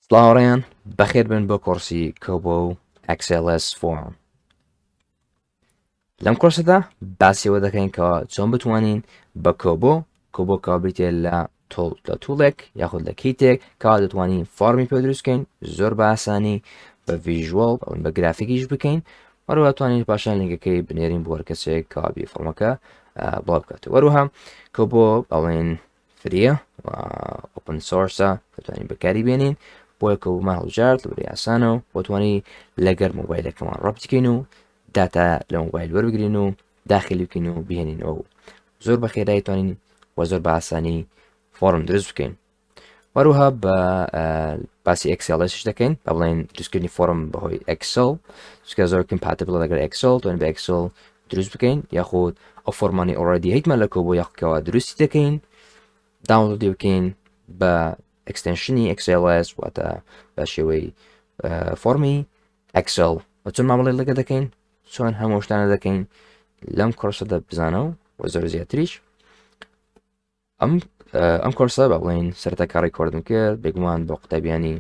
سلااوەڕێیان بەخێر بن بۆ کۆرسی کۆبۆ و XLS فۆرم. لەم کۆرسەدا باسیەوە دەکەین کەەوە چۆن بتوانین بە کۆبۆ کابریتێ لە توڵێک یاخود لە کیتێک کاوا دەتوانین فۆرمی پێ دروستکەین زۆر بە ئاسانی بە ڤیژوەڵ ئەوین بە گرافیکیش بکەین وەروە توانین پاشان لینکەکەی بنێرین بۆ هەرکەسێک کابی فۆرمەکە بڵاو بکات. وەروها کۆبۆ ئەڵێن فریە ئۆپن سۆرسە دەتوانین بەکاری بێنین بۆ کۆبوومە هەڵبژارد لەوری ئاسانەوە بۆتوانی لەگەر مۆبایلەکەمان ڕابتکەین و داتا لە مۆبایل وەربگرین و داخلی بکەین و بهێنینەوە زۆر بە خێرایی توانین وە زۆر بە ئاسانی فۆرم دروست بکەین. وەروها بە باسی XLSش دەکەین بە بڵێن دروستکردنی فۆرم بەهۆی ئەکسل چکە زۆر کمپاتبڵ لەگەر ئەکسل توانین بە ئەکسل دروست بکەین یاخود ئەو فۆرمانی ئۆڕەدی هیتمان لە کۆبۆ یاخکەوە دروستی دەکەین داونلۆدی بکەین بە ئەکستێنشنی XLS واتە بە شێوەی فۆرمی ئەکسل و چۆن مامەڵی لەگە دەکەین چۆن هەموو شتانە دەکەین لەم کۆرسەدا بزانەوە و زۆر زیاتریش. ئەم کۆرسە بە بڵێن سەرەتا کاری کۆردم کرد بێگومان بۆ قوتابیانی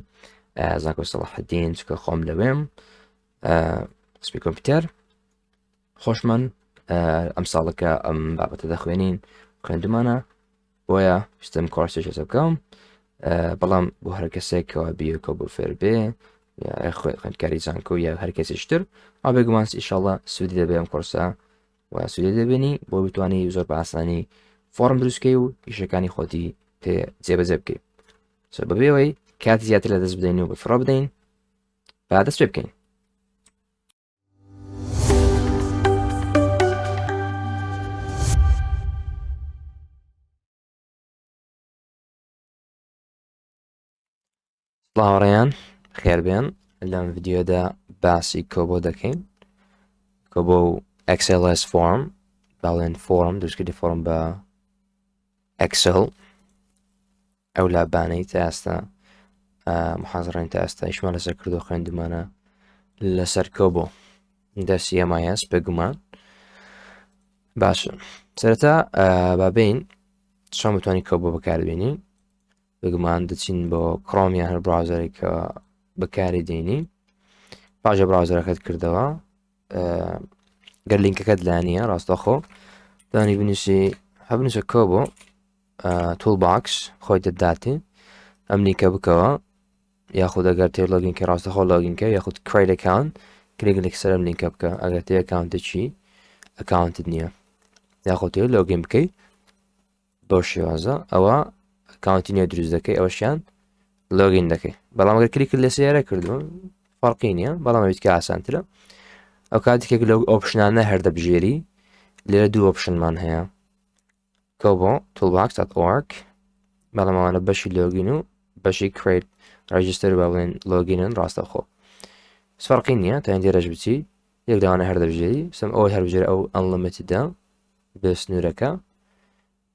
زانکۆ سەلاحەدین چکە خۆم لەوێم سپی کۆمپیوتەر خۆشمان ئەم ساڵەکە ئەم بابەتە دەخوێنین خوێندمانە بۆیە ویستم کۆرسێک هەسە بکەم بەڵام بۆ هەر کەسێکەوە بیەکە بۆ فێر بێ خوێندکاری زانکۆ یا هەر کەسیشتر ئا بێگومان ئیشاڵڵا سوودی دەبێ ئەم کۆرسە و سوودی دەبێنی بۆ بتوانانی زۆر بە ئاسانی فۆرم دروستکەی و ئیشەکانی خۆتی پێ جێبەجێ بکەیت بەبێەوەی کاتی زیاتر لە دەست بدەین و بەفڕۆ بدەین با دەست پێ بکەین. سڵاوەڕێیان خێربێن لەم ڤیددیۆدا باسی کۆبۆ دەکەین کۆبۆ و XLS فۆرم باڵێن فۆرم دروستکردی فۆرم بە ئەکسل ئەو لابانەی تا ئێستا محازڕین تا ئێستا ئیشمان لەسەر کردو خوێندمانە لەسەر کۆبۆ دەستی ئەمایەس بێگومان باشە سەرەتا بابین چۆن بتوانانی کۆبۆ بەکاربێنین بێگومان دەچین بۆ کڕۆمیان هەر براوزەرێک کە بەکاری دێنی پاژە براوزەرەکەت کردەوە گەر لینکەکەت لا نییە ڕاستەخۆ دانی بنووسی هەبنووسە کۆبۆ توول باکس خۆی دەداتێ ئەم لینکە بکەوە یاخود ئەگەر تێ لۆگینکە ڕاستەخۆ لۆگینکە یاخود کریت ئەکاونت کلیک لەسەر ئەم لینکە بکە ئەگەر تێ ئەکاونتێکی ئەکاونتت نییە یاخود تێ لۆگین بکەیت بۆ شێوازە ئەوە ئەکاونتی نیە دروست دەکەی ئەوەشیان لۆگین دەکەی بەڵام ئەگەر کلیک لە سیارە کردووە فەرقی نییە بەڵام ئەویت کە ئاسانترە ئەو کاتێک لەو ئۆپشنانە هەردەبژێری لێرە دوو ئۆپشنمان هەیە کۆبۆ toolbox.org بەڵام ئەوانە بەشی لۆگین و بەشی کریت ڕێجیستەر بە بڵێن لۆگینن ڕاستەخۆ فەرقی نییە تا ئێرەش بچی یەک لەوانە هەردەبژێری سم ئەوەی هەربژێر ئەو ئەنلیمیتدە بە سنوورەکە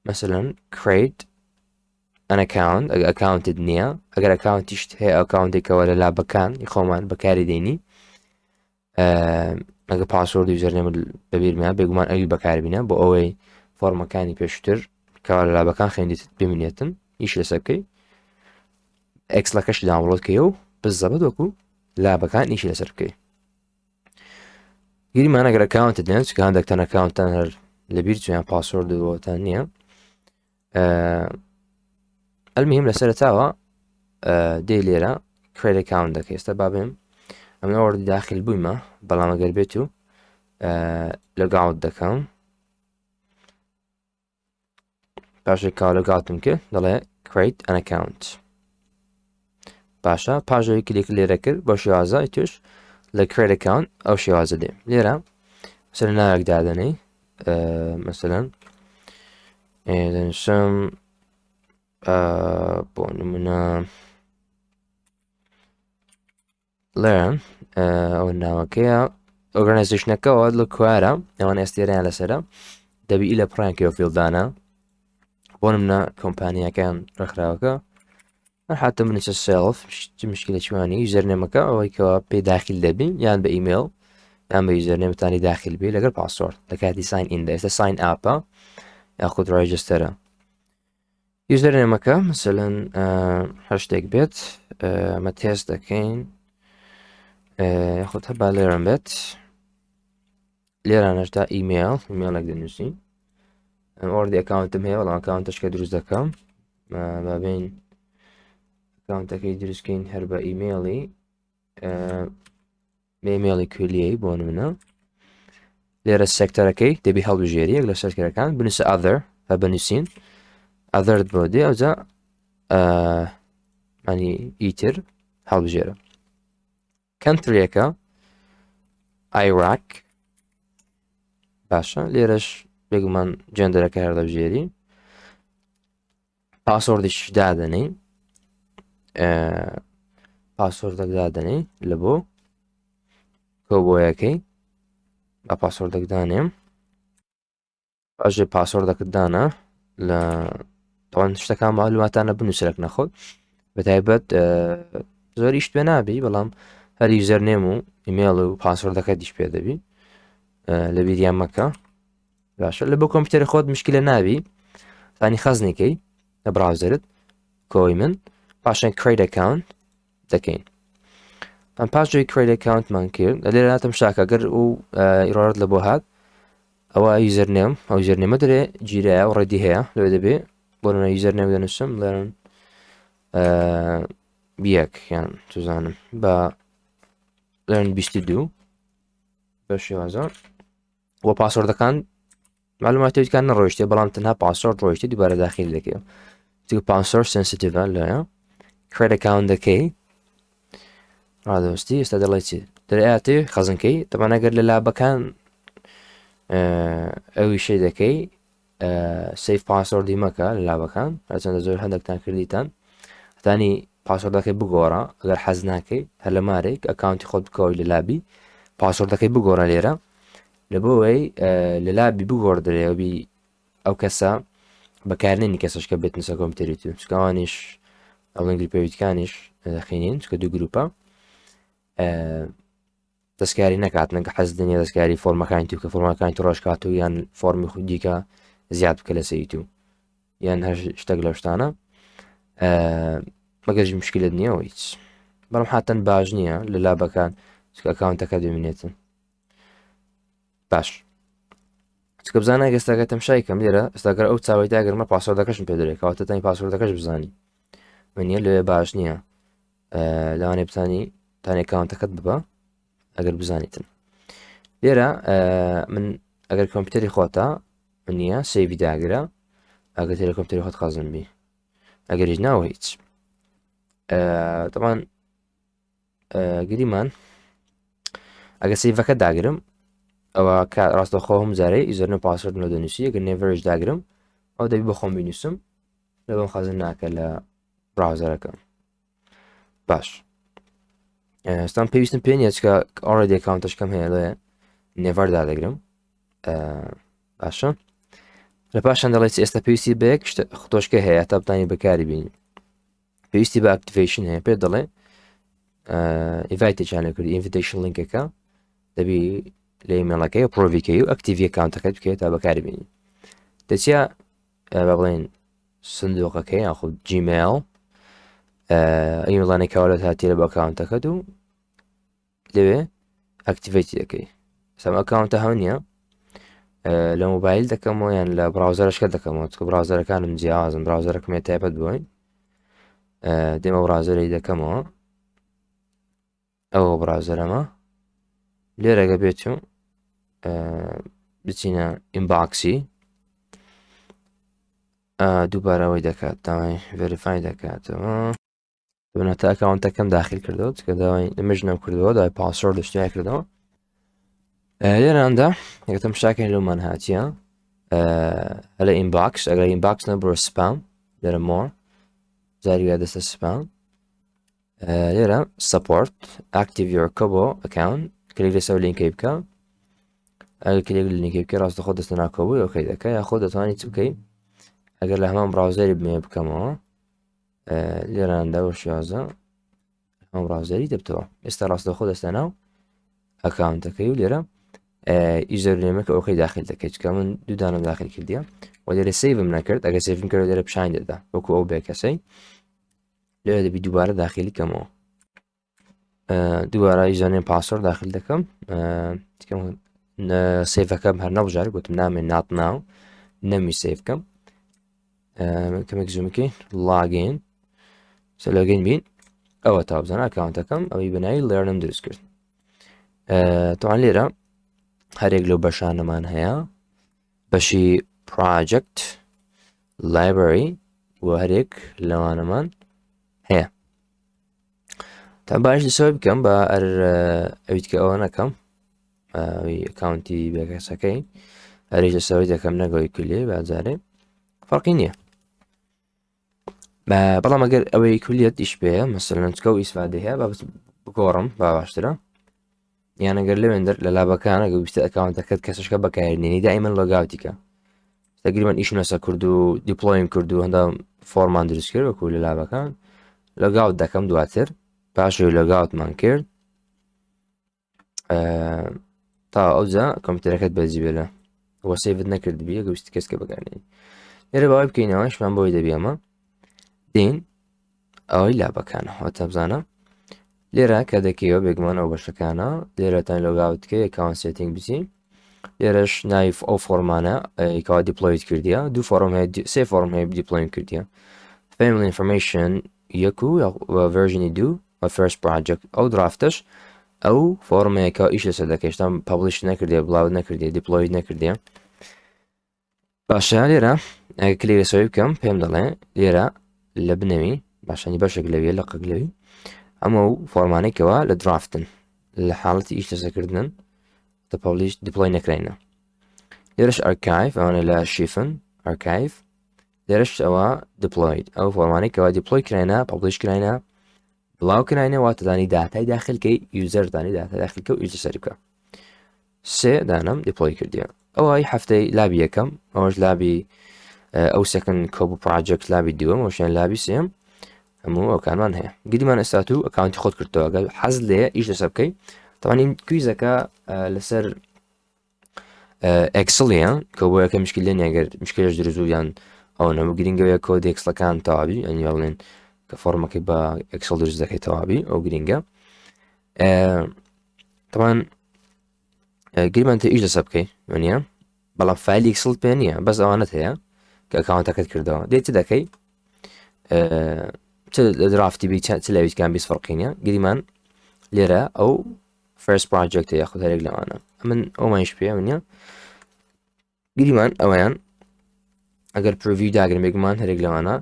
مەسەلەن کریت ئەن ئەکاونت ئەگە ئەکاونتت نییە ئەگەر ئەکاونتیشت هەیە ئەکاونتێکەوە لە لابەکان خۆمان بەکاری دێنی ئەگە پاسۆرد و یوزەرنێم بەبیرمیان بێگومان ئەوی بەکاربینە بۆ ئەوەی فۆرمەکانی پێشتر کەوا لە لابەکان خوێندیت ببینێتن ئیش لەسەر بکەی ئەکسلەکەش داوڵۆدکەیە و بزەبەت وەکو لابەکان ئیشی لەسەر بکەی گیریمان ئەگەر ئەکاونتت نێت چکە هەندێکتان ئەکاونتان هەر لەبیر چیان پاسۆردەوەتان نییە ئەلمیم لە سەرتاوە دێ لێرە کریت ئەکاونت دەکەی ئێستا بابێم ئەمە ئۆردی داخل بوویمە بەڵام ئەگەر بێت و لەگاوت دەکەم پاشێک کاو لەگاوتم کرد دەڵێ کریت ئەن ئەکاونت باشە پاژەوەی کلیک لێرە کرد بۆ شێوازە توش لە کریت ئەکاونت ئەو شێوازە دێ لێرە سەر ناوێک دادەنەی مەسەلەن دەنووسم بۆ نمونە لێرە ئەوە ناوەکەیە ئۆرگانایزیشنەکەەوە لە کوارە ئەوان ئێستێرەیان لەسەرە دەبی لە پڕانکەوە فیلدانە بۆ نمونە کۆمپانیەکان ڕێکخراوەکە حتا بنووسە سێڵف مشکلە چوانی یوزەرنێمەکە ئەوەی کەەوە پێی داخل دەبی یان بە ئیمێل یان بە یوزەرنێمتانی داخل بێ لەگەر پاسۆرد لە کاتی ساین ئیندا ئێستا ساین ئاپە یاخود ڕێجستەرە یوزەرنێمەکە مەسەلەن هەر شتێک بێت ئەمە تێست دەکەین یاخود هەبا لێرەم بێت لێرانەشدا ئیمێلێک دەنووسین ئۆردی ئەکاونتم هەیە بەڵام ئەکاونتەشکە دروست دەکەم بابین ئەکاونتەکەی دروستکەین هەر بە ئیمێڵی ئیمێڵی کولیەی بۆ منە لێرە سێکتەرەکەی دەبی هەڵبژێری یەک لە سەرکەرەکان بنووسە ئەذەر هە بنووسین ئەذەرت بۆ دێ ئەوجا ئەنی ئیتر هەڵبژێرە کەنتریەکە عێراق باشە لێرەش بێگومان جێندەرەکە هەر دەبژێری پاسۆردیش دادەنەی پاسۆردێک دادەنەی لە بۆ کۆبۆیەکەی بە پاسۆردێک دانێم پاشێ پاسۆردەکەت دانا لە تاوان شتەکان معلوماتانە بنووسەرێک نەخۆت بەتایبەت زۆریش پێ نابی بەڵام هەر یوزەرنێم و ئیمێڵ و پاسۆردەکە دیش پێ دەبی لە بیریان مەکە باشە لە بۆ کۆمپیوتەری خۆت مشکلە نابی زانی خەزنێکەی لە براوزەرت کۆی من پاشان کریت ئەکاونت دەکەین ئەم پاشۆی کریت ئەکاونتمان کرد لە لێرە هاتم شاکە گەر و ئیرۆرەت لە بۆ هات ئەوە یوزەرنێم ئەو یوزەرنێمە دەرێ جیرایە و ڕێدی هەیە لەوێ دەبێ بۆ نمونە یوزەرنێم دەنووسم لێرن بیەک یان توزانم بە لێرن 22 بە شێوازە وە پاسۆردەکان معلوماتیەکان نەڕۆیشتێ بەڵام تەنها پاسۆرد ڕۆیشتی دووبارە داخل دەکەوە چونکە پاسۆرد سنسیتیڤە لەیە کریت ئەکاونت دەکەی ڕادەوەستی ئێستا دەڵێ چی دەرێتی خەزنکەی تەمان ئەگەر لە لابەکان ئەوی شەی دەکەی سیف پاسۆردی مەکە لە لابەکان هەرچەندە زۆر هەندێکتان کردیتان هەتانی پاسۆردەکەی بگۆڕە ئەگەر حەز ناکەی هەر لە مارێک ئەکاونتی خۆت بکەوی لە لابی پاسۆردەکەی بگۆڕە لێرە لە بۆەوەی لە لابی بگۆڕ دەرێوی ئەو کەسە بەکارنێنی کەسەشکە بێت نسە کۆمپیوتەری تو چکەوانیش ئەڵنگری پێویستکانیش دەخینین چکە دوو گروپە دەستکاری نکات نەکە حەز دنیا دەستکاری فۆرمەکانی تو کە فۆرمەکانی تو ڕۆژکات و یان فۆرمی خودیکە زیاد بکە لە سەیت و یان هەر شتێک لە شتانە مەگەرژی مشکلت نییە و هیچ بەڵام هاتەن باش نییە لە لابەکان چکە ئەکاونتەکە دەمێنێتن باش چکە بزانە گەستەکە تەمشای کەم لێرە ئێستاگەر ئەو چاوەیت ئەگەرمە پاسۆردەکەشم پێ دەرێت کەواتە تانی پاسۆردەکەش بزانی منیە لێ باش نییە لەوانێ بزانی تانی ئەکاونتەکەت ببە ئەگەر بزانیتن لێرە من ئەگەر کۆمپیوتەری خۆتە من نییە سەیڤی داگرە ئەگەر تێرە کۆمپیوتەری خۆت خەزم بی ئەگەر هیچ ناوە هیچ تەمان گریمان ئەگەر سەیڤەکە داگرم ئەوە ڕاستەخۆ هەم جارەی ئیزەرنە پاسۆرد لە دەنووسی ئەگەر نێڤەرش داگرم ئەو دەبی بە خۆم بینوسم لە بەم خەزم ناکە لە براوزەرەکەم باش ئێستان پێویستم پێ نییە چکە ئۆڕێدی ئەکاونتەشکەم هەیە لێ نێڤەردا دەگرم باشە لە پاشان دەڵێت ئێستا پێویستی بە یەک خۆشکە هەیە تا بتانی بەکاری بینی پێویستی بە ئەکتیڤیشن هەیە پێ دەڵێ ئیڤایتێکیان لە کردی ئینڤیتیشن لینکەکە دەبی لە ئیمێڵەکەی و پرۆڤیکەی و ئەکتیڤی ئەکاونتەکەت بکەیت تا بەکاری بینی دەچیا بە بڵێن سندوقەکەی یاخود جیمێڵ ئیمێڵانەی کاولەت هاتیە بە ئەکاونتەکەت و لەوێ ئەکتیڤیتی دەکەی سەم ئەکاونتە هەو نییە لە مۆبایل دەکەمەوە یان لە براوزەرشکە دەکەمەوە چکە براوزەرەکانم جیازم براوزەرەکەم تایبەت بووین دێمە براوزەری دەکەمەوە ئەوە براوزەرەمە لێرەگە بێت و بچینە ئینباکسی دووبارەوەی دەکات داوای ڤێریفای دەکاتەوە بنەتە ئەکاونتەکەم داخل کردەوە چکە داوای لەمەژنەم کردەوە داوای پاسۆرد دەشتیای کردەوە لێراندا یەکەم شاکەین لەومان هاتیە هەلە ئینباکس ئەگەر ئینباکس نەبڕۆ سپام لێرە مۆر زاری ویا دەستە سپام لێرە سەپۆرت ئاکتیڤ یۆر کۆبۆ ئەکاونت کلیک لەسەر لینکەی بکە ئەگەر کلیک لە لینکەی بکە ڕاستەخۆ دەستە ناکۆبووی ئۆکەی دەکە یاخۆ دەتوانیت چ بکەیت ئەگەر لە هەمان براوزەری بمێ بکەمەوە لێراندا وە شێوازە هەم براوزەری دەبتەوە ئێستا ڕاستەخۆ دەستە ناو ئەکاونتەکەی و لێرە ئیزەرنێمە کە ئۆکەی داخل دەکەیت چکە من دوودانم داخل کردیە و لێرە سەیڤم نەکرد ئەگەر سەیڤم کرد لێرە پیشان دەدا وەکو ئەو بێ کەسەی لێ دەبی دووبارە داخلی کەمەوە دووبارە یوزەرنێم پاسوەرد داخل دەکەم سیڤەکەم هەر نەبژار گوتم نامێ نات ناو نەمی سیڤ بکەم کەمێک زوومکەین لاگین لۆگین بین ئەوە تا بزانە ئەکاونتەکەم ئەوەی بنایی لێرنم دروست کرد تۆان لێرە هەرێک لەو بەشانەمان هەیە بەشی project library و هەرێک لەوانەمان هەیە تا باش لەسەوەی بکەم بە ئەویت کە ئەوە نەکەم ئەکاونتی بێکەسەکەی هەرێک لەسەوەی دەکەم نەگەوەی کولێ بەجارێ فەرقی نییە بەڵام ئەگەر ئەوەی کولیت ئیش پێەیە مەسەلەن چکە و ئیسفادە هەیە بگۆڕم باشترە یان ئەگەر لەوێندەر لە لابەکانە گەویستە ئەکاونتەکەت کەسشکە بەکارێنێنی دائیمەن لۆگاوتیکە تقریبا ئیش نەسە کرد و دیپلۆیم کرد و هەندا فۆرمان دروست کرد وەکو لە لابەکان لۆگاوت دەکەم دواتر پاشەوەی لۆگاوتمان کرد تا ئەوجا کۆمپیوتەرەکەت بەرزی بێ لە وە سێڤت نەکردبیە گەویستی کەسکە بەکارێنێنی لێرە باوای بکەینەوە شمان بۆی دەبی ئەمە دین ئەوەی لابەکانە واتە بزانە لێرە کە دەکەیەوە بێگومانەوە بەشەکانە لێرەتان لۆگاوتکەی ئەکاونت سێتینگ بچی لێرەش نایف ئەو فۆرمانە ئەیکاوە دیپلۆیت کردیە دوو فۆرم هەیە سێ فۆرم هەیە دیپلۆیم کردیە family information یەک و versionی دوو و first project ئەو درافتش ئەو فۆرمەیەکە ئیش لەسەر دەکەشتان پەبلیش نەکردێ بڵاو نەکردێ دیپلۆیت نەکردێ باشە لێرە ئەگە کلیک لەسەوەی بکەم پێم دەڵێ لێرە لە بنەوی باشانی بەشێک لەوێ لە قەگلەوی ئەمە و فۆرمانێکەوە لە درافتن لە حاڵەتی ئیش لەسەرکردن پەبلیش دیپلۆی نەکراینە لێرەش ئەرکایڤ ئەوانە لە شیفن ئەرکایڤ لێرەش ئەوە دیپلۆید ئەو فۆرمانێکەوە دیپلۆی کراینە پەبلیش کراینە بڵاو کراینە واتەدانی داتای داخلکەی یوزەردانی داتا داخلکە و ئیش لەسەر بکە سێ دانم دیپلۆی کردیە ئەوەی هەفتەی لابی یەکەم ئەوەش لابی ئەو سەکن کۆب پراجەکت لابی دووەم ئەوشیان لابی سێم هەموو ئەوکانمان هەیە گریمان ئێستات و ئەکاونتی خۆت کردەوە گەل حەز لێ ئیش لەسەر بکەی تاوانین کویزەکە لەسەر ئەکسڵیان کە بۆ یەکە مشکل لێن ئەگەر مشکلش دروزوو یان ئەو نەمە گرنگەوەیە کۆد ئەکسڵەکان تەواوی ئەنی بڵێن کە فۆرمەکەی بە ئەکسڵ دروست دەکەی تەواوی ئەو گرنگە تاوان گریمان تە ئیش لەسەر بکەی وانە بەڵام فایلی ئەکسڵ پێ نییە بەس ئەوانت هەیە کە ئەکاونتەکەت کردەوە دێت چ دەکەی لە درافتی بی چ لەویتکان بیست فەرقینە گریمان لێرە ئەو first project یاخود هەرێک لەوانە من ئەومانش پێ ونە گریمان ئەویان ئەگەر پرڤیو داگرن بێگومان هەرێک لەوانە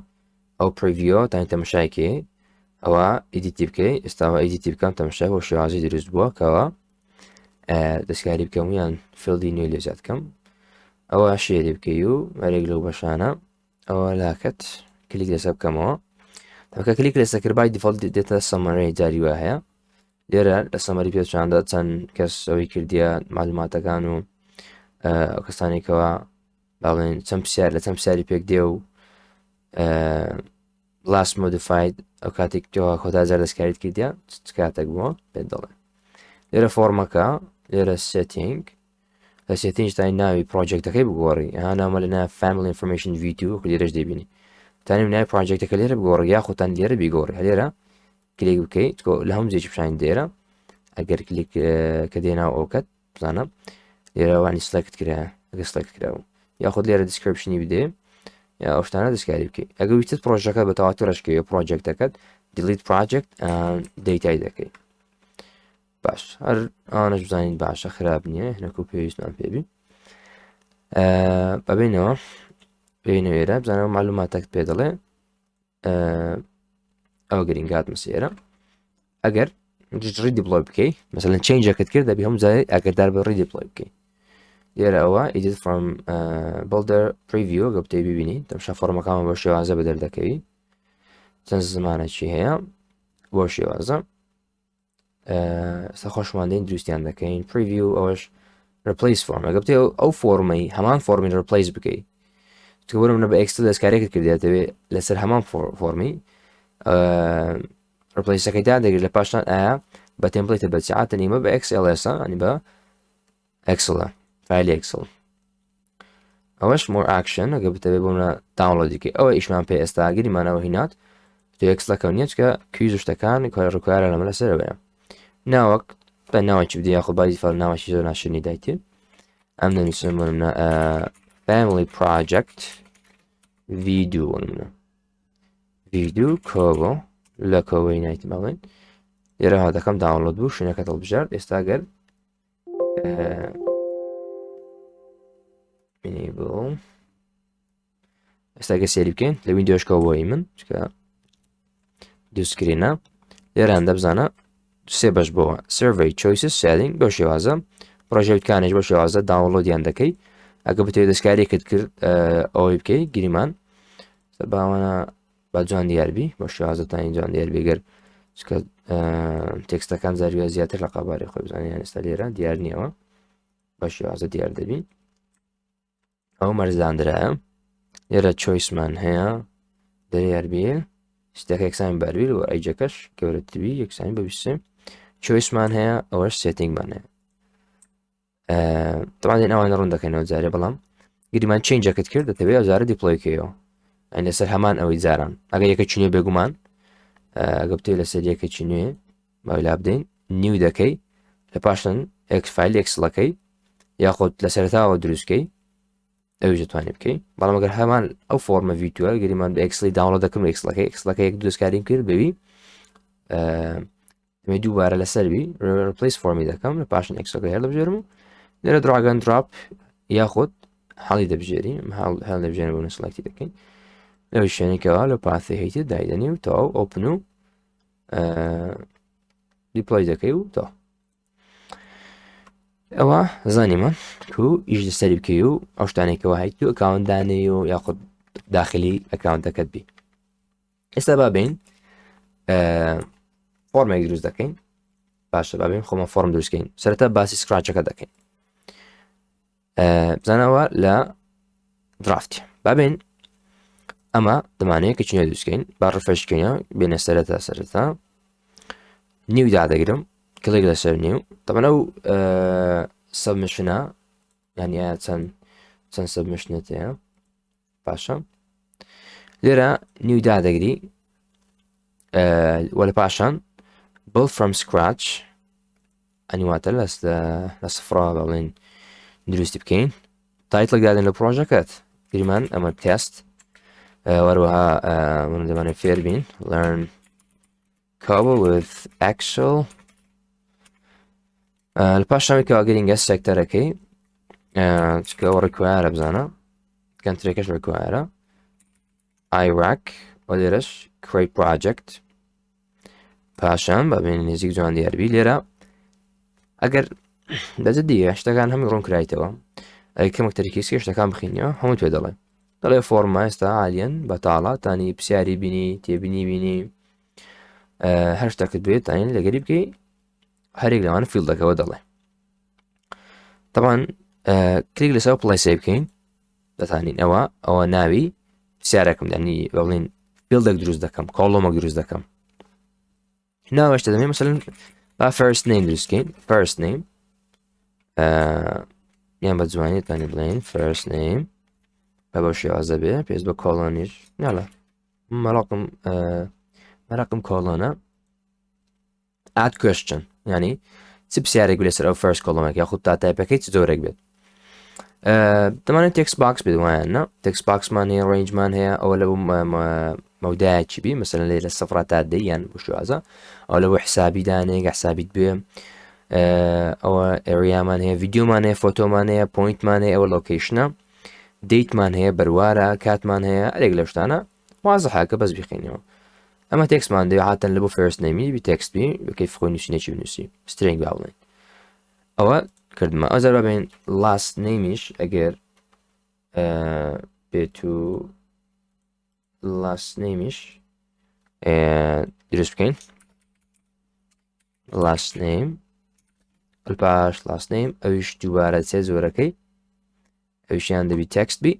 ئەو پرڤیۆ تانی تەمەشایکێ ئەوە ئیدیتی بکەی ئێستاوە ئیدیتی بکەم تەمەشای بۆ شێوازی دروست بووە کەەوە دەستکاری بکەم یان فیلدی نوێ لێ زیادکەم ئەوە شێری بکەی و هەرێک لەو بەشانە ئەوە لاکەت کلیک لەسەر بکەمەوە تاکە کلیک لەسەر کرد بای دیفۆڵت دێتە سەمەرەی جاری وە هەیە لێرە لە سەمەری پێچاندا چەند کەس ئەوەی کردیە معلوماتەکان و ئەو کەسانێکەوە باڵێن چەند پرسیار لە چەند پرسیاری پێک دێ و لاست مۆدیفاید ئەو کاتێک تۆ خۆتازار دەستکاریت کردیە چ کاتێک بووە پێت دەڵێ لێرە فۆرمەکە لێرە سێتینگ لە سێتینج تای ناوی پرۆجێکتەکەی بگۆڕی نامە لە ناو family information v2 لێرەش دەبینی تانیم ناوی پرۆجێکتەکە لێرە بگۆڕی یاخۆتان لێرە بیگۆڕی هەلێرە کلیک بکەیت لە هەموو جێکی پیشانی دێرە ئەگەر کلیک کە دێناو ئەوکەت بزانە لێرە وانی سلێکت کرا ئەگە سلێکت کراوە یاخود لێرە دیسکریپشنی بدێ یا ئەو شتانە دەستکاری بکەیت ئەگە ویتت پرۆژەکە بە تەواوەتیڕشکەوە پرۆجێکتەکەت دیلیت پرۆجێکت دەیتای دەکەیت باش هەر ئەوانەش بزانین باشە خراپ نییە هەنەکو پێویستمان پێبی بەبینەوە پێینەوێرە بزانەوە معلوماتەکت پێ دەڵێ ئەوە گرنگات مسێرە ئەگەر ڕی دیپلۆی بکەیت مەسەلەن چێنجەکەت کرد دەبی هەموو جارێک ئەگەردار بە ڕی دیپلۆی بکەیت لێرە ئەوە edit from builder preview گە بتەی ببینی تەمشا فۆرمەکانمە بۆ شێوازە بە دەردەکەوی چەند زمانێکی هەیە بۆ شێوازە ئێستا خۆشماندەین دروستیان دەکەین preview ئەوەش replace form ئەگە بتێ ئەو فۆرمەی هەمان فۆرمی replace بکەیت تۆ منە بە ئەکسل دەستکارێکت کردێتەوێت لەسەر هەمان فۆرمی ڕپلیسەکەیدا دەگرێت لە پاشان ئایا بە تێمپلیتە بە سعاتە نیمە بە XLS ئەنی بە ئەکسڵە فایلی ئەکسڵ ئەوەش مۆر ئاکشن ئەگە بتەوێت بۆمە داونلۆدیکەی ئەوە ئیشمان پێ ئێستا گیریمانەوە هینات تو x لەکەونیە چکە کویز شتەکان ڕکوارە لەمە لەسەرەوەیە ناوەک بە ناوەکی بدە یاخۆ بازی فەر ناوەکی زۆر ناشرنی دایتێ ئەم دەنووسم منە family project video منە video کۆبۆ لە کۆبۆی نایتی ماڵێن لێرە هاتەکەم داونلۆد بوو شوێنەکە دڵبژارد ئێستا گەر enable ئێستا گە سێری بکەین لە ویندۆش کۆبۆی من چکە دوو سکرینە لێرە هەندە بزانە سێ بەش بۆەوە survey choices setting بۆ شێوازە پرۆژەوتکانش بۆ شێوازە داونلۆدیان دەکەی ئەگە بتێ دەستکاریەکەت کرد ئەوەی بکەی گریمان باوانە با جوان دیاربی بۆ شێوازەتانی جوان دیاربیگەر چکە تێکستەکان زارویە زیاتر لە قەبارەی خۆی بزانیان ئێستا لێرە دیار نییەوە بە شێوازە دیار دەبی ئەو مەرزدانرایە لێرە چۆیسمان هەیە دەریاربیە شتێک یەکسانی بەرویل و ئەیجەکەش گەورەتربی یەکسانی بەویستێ چۆیسمان هەیە ئەوەش سێتینگمان هەیە تەوانین ئەوانە ڕوون دەکەینەوە جارێ بەڵام گریمان چینجەکەت کرد دەتەوێت ئەوزارە دیپلۆیکەوە ئەین لەسەر هەمان ئەوەی جاران ئەگە یەکە چینێ بێگومان ئەگە بتێ لەسەر یەکێکی نوێ باویلا بدەین نیو دەکەی لە پاشن فایل ئەکسڵەکەی یاخۆت لە سەرتاوە دروستکەی ئەویش دەتوانێت بکەی بەڵام ئەگەر هەمان ئەو فۆرمە ڤیدیوە گەریمان بە ئەکسلی داوڵۆد دەکەم ئەکسلەکە یەک دروستکاریم کرد بەوی دەمێ دووبارە لەسەروی ریپلیس فۆرمی دەکەم لە پاشن ئەکسەکە هەر دەبژێرم و لێرە دراگەن دراپ یاخۆت هەڵی دەبژێری هەڵ دەبژێن بۆ سڵەکتی دەکەین لەوەی شوێنێکەوە لە پاثی هەیتت دایدەنی و تەواو ئۆپن و دیپلۆی دەکەی و تۆ ئەوە زانیمە و ئیش لەسەری بکەی و ئەو شتانێکەوە هەیت و ئەکاونتدانەی و یاخود داخلی ئەکاونتەکەت بی ئێستا بابین فۆرمێک دروست دەکەین باشە بابین خۆمە فۆرم دروستکەین سەرەتا باسی سکراچەکە دەکەین بزانەوە لە درافتی بابین ئەمە دەمانەیە کە چینە دروستکەین با ڕفرشکەینە بێنە سەرەتا نیو دادەگرم کلیک لەسەر نیو تەمەنە و سەبمیشنە یانە چەند سەبمیشنێت هەیە پاشە لێرە نیو دادەگری وە لە پاشان build from scratch ئەنیواتە لە سفرەوە بەڵێن دروستی بکەین تایتڵێک دادن لە پرۆژەکەت گریمان ئەمە تێست وەروەها من دەمانێت فێر بین learn Cover with Excel لە پاشامی کە گرینگە سێکتەرەکەی چکەوە ڕکوایرە بزانە کەنترێکەش ڕکوایرە Iraq و لێرەش create project پاشان بەبێن نزیک جوان دیاربی لێرە ئەگەر دەجددیە شتەکان هەمی ڕوون کرایتەوە ئەکەمەک تەرکیسی شتەکان بخینەوە هەموو توێ دەڵێ دەڵێ فۆرمە ئێستا عالیەن بەتاڵە تانی پرسیاری بینی تێبینی بینی هەر شتەکەت بێت تاین لەگەری بکەی هەرێک لەوانە فیلدەکەەوە دەڵێ طبعاً کلیک لەسەر پڵای سێ بکەین دەتانین ئەوە ناوی پرسیارەکەم دانی بەڵێن فیلدێک دروست دەکەم کۆڵۆمە دروست دەکەم ناوەشتە دەمێ مەسەلەن با first name دروستکەین first name یان بە جوانی تانی بڵێن first name بە بەو شێوازە بێ پێست بە کۆڵۆنیش ناڵە مەراقم کۆڵۆنە add question ینی چ پرسیارێک لەسەر ئەو first کۆڵۆمێک یاخود تا تایپەکەی چ جۆرێک بێت دەمانێت تێکست باکس بێت وایەنە تێکست باکسمان هەیە ڕێنجمان هەیە ئەوە لە مەودایەکی بی مەسەلەن لێ لە سەفرە تا دەی یان بۆ شێوازە ئەو لەوە حسابی دانەیە حسابیت بێ ئەوە ئێریامان هەیە ڤیددیۆمان هەیە فۆتۆمان هەیە پۆینتمان هەیە ئەوە لۆکیشنە دیتمان هەیە بەروارە کاتمان هەیە ئەرێک لە شتانە وازەحاکە بەس بخینەوە ئەمە تێکسمان دەوێت هاتەن لە بۆ فێرست نەیمی بی تێکسبی بکەی فخۆی نووسینێکی بنووسی سترنگ باڵێن ئەوە کردمە ئەزار بەبێن لاست نەیمیش ئەگەر بێت و لاست نەیمیش دروست بکەین لاست نەیم پاش لاست نەیم ئەویش دووبارە چێ زۆرەکەی ئەویشیان دەبی تێکست بی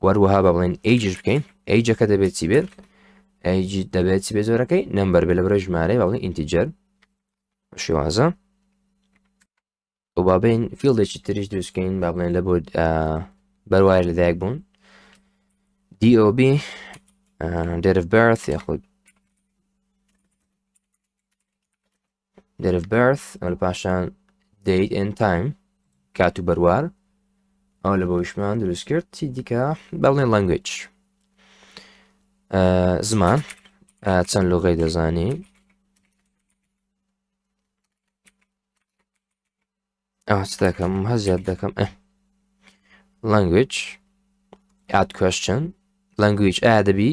وەروەها بە بڵێن ئەیجش بکەین ئەیجەکە دەبێت چی بێت ئەیجی دەبێت چی بێ زۆرەکەی نەمبەر بێ لە بەرە ژمارەی بەڵێن ئینتیجەر شێوازە و بابین فیلدێکی تریش دروستکەین با بڵێن لە بۆ بەروایە لەدایک بوون DOB date of birth ياخذ date of birth ولا باشان date and time كاتو بروار أو لبوشمان دروسكرت ديكا بلين language زمان چەند لغەی دەزانی چ دەکەم هەزیاد دەکەم language add question language دەبی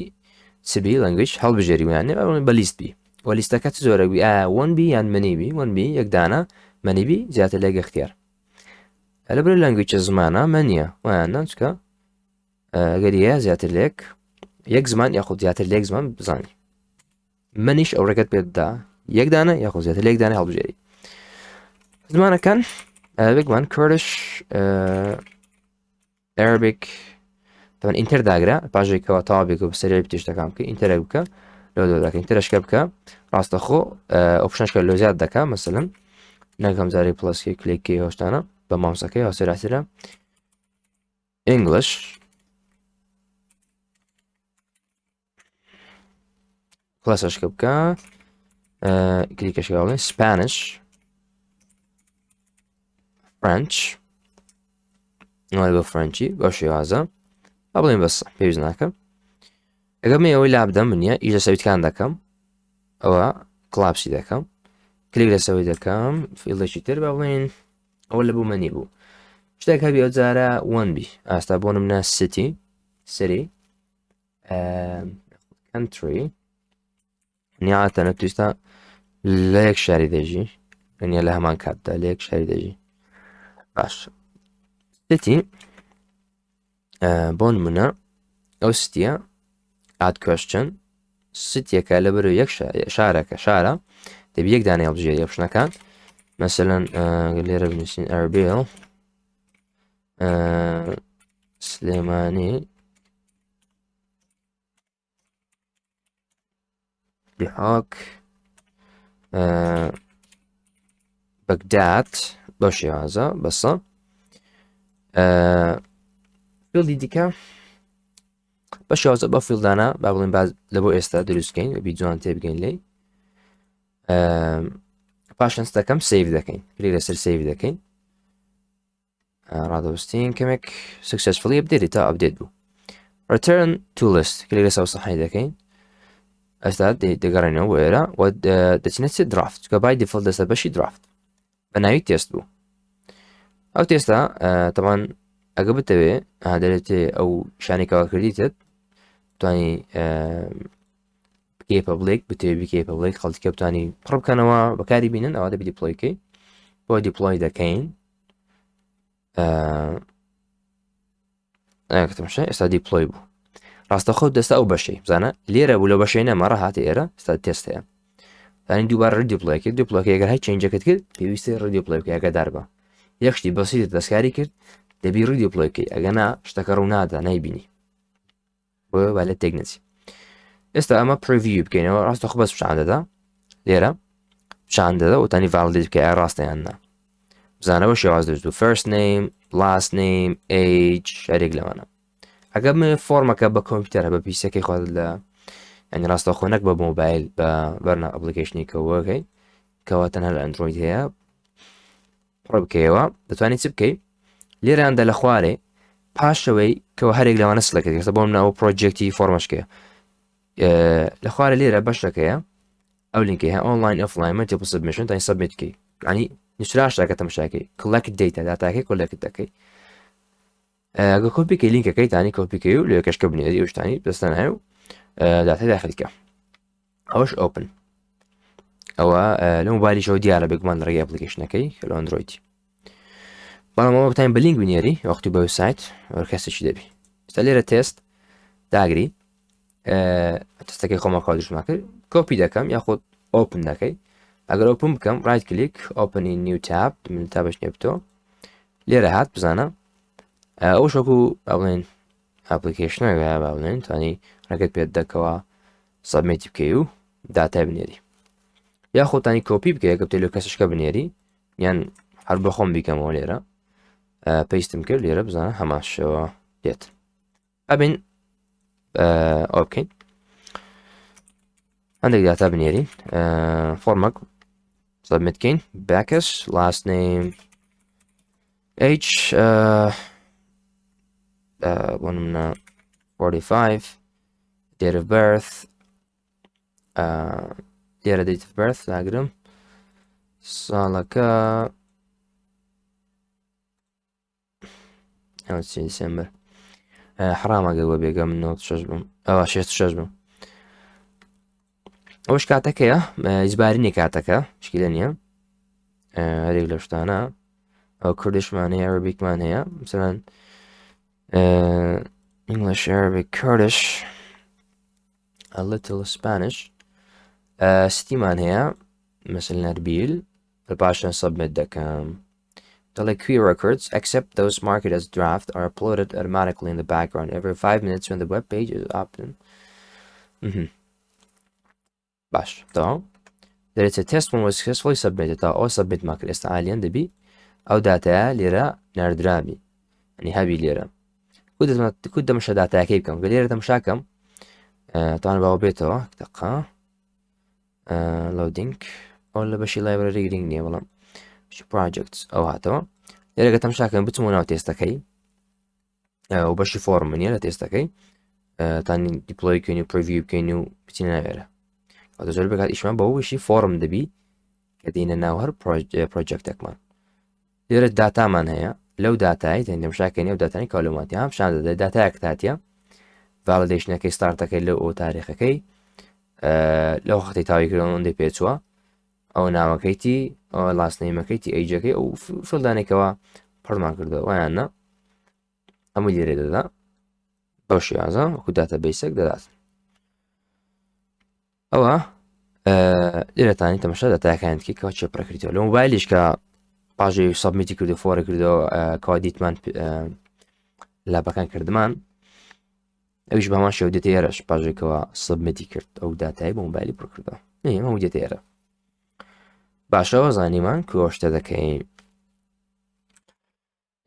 چبی language هەڵبژێری ویانێ بە لیست بی وە لیستەکە چ زۆرە بی 1B یان منیبی 1B یەکدانە منیبی زیاتر لێک اختیار لەبەر language زمانە منیە وایانە چکە گەریە زیاتر لێک یەک زمان یاخود زیاتر لێک زمان بزانی منیش ئەو ڕێگەت پێدا یەکدانە یاخود زیاتر لێک دانە هەڵبژێری زمانەکان بگمان Kurdish Arabic طبعا ئینتەر داگرا پاژێکەوە تەواو بێک و بەسەری پێشتەکان بکە ئینتەرە بکە لەو دەکە ئینتەرشکە بکە ڕاستەخۆ ئۆپشنەشکە لۆ زیاد دەکا مەسەلەن نەکەم زاری پلسکی کلیکی هۆشتانە بە ماوسەکەی هەسەراترە English پلسشکە بکە کلیکەشکە بڵێن Spanish French بۆ فرەنچی بۆ شێوازە با بڵێن بەسە پێویست ناکەم ئەگەم ئەوەی لابدەم منە ئیش لە سەویتکان دەکەم ئەوە کلاپسی دەکەم کلیک لە سەوی دەکەم فیڵدێکی تر با بڵێن ئەوە لە بوو مەنی بوو شتێک هەبی ئەو جارە 1B ئاستا بۆ نمونە city سری country نیاتەنە تویستە لە یەک شاری دەژی لە هەمان کاتدا لە یەک شاری دەژی باش city بۆ نمونە ئەو ستیە add question ستیەکە لەبەر یەک شارەکە شارە دەبی یەک دانەی هەڵبژێری ئۆپشنەکان مەسەلەن لێرە بنووسین ئەربیل سلێمانی دیحاک بەگداد بۆ شێوازە بەسە فیڵدی دیکە بە شێوازە بە فیڵدانە با بڵێن باز لە بۆ ئێستا دروستکەین بی جوان تێبگەین لێی پاشەنس دەکەم سیڤ دەکەین کلیک لەسەر سیڤ دەکەین ڕادەوەستین کەمێک سکسسفلی ئەپدێتی تا ئەپدێت بوو return to list کلیک لەسەر سەحای دەکەین ئەستا دەگەڕێنەوە بۆ ئێرە و دەچینە چ درافت کە بای دیفۆڵت دەسە بەشی درافت بە ناوی تێست بوو ئەو تێستا تەمان ئەگە بتەوێ دەرێتێ ئەو شانێکەوە کردیتت توانی بکەی پەبلیک بتێ بکەی پەبلیک خەڵکیکە بتانی پڕ بکەنەوە بەکاری بینن ئەوە دەبی دیپلۆیکەی بۆ دیپلۆی دەکەین کتمشە ئێستا دیپلۆی بوو ڕاستەخۆ دەستا ئەو بەشەی بزانە لێرە بوو لە بەشەی نەمەڕە هاتی ئێرە ئێستا تێست هەیە دانی دووبارە ڕیدیپلۆیکە دیپلۆکە ئەگەر هەی چێنجەکەت کرد پێویستە ڕیدیپلۆیکە ئەگەدار بە یەک شتی بەسیت دەستکاری کرد دەبی ڕیدیپلۆیکەی ئەگەنا شتەکە ڕوو نادا نایبینی بۆ با لە تێک نەچی ئێستا ئەمە پرڤیو بکەینەوە ڕاستەخۆ بەس پیشان دەدا لێرە پیشان دەدا و تانی ڤاڵیدیت بکە ئایا ڕاستە یان نا بزانەوە شێواز دەست و first name last name age شارێک لەوانە ئەگەر من فۆرمەکە بە کۆمپیوتەر بە پیسەکەی خۆت لە ینی ڕاستەخۆ نەک بە مۆبایل بە بەرنە ئەپلیکیشنی کەوەکەی کەوا تەنها لە ئەندروید هەیە پڕ بکەیەوە دەتوانێت چ بکەیت لێرەیاندا لە خوارێ پاشەوەی کەەوە هەرێک لەوانە سلەکەێت کەسە بۆم ناوە پرۆجێکتی فۆرمەشکەیە لە خوارە لێرە بەشەکەیە ئەو لینکە هەیە ئۆنلاین ئۆفلاین مەلتیپل سبمیشن تانی سبمیت بکەی ینی نیشراشتاکە تەماشاکەی کڵەکت دیتە داتاکەی کۆلەکت دەکەی ئەگە کۆپیکەی لینکەکەی تانی کۆپیکەی و لێ کەشکە بنێری ئەوشتانی دەستە نایە و داتای داخلیکە ئەوەش ئۆپن ئەوە لە مۆبایلی شەوە دیارە بگومان ڕێگەی ئەپلیکیشنەکەی لە ئەندرویدی بەڵام ئەوە بتانین بە لینک بنێری وەختی بە وێبسایت کەسێکی دەبی ئێستا لێرە تێست داگری تستەکەی خۆمەخوا دروستما کرد کۆپی دەکەم یاخود ئۆپن دەکەی ئەگەر ئۆپن بکەم ڕایت کلیک ئۆپنی نیو تاب من تابش نێبتۆ لێرە هات بزانە ئەو شەکو ئەڵێن ئەپلیکیشنەکە باڵێن توانی ڕێگەت پێت دەکەوە سەبمیتی بکەی و داتای بنێری یاخۆتانی کۆپی بکەیە کە بتێ لە کەسشکە بنێری یان هەر بە خۆم بیکەمەوە لێرە پێیستم کرد لێرە بزانە هەماشەوە دێت ئەبین ئەو بکەین عندك داتا بنێرین فۆرمەک سبمit بکەین باکس last name h بۆ نمونە 45 date of birth لێرە date of birth داگرم ساڵەکە دیسمبر حرامەگە بۆ بێگەم 96 بووم ئەوە 66 بووم ئەوش کاتەکەیە ئیزبارینی کاتەکە شکیلە نییە هەرێک لە شتانە ئەو کوردشمان هەیە عەرەبیکمان هەیە مثلەن English Arabic Kurdish a little Spanish ستیمان هەیە مثلەن ئەربیل پاشان submit دەکەم دەڵێ queue records except those marked as draft are uploaded automatically in the background every 5 minutes when the web page is open باش تمام دەرێتە test one was successfully submitted تا ئەو submit ماکرد ئێستا ئالیان دەبی ئەو داتایە لێرە ناردرابی ئەنی هەبی لێرە کود دەمەشە داتایەکەی بکەم گە لێرە دەمشاکەم تاوان باوە بێتەوە دقا loading ئەو لە بەشی library گرنگ نییە بەڵام projects ئەو هاتەوە لێرەگە تەمشاکەم بچمەوە ناو تێستەکەی و بەشی فۆرم نیە لە تێستەکەی تانی دیپلۆی بکەین و پرڤیو بکەین و بچینە ناوێرە زۆر بکات ئیشمان بە وشی فۆرم دەبی کە دێنە ناو هەر پرۆجێکتێکمان لێرە داتامان هەیە لەو داتایی دەمشاکەنی و داتانی کالوماتی هم شان دەدە داتایەک تاتیە ڤالیدیشنەکەی ستارتەکەی لەو ئەو تاریخەکەی لەو خەتی تاویکردن ئەوەندەی پێچووە ئەو ناوەکەیتی ئەو لاستنەیمەکەیتی ئەیجەکەی ئەو فڵدانێکەوە پڕمان کردەوە وایاننا هەموو لێرێ دەدا بەو شێوازە وەکو داتە بیسێک دەدات ئەوە لێرەتانی تەمەشا دەتایەکانێکی کەەوە چێپڕەکردەوە لە مۆبایلیش کە پاژەی سەبمیتی کردو فۆرە کردەوە کەوا دیتمان لاپەکان کردمان ئەویش بە هەمان شێو دێتە ئێرەش پاژێکەوە سەبمیتی کرد ئەو داتایی بە مۆبایلی پڕ کردەوە هەموو دێتە ئێرە باشەوە زانیمان کۆ شتە دەکەین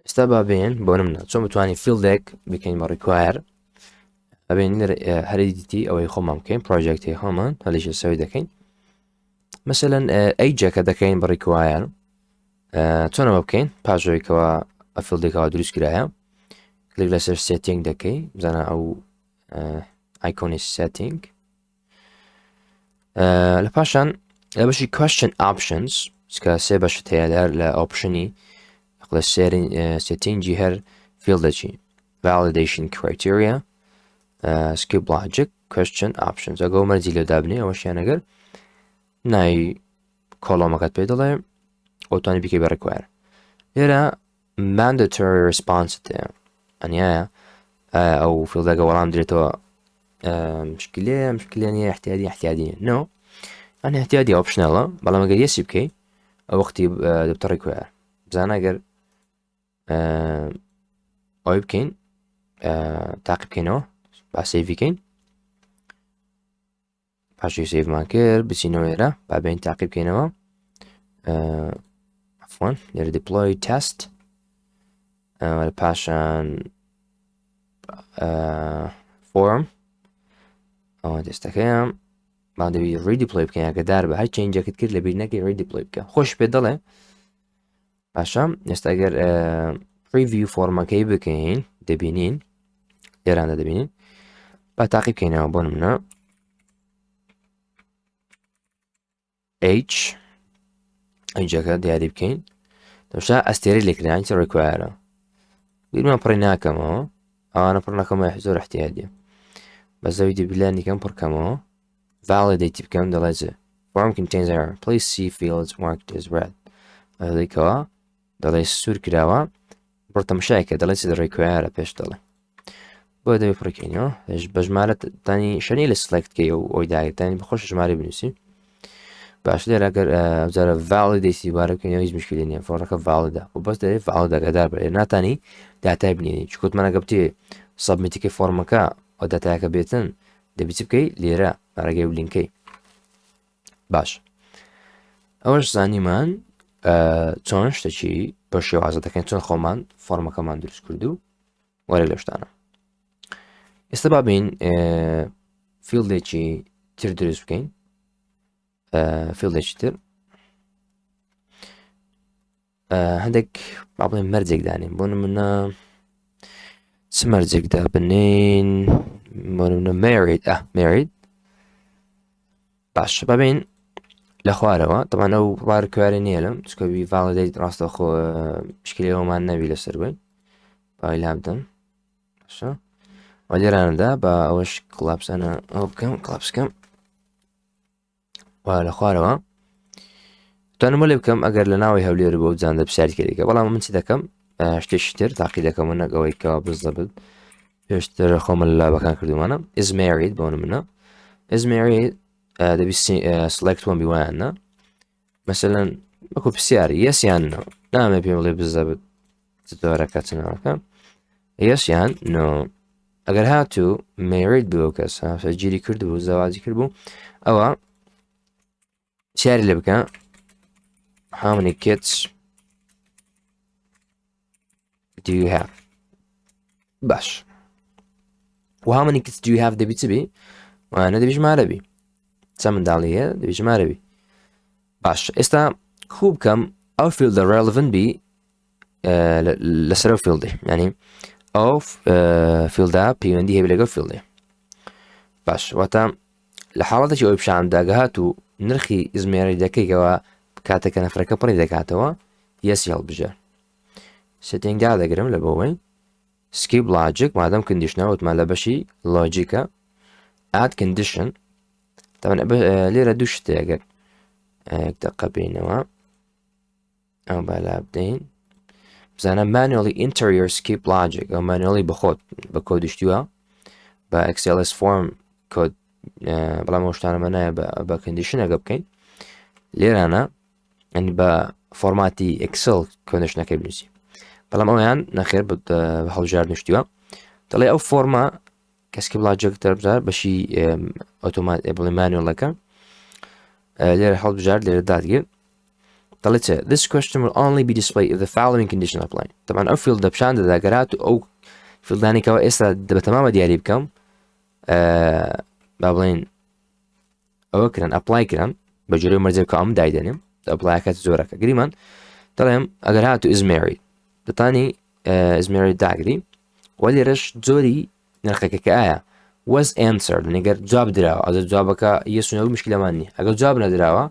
ئێستا با بێن بۆ نمونە چۆن بتوانین فیلدێک بکەین بە ڕیکوایر ئەبێن هەری دیتی ئەوەی خۆمان بکەین پرۆژێکتی خۆمان هەلیش سەوی دەکەین مەسەلەن ئەیجەکە دەکەین بە ڕیکوایر چۆنەوە بکەین پاژەوەیکەوە ئەفیلدێکەوە دروست کرایە کلیک لەسەر سێتینگ دەکەی بزانە ئەو ئایکۆنی سێتینگ لە پاشان لە بەشی question options کە سێ بەشت هەیە لە ئۆپشنی لە سێتینگی هەر فیلدەچی validation criteria skip logic question options ئەگە و مەرجی لێ دابنێ ئەوەشیان ئەگەر ناوی کۆڵۆمەکەت پێ دەڵێ ئۆتوانی بکەی بە ڕیکوایر لێرە mandatory response هەیە ئەنیایە ئەو فیلدەکە وەڵام درێتەوە مشکلێ نیە احتیادی نۆ ئەنی احتیادی ئۆپشنەڵە بەڵام ئەگەر یەسی بکەی ئەو وەختی دەبتە ڕیکوایر بزانە ئەگەر ئەوی بکەین تاقی بکەینەوە با سەیڤ بکەین پاشی سەیڤمان کرد بچینەوە ئێرە با بین تاقی بکەینەوە عفوان لێرە deploy test پاشان form ئەوە تێستەکەیە با دەبی ریدیپلۆی بکەین ئەگەدار بە هەر چێنجێکت کرد لە بیر نەکەی ریدیپلۆی بکە خۆش پێ دەڵێ پاشان ئێستا ئەگەر پریڤیو فۆرمەکەی بکەین دەبینین لێراندا دەبینین با تاقی بکەینەوە بۆ نمونە H ئەنجەکە دیاری بکەین دەمشا ئەستێری لێکران چ ڕێکوایرە بیرمان پڕی ناکەمەوە ئەوانە پڕ نەکەمە زۆر احتیاجە بە زەوی دیبلانی کەم پڕکەمەوە validate بکەم دەڵێت form contains error please see fields marked as red ئەدەیکەوە دەڵێ سوور کراوە بڕ تەمشایکە دەڵێت چ ڕێکوایرە پێش دەڵێ بۆ دەبێ پڕکەینەوە بە ژمارە تانی شەنی لە سلکتکەی و ئەوی داگرتانی بەخۆش ژماری بنووسی باش لێرە ئەگەر جارە validate وارە بکەینەوە هیچ مشکلی نییە فۆڕەکە validە و بەس دەبێت validەکەدار بێ ناتانی داتای بنێنی چکوتمانە گەبتێ سەبمیتیکەی فۆرمەکە ئەو داتایەکە بێتن دەبیت بکەی لێرە ڕێگەی و لینکەی باش ئەوەش زانیمان چۆن شتێکی بە شێوازە دەکەین چۆن خۆمان فۆرمەکەمان دروست کردو وەرە لە شتانە ئێستا با بین فیلدێکی تر دروست بکەین فیلدێکی تر هەندێک با بڵێن مەرجێک دانین بۆ نمونە چ مەرجێکدا بنین بۆ نمونە married باش ببین لە خوارەوە طبعا ئەو ڕارکواری نییە لەم چکەوی validate ڕاستەخۆ پشکلەوەمان نەبی لەسەر بێ باوی لا بدەم باشە وە لێرانەدا بە ئەوەش کڵاپسانە ئەو بکەم کڵاپسکەم وا لە خوارەوە توانم لێ بکەم ئەگەر لە ناوی هەولێر بۆ جان دەپسیارکەریکە بەڵام من چی دەکەم شتێکی تر تاقی دەکەم نەگەوەی کە بز دەبێت پێشتر خۆمە لە لابەکان کردومانە is married بۆ نمونە is married دەبی select one بیوانە مثلەن وەکو پرسیاری yes یان no نامێ پێم بڵێ بز دەبێت زۆرەکە چنەوەکە yes یان no ئەگەر هاتوو married بوو کەس گیری کرد بوو زەواجی کرد بوو ئەوە شیاری لێ بکە how many kids do you have باش و how many kids do you have دەبی چ بی وانە دەبی ژمارەبی چەند منداڵی هەیە دەبی ژمارەبی باش ئێستا خوب بکەم ئەو فیلدە relevant بی لەسەر ئەو فیلدی ینی ئەو فیلدا پەیوەندی هەیە لەگەڵ فیلدێ باش واتە لە حاڵەتێکی ئەوی پیشاندا گەهات و نرخی ئزمێری دەکەیەوە کاتێککە نەفرەکە پڕی دەکاتەوە یەسی هەڵبژێر سێتنگدا دەگرم لە بەوەی skip logic مادەم کندیشنەوە وتمان لە بەشی لۆجیکە add condition طبعا لێرە دوو شتێ ئەگەر دقە بینەوە ئەو بالا بدەین بزانە manually enter your skip logic ئەو manually بەخۆت بە کۆدیشتووە بە XLS form کۆد بەڵام ئەو شتانەمە نایە بە کندیشن ئەگە بکەین لێرانە ئەنی بە فۆرماتی ئەکسل کۆندیشنەکەی بنووسی بەڵام ئەویان نەخێر هەڵبژار نوشتیوە دەڵێ ئەو فۆرمە کەسکی بڵاجێک دەربژار بەشی ئۆتۆمات بڵێ مانیۆڵەکە لێرە هەڵبژار لێرە دادگیر دەڵێت چێ this question will only be displayed if the following condition apply طبعا ئەو فیلدە پیشان دەداگەرات و ئەو فیلدانێکەوە ئێستا بەتەمامە دیاری بکەم با بڵێن ئەوە کران ئەپلای کران بە جۆرەی مەرجێک کە ئەم دایدێنێم ئەپلایەکەت زۆرەکە گریمان دەڵێم ئەگەر هاتو is married دەتانی is married داگری وە لێرەش جۆری نرخەکە کە ئایا was answered نەگەر جواب دراوە ئەو جوابەکە یەسونەوە مشکلەمان نیە ئەگەر جواب نەدراوە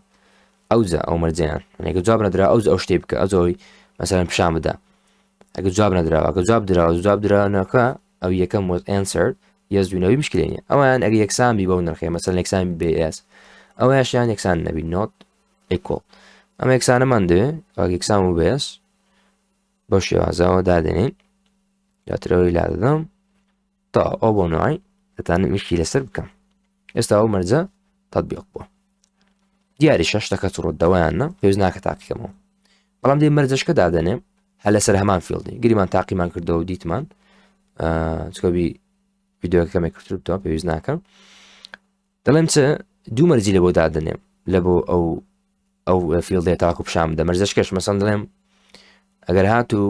ئەوجا ئەو مەرجیان ئەگەر جواب نەدرا ئەو شتێ بکە ئەوزەوەی مەسەلەن پیشان بدە ئەگەر جواب نەدراوە ئەگەر جواب دراوەکە ئەو یەکەم was answered یەس دوینەوەی مشکلێ نیە ئەویان ئەگەر یەکسان بی بەو نرخێ مەسەلەن یەکسان بێس ئەوەیشیان یەکسان نەبی not equal ئەمە یەکسانەمان دەوێ یەکسان و بێس بۆ شێوازەوە دادێنین دواترەوەی لا دەدەم تا ئەو بۆ نوعی دەتانێت مشکی لەسەر بکەم ئێستا ئەو مەرجە تەطبیق بووە دیاری شەش دەکە ڕۆدەوەیانە پێویست ناکە تاقیکەمەوە بەڵام دێ مەرجەشکە دادەنێم هە لەسەر هەمان فیلدی گریمان تاقیمان کردەوە و دیتمان چکەبی ڤیدیۆکەکەمێک کردتەوە پێویست ناکەم دەڵێم چ دوو مەرجی لە بۆ دادەنێم لە بۆ ئەو فیلدێ تاکو پیشام بدە مەرجەشکەش مەسەڵەن دەڵێم ئەگەر هاتوو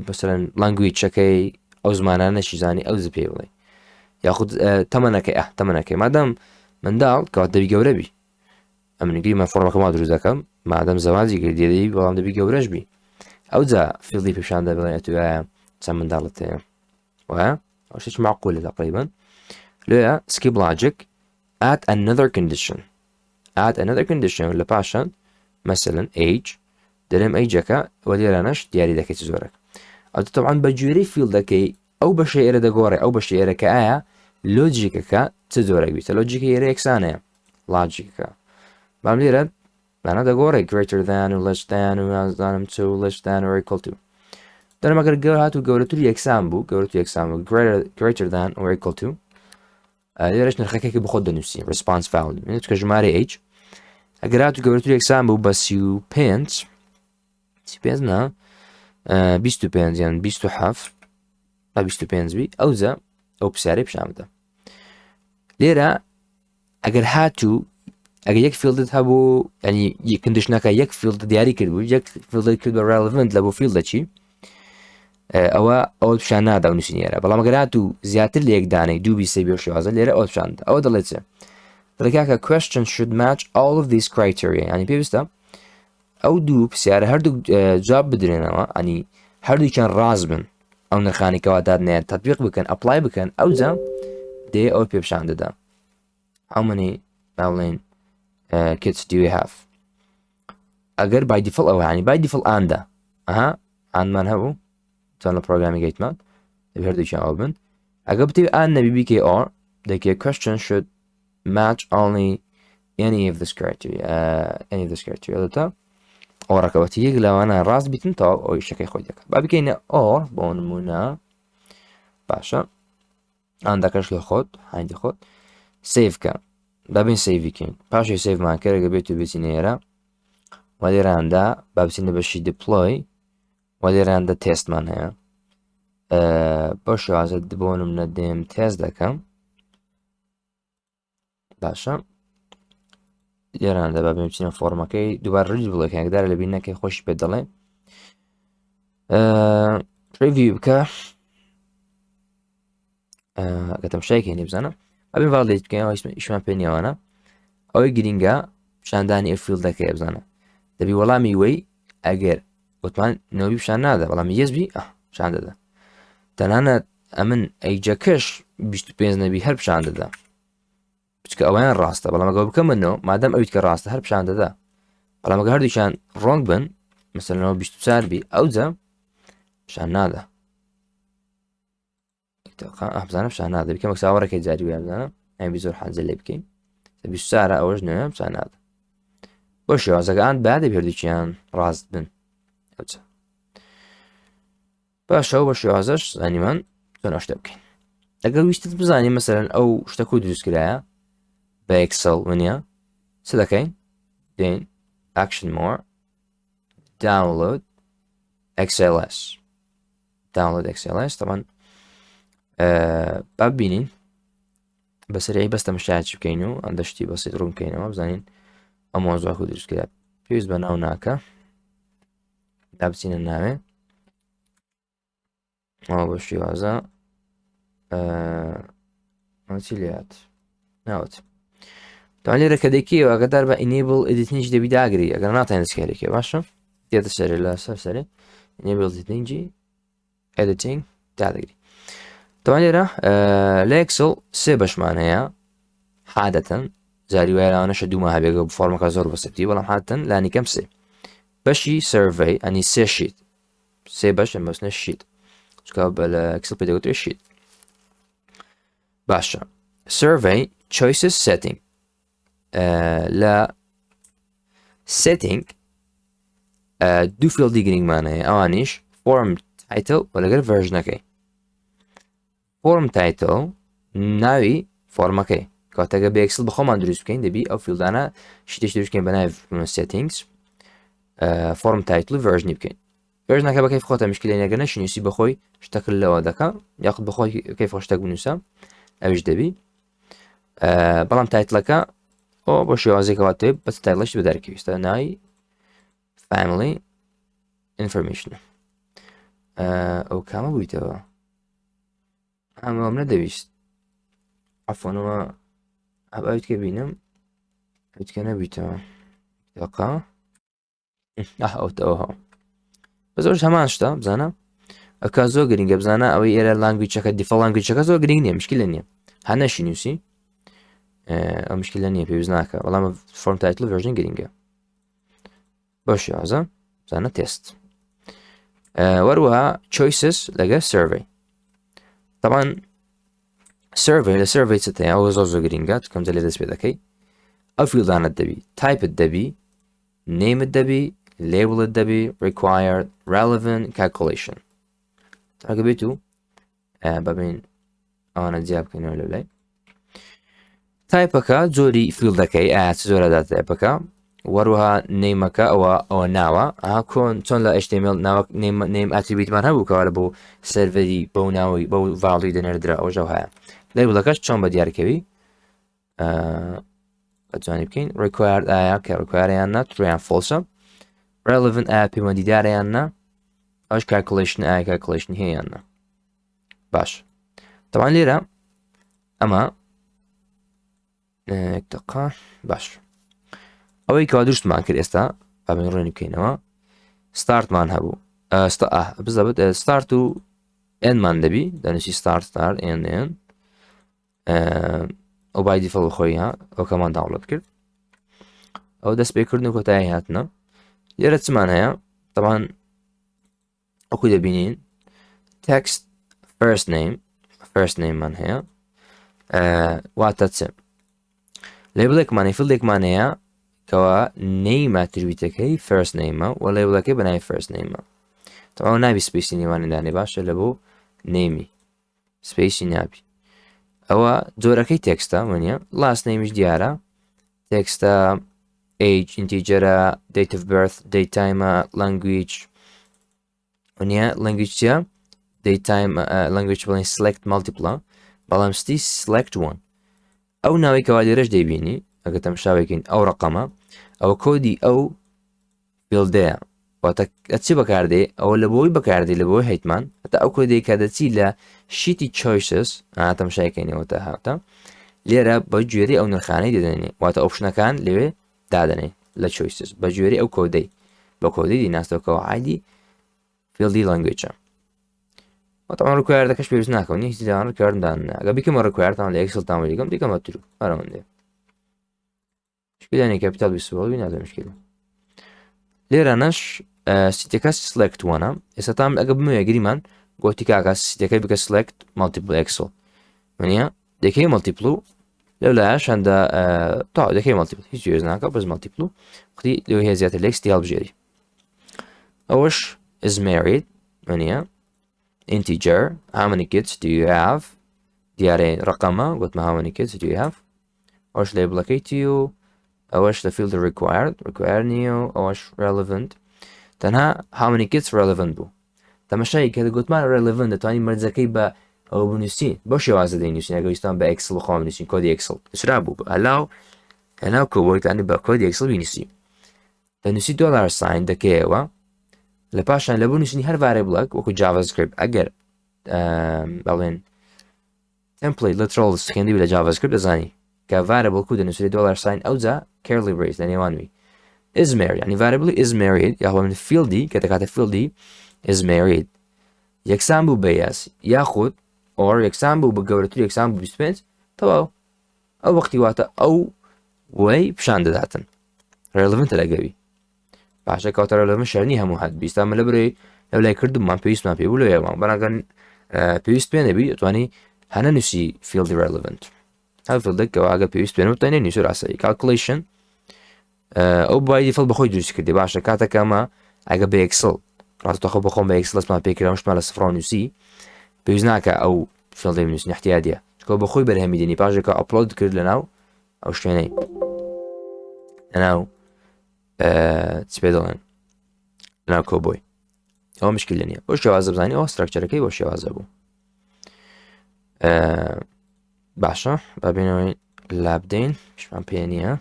مثلەن لانگویجەکەی ئەو زمانانەشی زانی ئەو پێ بڵێ یاخود تەمەنەکەی مادەم منداڵ کەوات دەبی گەورەبی ئەمنگری مە فۆرمەکەما دروست دەکەم مادەم زەواجی گردێدەی بەڵام دەبی گەورەش بی ئەوجا فیلدی پیشان دەبڵێن توایە چەند منداڵت هەیە وایە ئەو شتێکی معقولە تقریبا لێە skip logic add another condition لە پاشان مثلەن age دەرێم ئەیجەکە وە لێرانەش دیاری دەکەیت زۆرەک ئەوتە طبعاً بە گوێرەی فیلدەکەی ئەو بەشە ئێرە دەگۆڕێ ئەو بەشە ئێرەکە ئایا لۆجیکەکە چ زۆرەک بیتە لۆجیکە ئێرە یەکسانەیە لاجیکەکە بام لێرە لانە دەگۆڕێ greater than و less than و یازدانم چ و less than or equal to دەرم ئەگەر گەور هات و گەورەتر یەکسان بوو greater than or equal to لێرەش نرخەکەی بخۆت دەنووسی response found کە ژمارە age ئەگەر هات و گەورەتر یەکسان بوو بە 35 نا 25 یان 27 25 بی ئەوجا ئەو پرسیارەی پیشان بدە لێرە ئەگەر هاتوو ئەگەر یەک فیلدت هەبوو ینی کندیشنەکە یەک فیلد دیاری کردبوو یەک فیلدی کرد بە relevant لە بۆ فیلدەچی ئەوە پیشان نادا و نووسینێرە بەڵام ئەگەر هاتوو زیاتر لە یەک دانەی دوو بیسە بێ شێوازە لێرە ئەو پیشان ئەوە دەڵێت دەڵێ question should match all of these criteria ینی پێویستە ئەو دوو پرسیارە هەردوو جواب بدرێنەوە ئەنی هەردووکیان ڕاست بن ئەو نرخانێکەوە دادنێت تطبیق بکەن ئەپلای بکەن ئەو جا دێ ئەو پێپشان دەدا how many بڵێن kids do you have ئەگەر by default ئەوە ینی by default ئاندا ئانمان هەبوو چۆن لە پرۆگرامی گەیتمان دەبێت هەردووکیان ئەو بن ئەگەر بتێ ئان نەبی بیکەی or دەکێ question should match only any of this criteria دەتا ئۆڕەکەوەتی یەک لەوانە ڕاست بیتن تەواو ئەوی شەکەی خۆی دەکات با بکەینە or بۆ نمونە باشە ئاندەکەش لە خۆت هایندی خۆت سیڤکە دابین سیڤیکەین پاشی سیڤمان کەرەگە بێت و بچینە ئێرە وە لێراندا با بچینە بەشی deploy وە لێراندا تێستمان هەیە بۆ شوازە بۆ نمونە دێم تێست دەکەم باشە لێراندا با بێم بچینە فۆرمەکەی دووبار ڕیج بڵێکیانگدارە لە بینەکەی خۆشی پێ دەڵێ ڕیڤیو بکە گەتەم شایکە بزانە ئەبێ ڤاڵدێت بکەینەوە ئیشمان پێ نیێوانە ئەوەی گرینگە پیشاندانی فیلدەکەی بزانە دەبی وەڵامی وەی ئەگەر وتمان نەوەبی پیشان نادا بەڵامی یەزبی پیشان دەدا تەنانەت ئەمن ئەیجەکەش 25 نەبی هەر پیشان دەدا بچکە ئەویان ڕاستە بەڵام ئەگەر بکەمەوە مادەم ئەویت کە ڕاستە هەر پیشان دەدا بەڵام ئەگەر هەردووکیان ڕۆنگ بن مەسەلەنەوە 24 بی ئەوجا پیشان نادا بزانە پیشان نادا بکەم چاوەڕێکی جاری وایە بزانە ئەمی زۆر حەنجە لێ بکەین 24 ئەوەش نوێ پیشان نادا بۆ شێوازەکان با دەبێت هەردووکیان ڕاست بن ئەوجا باشەوە بە شێوازەش زانیمان چۆن ئەو شتە بکەین ئەگەر ویستت بزانین مەسەلەن ئەو شتەکە دروستکرایە بە ئەکسەڵ ونیە چ دەکەین دێین action more download XLS طبعا با ببینین بەسەریایی بەستە مشایەتی بکەین و ئەندەشتی بەسیت ڕوون بکەینەوە بزانین ئەم مۆزوعە دروستکرا پێویست بە ناو ناکە دابچینە ناوێ ئەوە بە شێوازە چی لێات ناوت تاوان لێرە کە دەیکەوە ئەگەدار بە enable editing دەبی داگری ئەگەر ناتوانین دەستکارێکێ باشە دێتە سەرێ لە سەرێ enable editing دادەگری تاوان لێرە لە ئەکسڵ سێ بەشمان هەیە عادەتەن جاری وایە لاوانەشە دوومە هەبێگە فۆرمەکە زۆر بەسەتی بەڵام عادەتەن لانی کەم سێ بەشی سەرڤەی ئەنی سێ شیت سێ بەش بەستنە شیت چکە لە ئەکسڵ پێ دەگوترێت شیت باشە survey choices setting لە setting دوو فیلدی گرنگمان هەیە ئەوانیش form title و لەگەر versionەکەی form title ناوی فۆرمەکەی کاتەگە بە ئەکسڵ بەخۆمان دروست بکەین دەبی ئەو فیلدانە شتێک دروست بکەین بە ناوی settings form title و version بکەین versionەکە بە کەیف خۆتە مشکلە نەگەر نەشنووسی بەخۆی شتەکە لەوە دەکات یاخود بەخۆی کەیف خۆ شتێک بنووسە ئەویش دەبی بەڵام تایتلەکە ئەو بۆ شێوازێکەوە تێ بەس تایتڵەش بەدارکەویستە ناوی family information ئەو کامە بوویتەوە ئەمەم نەدەویست عەفوەنەوە ئەویت کە بینم ئەویت کە نەبوویتەوە دەقا ئەوتەوە بە زۆرش هەمان شتە بزانە ئەوکە زۆر گرنگە بزانە ئەوەی ئێرە لانگویجەکە دیفۆڵت لانگویجەکە زۆر گرنگ نییە مشکلە نییە هەر نەشی نووسی ئەو مشکلە نییە پێویست ناکە بەڵام فۆرم تایتڵ ڤەرژن گرنگە بۆ شێوازە بزانە تێست وەروەها choices لەگەر survey طبعا survey لە survey چ هەیە ئەوە زۆر گرنگە کەم جە لێ دەست پێ دەکەی ئەو فیلدانت دەبی تایپت دەبی نێمت دەبی labelت دەبی required relevant calculation تاکە بێت و ببین ئەوانە جیا بکەینەوە لە لای تایپەکە جۆری فیلدەکەی ئایا چ زۆرەدا تایپەکە وەروەها نێمەکە ئەوە ناوە کۆن چۆن لە HTML نێم ئاتریبیوتمان هەبوو کەوارە بۆ سەرڤەری بەو ناوی بەو ڤاڵی دەنێردرا ئەوژە هەیە لیبڵەکەش چۆن بە دیارکەوی بەجوانی بکەین required ئایا کە required نا true یان false relevant ئایا پەیوەندیدارە نا ئەوش calculation ئایا calculation هەیە نا باش طبعا لێرە ئەمە دقة باش ئەوەی کەوا دروستمان کرد ئێستا بابین ڕێنی بکەینەوە ستارتمان هەبوو بزەبێت ستارت و ئێنمان دەبی دەنووسی ستار ئێن ئەو بای دیفەڵ خۆی ئەو کەمان داوڵەت کرد ئەو دەست پێکردن و کۆتایی هاتنە لێرە چمان هەیە طبعاً ئەوکوی دەبینین text first name من هەیە واتە چ لێبڵێکمانی فڵێکمان هەیە کەوا نەیمە ترویتەکەی first name و لێبڵەکەی بەناوی first name طبعاً نابی سپیسی نێوانیدانێ باشە لە بۆ نێمی سپیسی نابی ئەوە جۆرەکەی تێکستە وەنیە last nameش دیارە تێکستە age integerە date of birth date time language ونیە language چیە date time language بڵێن select multiple بەڵام ستی select one ئەو ناوی کەوا لێرەش دەیبینی ئەگە تەماشاوێکین ئەو ڕقەمە ئەوە کۆدی ئەو فیلدەیە واتە چی بەکاردێ ئەوە لە بۆی بەکاردێ لە بۆی هەیتمان هەتا ئەو کۆدەی کە دەچی لە شیتی choices تەماشایەکەینەوە تا هاتە لێرە بە گوێری ئەو نرخانەی دەدەنێ واتە ئۆپشنەکان لەوێ دادەنێ لە choices بە گوێری ئەو کۆدەی بە کۆدەی دیناستەوەکەەوە عادی فیلدی لەنگوێجە طبعا ڕکوایردەکەش پێویست ناکەون هیچ ڕکاردان ئەگە بیکەمە ڕکوایرتان لە ئەکسڵتان وەریگەم دیکەمە تر هەرەوەندێ شکلانی کاپیتال بیسوەڵی نادە مشکل لێرانەش سیتەکە select one ئێستاتان ئەگە بمەوێ گریمان گۆتی کاکە سیتەکەی بکە select multiple excel منە دەکەی multiple لەو لایەش هەندە تا دەکەی multiple هیچ جوێز ناکە بەس multiple قتی لەوە هەیە زیاتر لێکستی هەڵبژێری ئەوەش is married منە integer how many kids do you have دیارە ڕقەمە گوتمە how many kids do you have ئەوش لێبڵەکەی تیو ئەوەش لە field required نییە و ئەوەش relevant تەنها how many kids relevant بوو تەماشای کە گوتمان relevant دەتوانین مەرجەکەی بە ئەو بنووسین بۆ شێوازە دەینووسین ئەگە ویستان بە ئەکسڵ خۆ بنووسین کۆدی ئەکسڵ سرا بوو هەناو کۆبۆیتانی بە کۆدی ئەکسڵ بینووسی دەنووسی $sign دەکەیەوە لە پاشان لە بۆ نووسنی هەر ڤارێبڵێک وەکو JavaScript ئەگەر بەڵێن template literal سخێندی لە JavaScript دەزانی کە variable کو دەنووسێت $sign ئەوجا curly brace لە نێوانوی is married ینی variable is married یاخۆ من فیلدی کە دەکاتە فیلدی is married یەکسان بوو بە یاسی یاخود ئۆر یەکسان بوو بە گەورەتر یەکسان بوو 25 تەواو ئەو وەختی واتە ئەو وەی پیشان دەداتن relevant لەگەوی باشە کاتەرە لەمە شەرنی هەموو هات بیستامە لە برێ لەو لای کردممان پێویستمان پێ بوو لەوێوان بەناگەن پێویست پێ نەبی دەتوانی هەنە نووسی فیلدی relevant هەر فیلدێک کەوا ئەگە پێویست پێنە تەنێ نووسی ڕاستەی calculation ئەو بای دیفەڵ بەخۆی دروست کردی باشە کاتەکەمە ئەگە بە ئەکسڵ ڕاستەخۆ بەخۆم بە ئەکسڵ دەستمان پێکرا شتمان لە سفڕ نووسی پێویست ناکە ئەو فیلدی نووسنی احتیاجیە چکە بەخۆی بەرهەمی دێنی پاشێکە ئەپلۆد کرد لەناو ئەو شوێنەی لەناو چی پێ دەڵێن لەناو کۆبۆی ئەوە مشکل نییە بۆ شێوازە بزانانی ئەوە ستراکچەرەکەی بۆ شێوازە بوو باشە بابینەوەی لابدەین شمان پێ نییە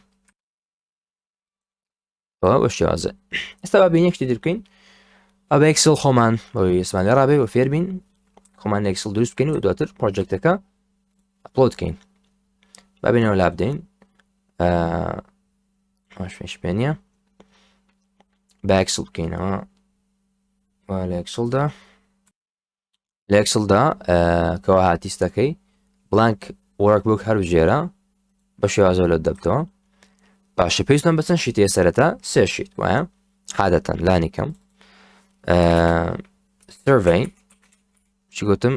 بۆ شێوازە ئێستا بابین یەکشتی درکەین ئەبە ئەکسڵ خۆمان بۆی ئێسمان لە ڕابێ بۆ فێربین خۆمان ئەکسڵ دروست بکەین و دواتر پرۆژێکتەکە ئەپلۆد بکەین بابینەوە لابدەین ماشێش پێ نییە بە ئەکسڵ بکەینەوە لە ئەکسڵدا کەوا هاتیستەکەی بڵانک وەرکبوک هەربژێرە بە شێوازە لە دەبتەوە باشە پێویستمان بەچەند شیتەیە سەرەتا سێ شیت وایە عادەتەن لانیکەم survey چی گوتم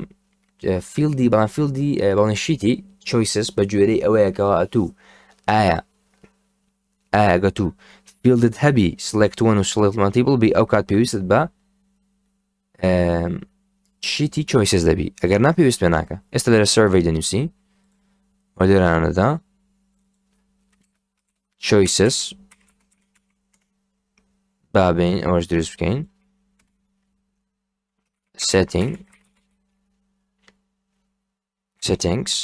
فیلدی بەڵام فیلدی بەڵێن شیتی choices بە گوێرەی ئەوەیەکەوە ئەتوو ئایا گەتو فیلدت هەبی select one و select multiple بی ئەو کات پێویستت بە شیتی choices دەبی ئەگەر ناپێویست پێ ناکە ئێستا لێرە survey دەنووسی وە لێرانەدا choices بابین ئەوەش دروست بکەین settings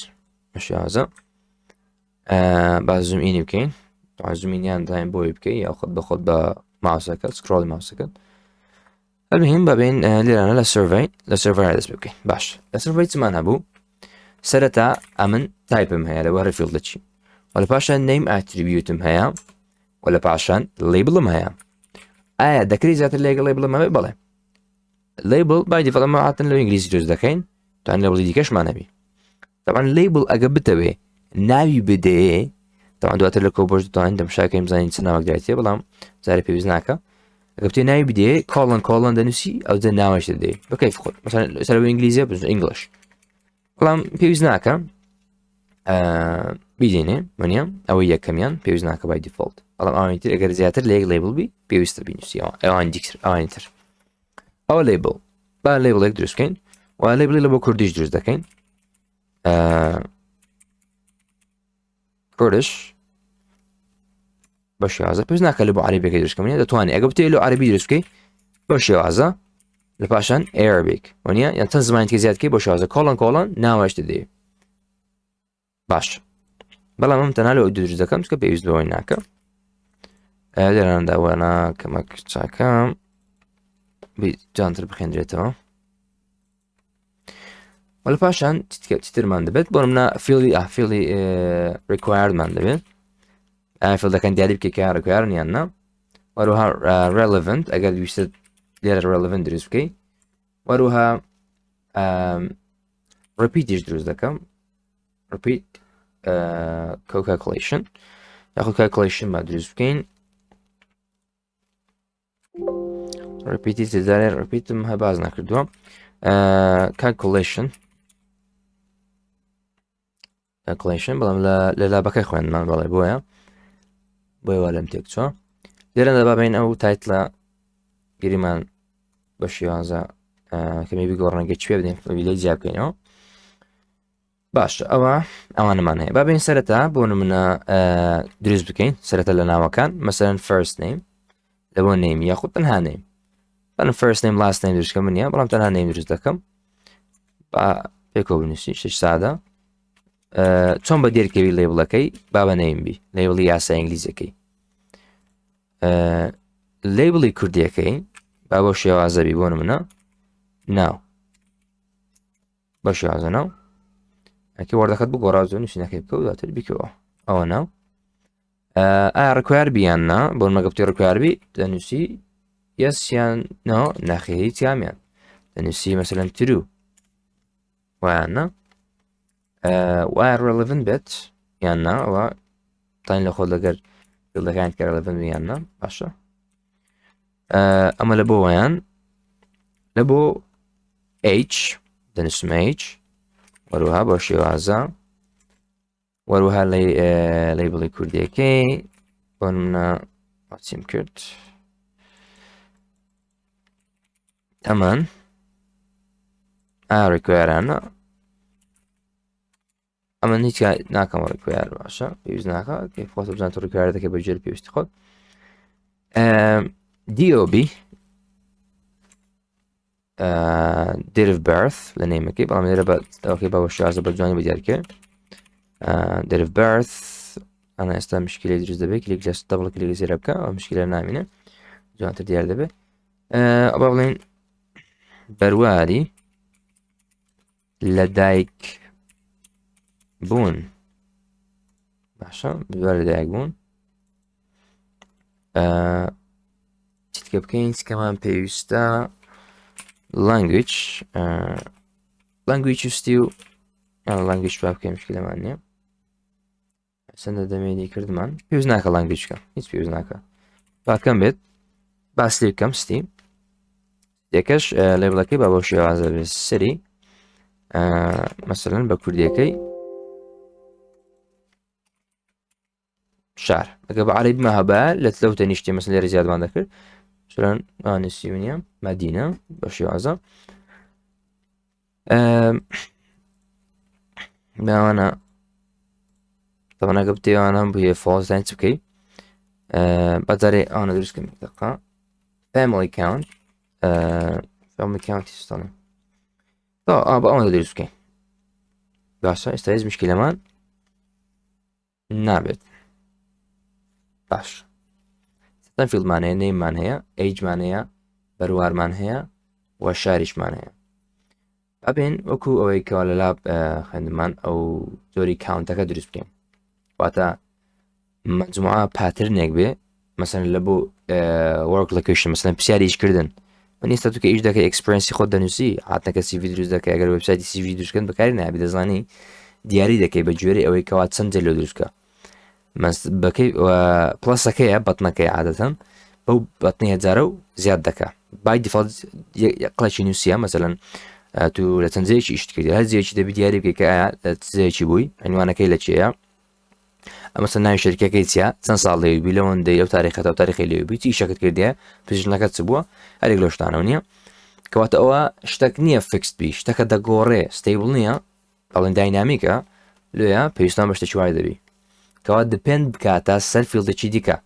شێوازە با زوم ئینی بکەین زومینیان دایم بۆی بکەی یا خۆت بەخۆت بە ماوسەکەت سکرۆڵی ماوسەکەت المهم بابین لێرانە لە سەرڤەر دەست بکەین باش لە سەرڤەی چمان هەبوو سەرەتا ئەمن تایپم هەیە لە وەرە فیلدەچی ولا باشان name attribute'م هيا ولا باشان label'م هيا دەکری زیاتر لێگە label'م بڵێ label by default ما عادەتەن لە ئینگلیزی دروست دەکەین توان لەبڵی دیکەشمان هەبی طبعا label ئەگە بتەوێ ناوی بدەیە طبعا دواتر لە کۆبۆش دەتوانین دەمشاکەین بزانین چ ناوەک دایەتێ بەڵام جارێ پێویست ناکە ئەگە بتێ ناوی بدەیە کۆڵن دەنووسی ئەو دە ناوەش دەدەی بەکەیف خۆت مثلا سەر بە ئینگلیزیە بزن English بەڵام پێویست ناکە بیدێنێ منە ئەوەی یەکەمیان پێویست ناکە by default بەڵام ئەوانی تر ئەگەر زیاتر لە یەک label بی پێویستە بینووسیەوە ئەوان دیکتر ئەوانی تر ئەوە label با labelێک دروستکەین و labelێک لە بۆ کوردیش دروست دەکەین کوردش بە شێوازە پێویست ناکە لە بۆ عەرەبیەکەی دروستکەین دەتوانێت ئەگە بتێ لە عەرەبی دروست بکەی بە شێوازە لە پاشان Arabic وانە یان چەند زمانێکی زیادکەی بۆ شێوازە کۆڵن ناوەش دەدەی باش بەڵام ئەم تەنها لە ئەو دروست دەکەم چکە پێویست بەوەی ناکە لێرەنداوانە کەمەک چاکەم جانتر بخێنرێتەوە وەلە پاشان چیترمان دەبێت بۆ منە فیڵی requiredمان دەبێت فیڵدەکەن دیاری بکەی required یان نا وەروها relevant ئەگەر ویستت لێرە relevant دروست بکەی وەروها repeatیش دروست دەکەم repeat calculation یاخود calculation با دروست بکەین repeaتی تێدارێ repeatم هە باز نەکردووە calculation بەڵام لە لابەکەی خوێنمان بەڵێ بۆیە وا لەم تێک چوە لێرەندا بابین ئەو تایتڵە گیریمان بە شێوازە کەمی بگۆڕنەگە کوێ بدەین لەی جیا بکەینەوە باش ئەوانەمان هەیە بابین سەرەتا بۆ نمونە دروست بکەین سەرەتا لە ناوەکان مەسەرەن first name لە بۆ name یاخود تەنها name من first name last name دروستکە منە بەڵام تەنها name دروست دەکەم با پێکۆ بنووسی شش سادە چۆن بە دێرکەوی لێبڵەکەی با بە name بی لێبڵی یاسا ئینگلیزیەکەی لێبڵی کوردیەکەی با بۆ شێوازە بی بۆ نمونە ناو بە شێوازە ناو ئەکە وەردەکەت بگۆڕاو نووسینەکەی بکە و دواتر بیکەوە ئەوە ناو ئایا ڕکوار بیان نا بۆ مەگەپتی ڕکوار بی دەنووسی یەسیان نەوە ناخێهی تیامیان دەنووسی مەسەلەن ترو وایان نا وایە relevant بێت یان نا ئەوە تاین لە خۆت لەگەر دڵەکانت کە relevant یان نا باشە ئەمە لە بۆ وایان لە بۆ h دەنووسم h وەروها بۆ شێوازە وەروها لەیبڵی کوردیەکەی بۆ منە چیم کرد ئەمان ڕێکوێرانە ئەمە هیچ ناکەم ڕێکوێر باشە پێویست ناکە کەی خۆت بزان تۆ ڕێکوێر دەکەی بەجێر پێویستی خۆت DOB date of birth لە نێمەکەی بەڵام لێرە بەکەی بە شێوازە بە جوانی بەدیارکە date of birth ئەنا ئێستا مشکلی دروست دەبێت کلیک لە دەبڵ کلیک زێرە بکە ئەو مشکلە نامینە جوانتر دیار دەبێت ئەوە بڵێن بەرواری لە دایک بوون باشە بەرواری لە دایک بوون چیتکە بکەین چکەمان پێویستە language وستی و language با بکەین مشکلەمان نییە سندە دەمێنی کردمان پێویست ناکە language هیچ پێویست ناکە باکەم بێت باسی بکەم ستی یەکەش لێبڵەکەی با بۆ شێوازە بێت سەری مەسەلەن بە کوردیەکەی شار ئەگە بە عەرەبی ما هەبە لە لەو تەنیشتی مەسەلەن لێرە زیادمان دەکرد مثلا نووسی منە مەدینە بە شێوازە بەوانە طبعا ئەگە بتێوانە بۆیە فۆڵزدان چ بکەی بەجارێ ئەوانە دروستکەم دقا family count ستڵێ بە ئەوەندە دروست بکەین باشە ئێستا هیچ مشکلەمان نابێت باش سەتەن فیلدمان هەیە نەیممان هەیە ئەیجمان هەیە بەروارمان هەیە و شاریشمان هەیە ئەبێن وەکو ئەوەی کەوا لە لاب خوێندمان ئەو زۆری کاونتەکە دروست بکەین واتە مجموعة پاترنێک بێ مثلا لە بۆ work location مثلا پرسیاری ئیشکردن نیستا تو کە ئیش دەکەی ئەکسپرێنسی خۆت دەنووسی هاتنەکە CV دروست دەکەی ئەگەر وێبسایتی CV دروستکردن بەکاری نابێت دەزانی دیاری دەکەی بە گوێرەی ئەوەی کەوا چەند جێ لێ دروستکە بەکەی پلەسەکەیە بەتنەکەی عادەتەن بەو بەتنی هەجارە و زیاد دەکە بای دیفالت قڵەکی نووسە مەسەلەن تو لە چەند جێیەکی ئیشت کردی هەر جێکی دەبی دیاری بکەی کە ئایا لە جێیەکی بووی عنوانەکەی لە چێیە ئەمەسە ناوی شەرکەکەی چیە چەند ساڵ لێوی لەوەندەی ئەو تاریخەتە و تاریخی لێوی بووی چی ئیشەکەت کردیە پێشنەکەت چ بووە هەرێک لەو شتانەوە نییە کەواتە ئەوە شتێک نییە فیکس بی شتەکە دەگۆڕێ ستیبل نییە بەڵێن داینامیکە لێە پێویستان بە شتێکی وای دەبی کەوا دپێند بکاتە سەر فیلدێکی دیکە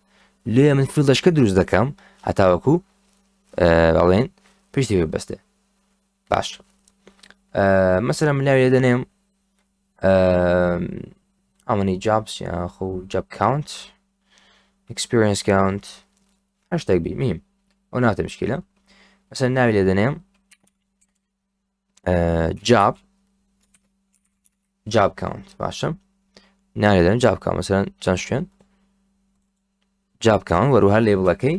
لێ من فیلدەشکە دروست دەکەم هەتاوەکو بەڵێن پشتی پێ بەستێ باش مەسەلەن من لێ دەنێم how many jobs خۆ job count experience count هەر شتێک بی میم ئەو ناتە مشکلە مثلا ناوی لێ دەنێم job count باشە ناوی لێ دەنێم job count مثلا چەند شوێن job count وەروها لێبڵەکەی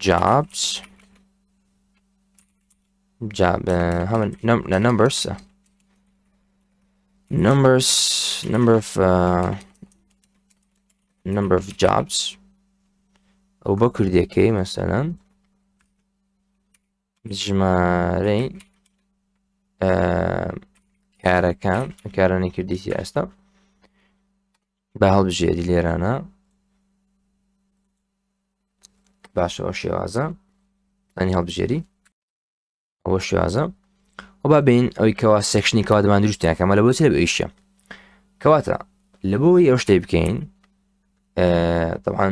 jobs job how many numbers number of jobs أو بكرديكي مثلا ژمارەی کارانی کردیتی ئێستا بە هەڵبژێری لێرانە باشە ئەو شێوازە ئەنی هەڵبژێری ئەوە شێوازە و با بین ئەوی کەوا سێکشنی کەوا دەمان دروستیان کەمە لە بۆ چ لە بۆ ئیشە کەواتە لە بۆی ئەو شتەی بکەین طبعا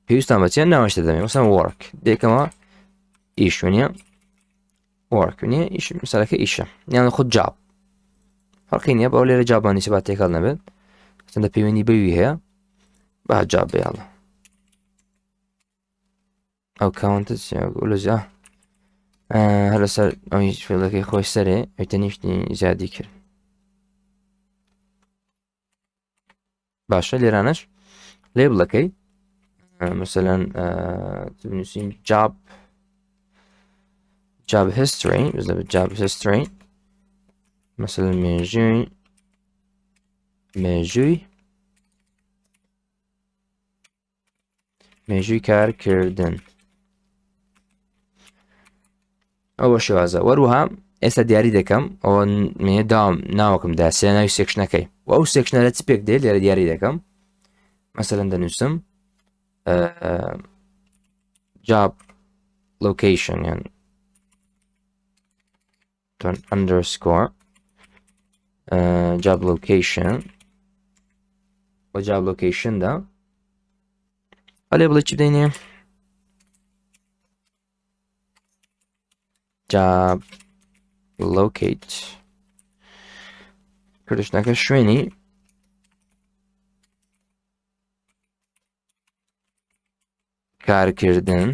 پێویستان بەچیان ناوەشتە دەمێ مثلا work دێکەوە ئیش وێنە work وێنە ئیش مثالەکە ئیشە یان خود job فەرقی نییە بەو لێرە جابانی سێبات تێکەڵ نەبێت چەندە پەیوەندی بەوی هەیە با job بێڵە ئەو کاونتە لەجا هەر لەسەر ئەوی فێڵەکەی خۆی سەرێ ئەوتە نیشتی زیادی کرد باشە لێرانەش لێبڵەکەی مثلا بنووسین job history job history مثلا مێژووی کارکردن ئەوە شێوازە وەروها ئێستا دیاری دەکەم ئەوە داوام ناوەکەمدا سێ ناوی سێکشنەکەی و ئەو سێکشنەرە چ پێک دێ لێرە دیاری دەکەم مثلا دەنووسم job location یان underscore job location و job location دا ئەلێ بڵێ چی بدەینێ job locate کردشتەکە شوێنی کارکردن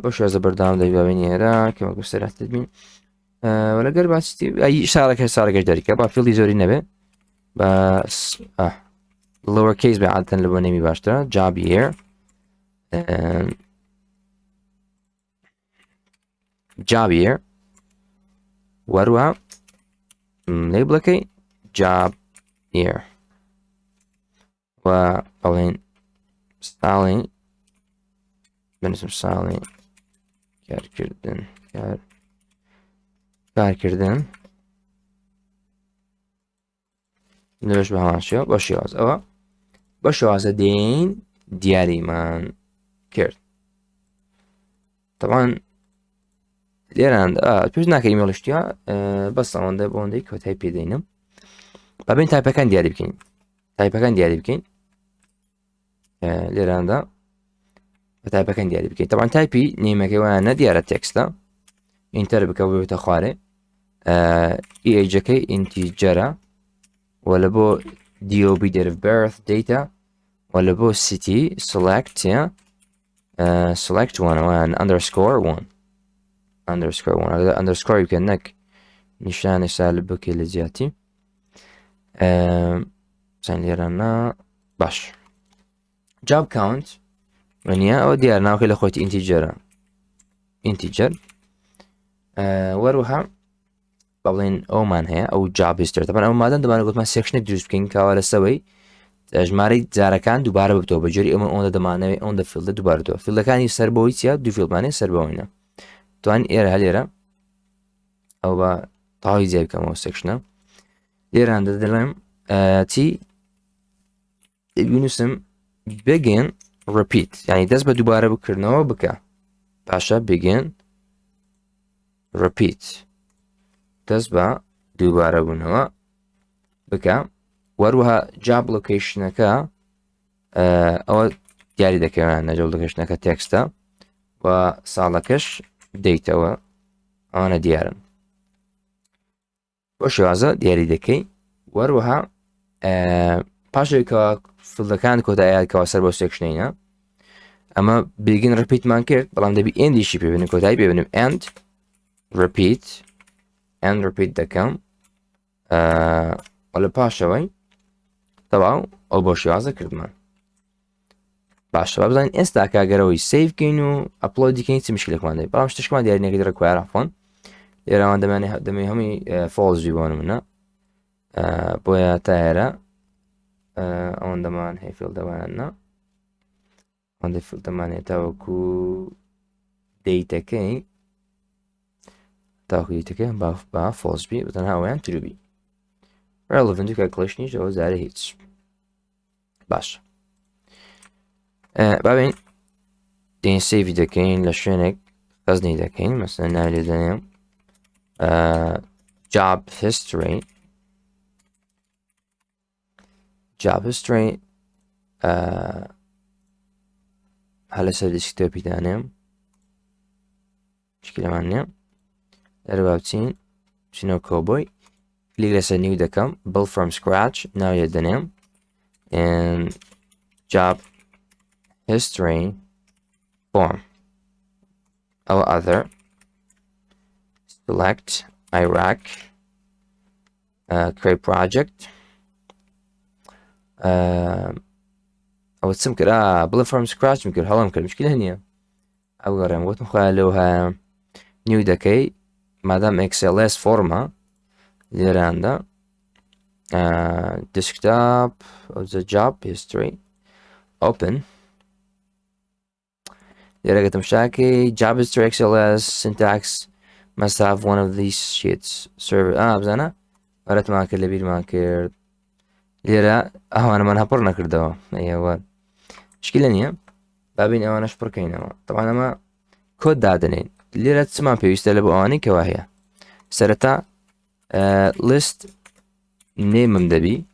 بۆ شێوازە بەردەوام دەبێنی هێرا کەمە گوستەراتت بین وەلەگەر باسی ساڵێکش دەریکە با فیڵی زۆری نەبێ بس lower case بێ عادەتەن لە بۆ نێمی باشترە job year وەروە لێبڵەکەی job year و بەڵێن ساڵی بنووسم ساڵی کارکردن نوێش بە هەماشیەوە بە شێواز ئەوە بە شێوازە دێین دیاریمان کرد طبعا لێران پێویست ناکە ئیمێڵشتیا بەس ئەوەندە بۆ ئەوەندەی کۆتای پێدەینم بابین تایپەکان دیاری بکەین لێراندا بە تایپەکان دیاری بکەین طبعا تایپی نێمەکەی وایانە دیارە تێکستە ئینتەر بکە بێتە خوارێ ئیجەکەی ئینتیجەرە و لە بۆ DOB date of birth data و لە بۆ city select one and underscore one underscore 1 اگر underscore بکەن نەک نیشانە سالب بکەی لە جیاتی چەند لێرەنا باش job count وەنیە ئەوە دیار ناوکە لە خۆیتی integerە integer وەروەها بڵێن ئەومان هەیە ئەو job history طبعا ئەو مادەم دەمانە گوتمان سێکشنێک دروست بکەین کاوە لەسەوەی ژمارەی جارەکان دووبارە بکەوە بەجێری ئەمە ئەوەندە دەمانەوێت ئەوەندە فیلدە دووبارەوە فیلدەکانی سەر بەوەی چیا دوو فیلدمانەی سەر بەوەینە توان ئێرە هەلێرە ئەو بە تاوی جێ بکەمەوە سێکشنە لێران دەدەڵێم چی بنووسم begin repeat یعنی دەست بە دووبارە بکردنەوە بکە پاشە begin repeat دەست بە دووبارە بوونەوە بکە وەروەها job locationەکە ئەوە دیاری دەکەوێن نە job locationەکە تێکستە و ساڵەکەش دەیتەوە ئەوانە دیارن بۆ شێوازە دیاری دەکەی وەروەها پاشێکەوە فیلدەکان کۆتاییکەوە سەر بۆ سێکشنینە ئەمە begin repeatمان کرد بەڵام دەبی ئێندیشی پێبێنین کۆتایی پێبێنم end repeat دەکەم لە پاشەوەی تەواو ئەو بۆ شێوازە کردمان باشە بزانین ئێستا کاگەرەوەی سیڤ بکەین و ئەپلۆد دیکەین چ مشکلێکمان دەبێت بەڵام شتێکمان دیاری نەکەی ڕێکوایە فۆن لێرەوان دەمێ هەمووی فۆڵزی بۆ منە بۆیە تا ئێرە ئەوەندەمان هەیە فیلدەوانە ئەوەندە فیلدەمان هەیە تاوەکو دەیتەکەی تاوەکو دەیتەکەی با فۆڵزبی بەتەنها ئەویان تروبی relevant calculation ئەوە زارە هیچ باش بابین دین سیوی دەکەین لە شوێنێک خەزنی دەکەین مەسەلا ناوی لێ دەنێم job history هە لەسەر دیسکتۆپی دانێم شکلەمان نییە لەرە با بچین بچینەوە کۆبۆی کلیک لەسەر نیو دەکەم build from scratch ناوی لێ دەنێم and job history form or other select Iraq create project أو تسمكر build from scratch ممكن هلا ممكن مشكلة هنية أو غير موت مخالوها new دكي مادام XLS فورما ليراندا desktop of the job history open ليرة مشاكي job history XLS syntax must have one of these sheets server بزانا ورات ما كل بير ما كرد ليرة أنا ما نهبر نكردوا أيوة مشكلة نية بابين أنا شبر كينما طبعا أنا كود دادنين ليرة تسمع بيستلب أواني كواهية سرتا list name مدبي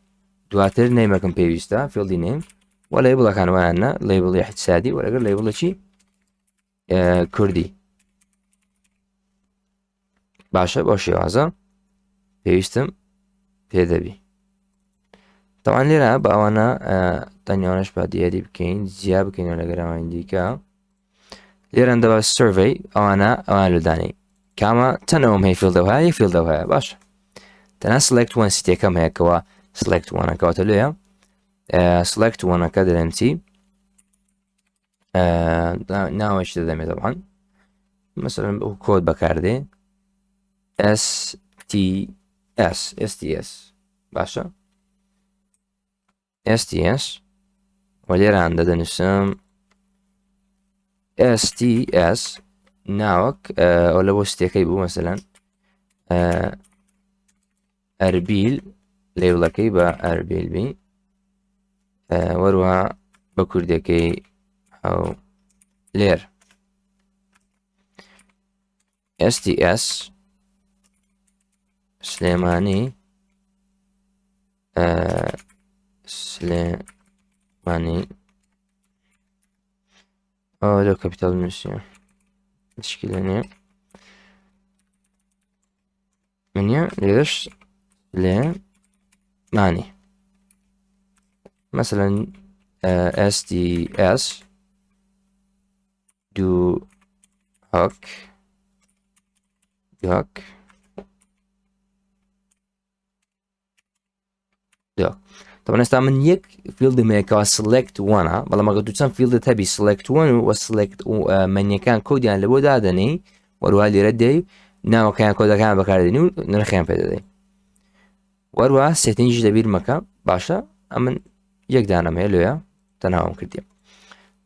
دواتر name كم بيستا field name ولا label كان وانا label يحد سادي ولا غير label شيء كردي باشا باشي هذا بيستم بيدبي طبعا ليرة بأوانا تانيونش بعد يدي بكين زياب بكين ولا غير ما عنديكا ليرة عندها survey أوانا لداني كاما تنوم هي field وهاي field وهاي باشا تنا select one city كم هي كوا select one كواتلويا select one كده امتي ناو ايش تدمي طبعا مثلا كود بكاردي STS باشا STS وليرا عندنا نسم STS ناوك ولا وستي كيبو مثلا أربيل ليبلا كيبا أربيل بي وروها بكردي كي أو لير STS سليماني سليماني لو كابيتال ميسيون مشكلة نية منيا ليش سليماني مثلا STS do hook دوك طبعا ئێستا من یەک فیلدمەیەکەوە سلکت وانە بەڵام ئەگەر دوو چەند فیلدت هەبی سلکت وان و سلکت مەنیەکان کۆدیان لە بۆ دادەنی وەروها لێرە دەی ناوەکەیان کۆدەکان بەکاردێنی و نرخیان پێ دەدەی وەروها سێتینگیش دەبیر مەکە باشە ئەمن یەک دانەم هەیە لێە تەنهاوم کردی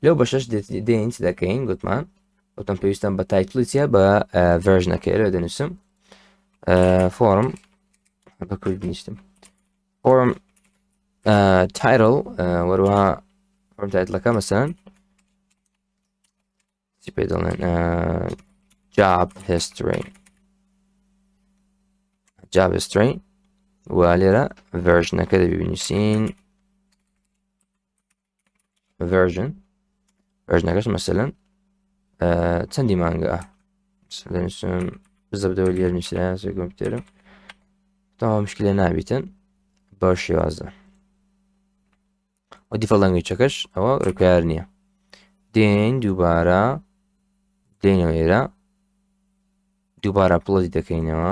لەو بەشەش دێنیت دەکەین گوتمان وتم پێویستم بە تایتڵی چیە بە ڤەرژنەکەی لێ دەنووسم فۆرم بە کورد بنیشتم فۆرم تایتڵ وەروها فۆرم تایتڵەکە مەسەن چی پێ دەڵێن job history و لێرە ڤەرژنەکە دەبی بنووسین ڤەرژنەکەش مەسەلەن چەندی مانگە دەنووسم بزەبدەوە لێر نووسرا کۆمپیوتەرم تاوا مشکلە نابیتن بەو شێوازە و دیفۆڵت لەنگویجەکەش ئەوە ڕکار نییە دێن دووبارە دێنەوە ئێرە دووبارە پڵۆتی دەکەینەوە